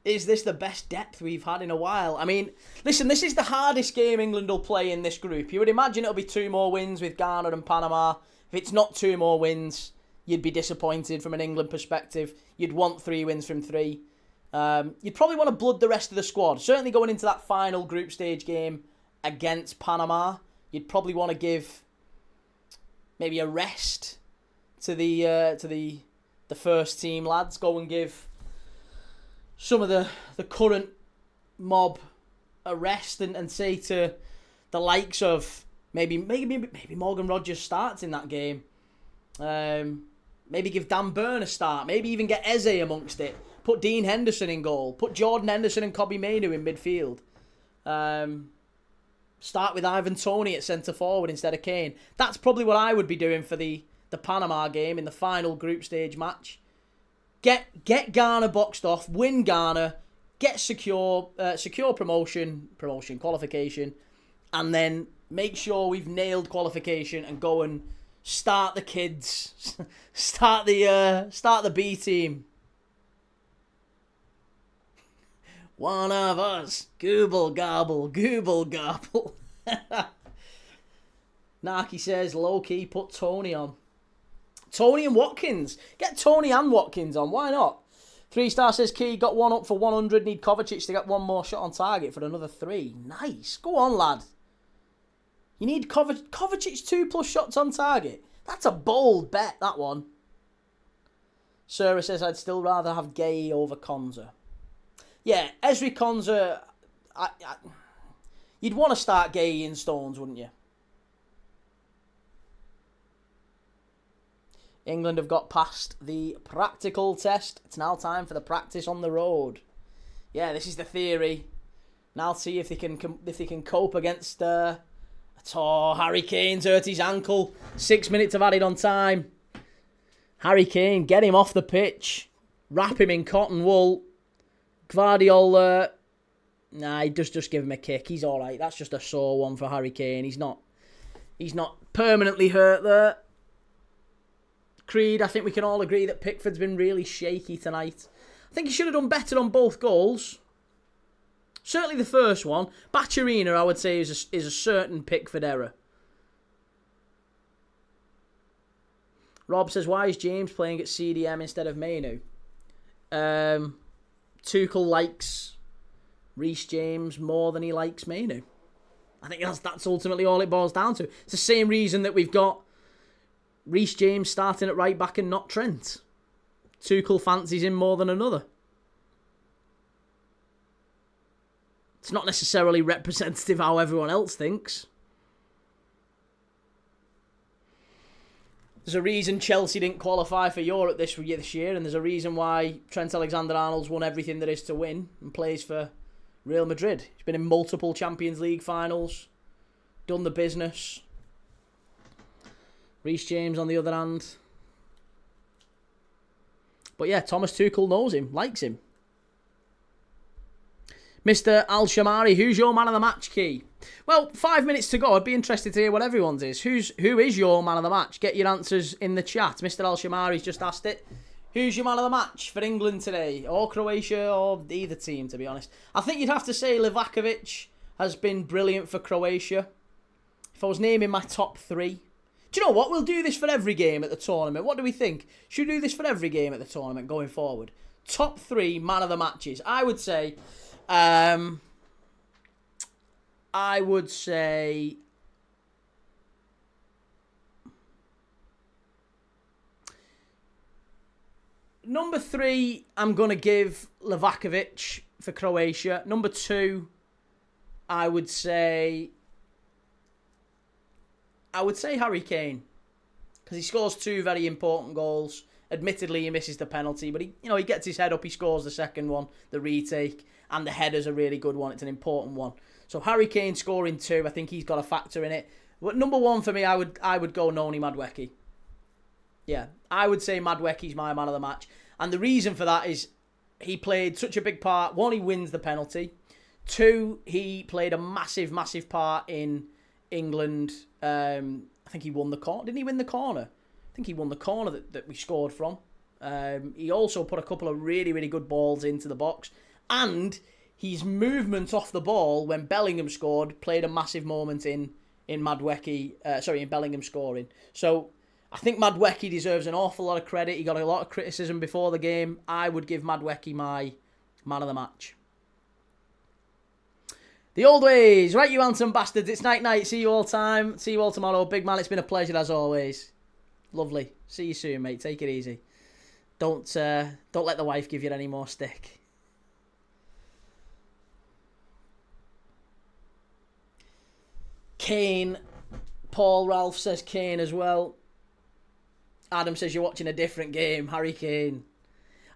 Is this the best depth we've had in a while? I mean, listen, this is the hardest game England will play in this group. You would imagine it'll be 2 more wins with Ghana and Panama. If it's not 2 more wins, you'd be disappointed from an England perspective. You'd want 3 wins from 3. You'd probably want to blood the rest of the squad. Certainly going into that final group stage game against Panama, you'd probably want to give maybe a rest to the first team lads. Go and give some of the current mob a rest and say to the likes of maybe Morgan Rogers starts in that game. Maybe give Dan Burn a start. Maybe even get Eze amongst it. Put Dean Henderson in goal. Put Jordan Henderson and Kobbie Mainoo in midfield. Start with Ivan Toney at centre forward instead of Kane. That's probably what I would be doing for the Panama game in the final group stage match. Get Ghana boxed off, win Ghana, get secure promotion qualification, and then make sure we've nailed qualification and go and start the kids, start the B team. One of us, gooble gobble, gooble gobble. Naki says low key put Tony on. Tony and Watkins. Get Tony and Watkins on. Why not? 3-star says Key got 1 up for 100. Need Kovacic to get 1 more shot on target for another 3. Nice. Go on, lad. You need Kovacic's 2+ shots on target. That's a bold bet, that one. Sarah says, I'd still rather have Gay over Konza. Yeah, Ezri Konza, you'd want to start Gay in Stones, wouldn't you? England have got past the practical test. It's now time for the practice on the road. Yeah, this is the theory. Now see if they can cope against Harry Kane's hurt his ankle. 6 minutes of added on time. Harry Kane, get him off the pitch. Wrap him in cotton wool. Gvardiol, just give him a kick. He's all right. That's just a sore one for Harry Kane. He's not permanently hurt there. Creed, I think we can all agree that Pickford's been really shaky tonight. I think he should have done better on both goals. Certainly the first one. Bacciarina, I would say, is a certain Pickford error. Rob says, why is James playing at CDM instead of Mainu? Tuchel likes Reece James more than he likes Mainu. I think that's ultimately all it boils down to. It's the same reason that we've got Reece James starting at right back and not Trent. Tuchel fancies him more than another. It's not necessarily representative how everyone else thinks. There's a reason Chelsea didn't qualify for Europe this year, and there's a reason why Trent Alexander-Arnold's won everything there is to win and plays for Real Madrid. He's been in multiple Champions League finals, done the business. Reece James on the other hand. But yeah, Thomas Tuchel knows him, likes him. Mr. Al-Shamari, who's your man of the match, Key? Well, 5 minutes to go. I'd be interested to hear what everyone's is. Who is your man of the match? Get your answers in the chat. Mr. Al-Shamari's just asked it. Who's your man of the match for England today? Or Croatia, or either team, to be honest. I think you'd have to say Livakovic has been brilliant for Croatia. If I was naming my top 3. Do you know what? We'll do this for every game at the tournament. What do we think? Should we do this for every game at the tournament going forward? Top 3 man of the matches. I would say... number 3, I'm going to give Livakovic for Croatia. Number 2, I would say Harry Kane, because he scores 2 very important goals. Admittedly, he misses the penalty, but he gets his head up, he scores the second one, the retake. And the header's a really good one. It's an important one. So Harry Kane scoring 2, I think he's got a factor in it. But number 1 for me, I would go Noni Madueke. Yeah, I would say Madueke's my man of the match. And the reason for that is he played such a big part. 1, he wins the penalty. 2, he played a massive, massive part in England. I think he won the corner. Didn't he win the corner? I think he won the corner that we scored from. He also put a couple of really, really good balls into the box. And his movement off the ball when Bellingham scored played a massive moment in Bellingham scoring. So I think Madueke deserves an awful lot of credit. He got a lot of criticism before the game. I would give Madueke my man of the match. The old ways. Right, you handsome bastards. It's night. See you all time. See you all tomorrow. Big man, it's been a pleasure as always. Lovely. See you soon, mate. Take it easy. Don't let the wife give you any more stick. Kane. Paul Ralph says Kane as well. Adam says you're watching a different game. Harry Kane.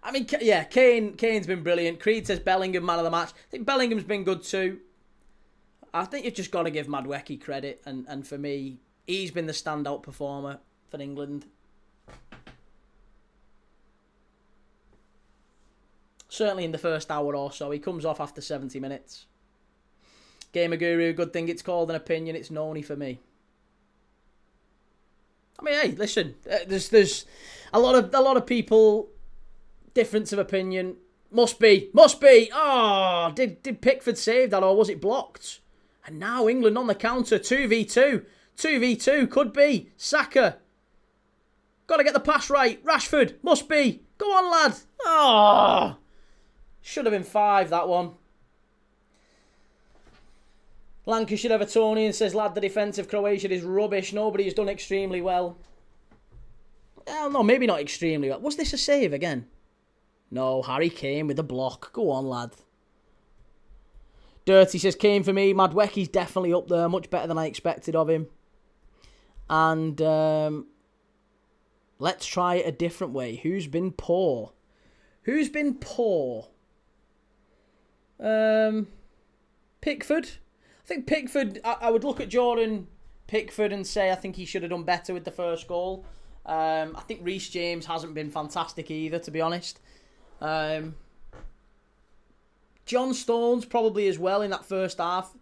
I mean, yeah, Kane's been brilliant. Creed says Bellingham, man of the match. I think Bellingham's been good too. I think you've just got to give Madueke credit. And for me, he's been the standout performer for England. Certainly in the first hour or so. He comes off after 70 minutes. Gamer Guru, good thing it's called an opinion. It's Noni for me. I mean, hey, listen. There's a lot of people. Difference of opinion. Must be. Oh, did Pickford save that or was it blocked? And now England on the counter. 2v2. 2v2 could be. Saka. Got to get the pass right. Rashford. Must be. Go on, lad. Oh. Should have been 5, that one. Lancashire Evertonian says, lad, the defence of Croatia is rubbish. Nobody has done extremely well. Well, no, maybe not extremely well. Was this a save again? No, Harry Kane with the block. Go on, lad. Dirty says, Kane for me. Madweki's definitely up there. Much better than I expected of him. And let's try it a different way. Who's been poor? Who's been poor? Pickford. I think Pickford, I would look at Jordan Pickford and say I think he should have done better with the first goal. I think Reece James hasn't been fantastic either, to be honest. John Stones probably as well in that first half.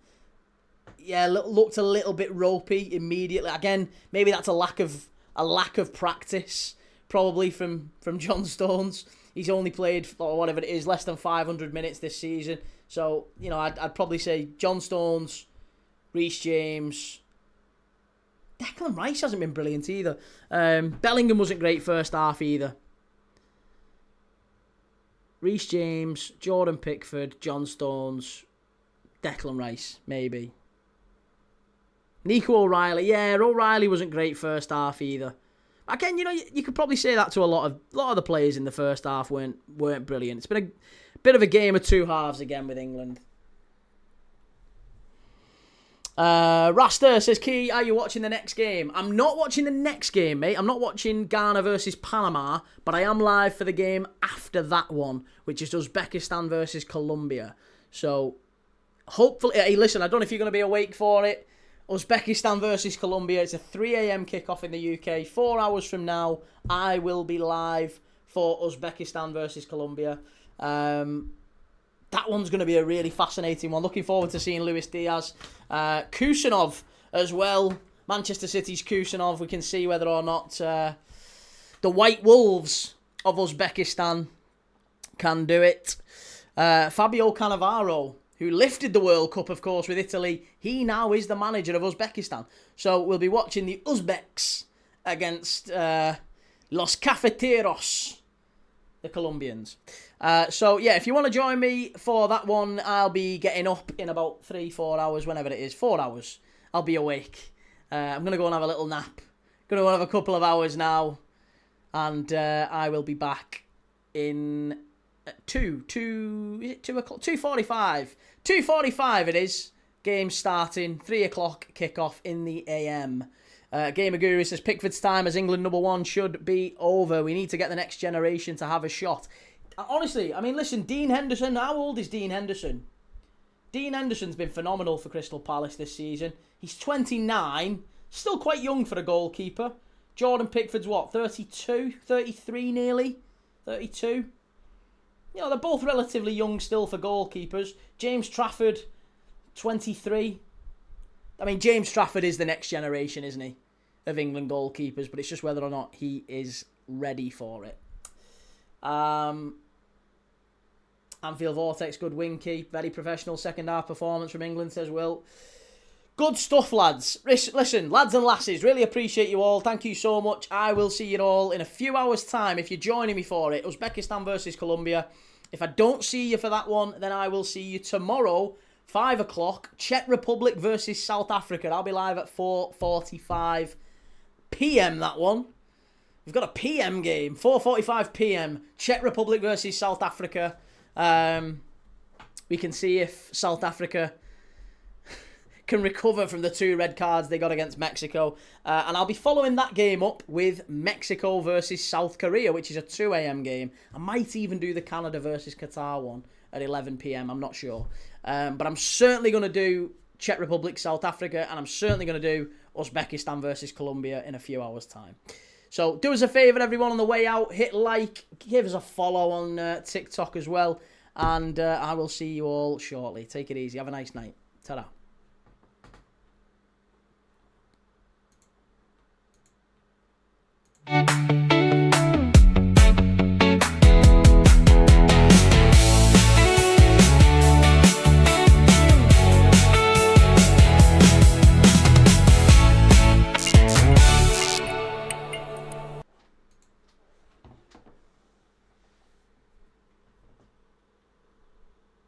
Yeah, looked a little bit ropey immediately. Again, maybe that's a lack of practice probably from John Stones. He's only played, or whatever it is, less than 500 minutes this season. So, you know, I'd probably say John Stones, Reece James. Declan Rice hasn't been brilliant either. Bellingham wasn't great first half either. Reece James, Jordan Pickford, John Stones, Declan Rice, maybe. Nico O'Reilly, yeah, O'Reilly wasn't great first half either. Again, you know, you could probably say that to a lot of the players in the first half weren't brilliant. It's been a bit of a game of two halves again with England. Rasta says, Key, are you watching the next game? I'm not watching the next game, mate. I'm not watching Ghana versus Panama, but I am live for the game after that one, which is Uzbekistan versus Colombia. So, hopefully, hey, listen, I don't know if you're going to be awake for it. Uzbekistan versus Colombia. It's a 3 a.m. kickoff in the UK. 4 hours from now, I will be live for Uzbekistan versus Colombia. That one's going to be a really fascinating one. Looking forward to seeing Luis Diaz. Kusanov as well. Manchester City's Kusanov. We can see whether or not the White Wolves of Uzbekistan can do it. Fabio Cannavaro, who lifted the World Cup, of course, with Italy. He now is the manager of Uzbekistan. So we'll be watching the Uzbeks against Los Cafeteros, the Colombians. So, yeah, if you want to join me for that one, I'll be getting up in about 3-4 hours, whenever it is. 4 hours. I'll be awake. I'm going to go and have a little nap. Going to go and have a couple of hours now. And I will be back in 2:45. 2:45 it is. Game starting. 3 o'clock kickoff in the AM. Gamer Guru says, Pickford's time as England #1 should be over. We need to get the next generation to have a shot. Honestly, I mean, listen, Dean Henderson, how old is Dean Henderson? Dean Henderson's been phenomenal for Crystal Palace this season. He's 29, still quite young for a goalkeeper. Jordan Pickford's what, 32, 33 nearly? 32? You know, they're both relatively young still for goalkeepers. James Trafford, 23. I mean, James Trafford is the next generation, isn't he, of England goalkeepers, but it's just whether or not he is ready for it. Anfield Vortex, good win keep. Very professional second half performance from England, says Will. Good stuff, lads. Listen, lads and lasses, really appreciate you all. Thank you so much. I will see you all in a few hours' time if you're joining me for it. Uzbekistan versus Colombia. If I don't see you for that one, then I will see you tomorrow, 5 o'clock. Czech Republic versus South Africa. I'll be live at 4:45 p.m. that one. We've got a PM game, 4:45 p.m. Czech Republic versus South Africa. We can see if South Africa can recover from the 2 red cards they got against Mexico. And I'll be following that game up with Mexico versus South Korea, which is a 2 a.m. game. I might even do the Canada versus Qatar one at 11 p.m. I'm not sure. But I'm certainly going to do Czech Republic, South Africa, and I'm certainly going to do Uzbekistan versus Colombia in a few hours' time. So do us a favour, everyone, on the way out. Hit like, give us a follow on TikTok as well. And I will see you all shortly. Take it easy. Have a nice night. Ta-da.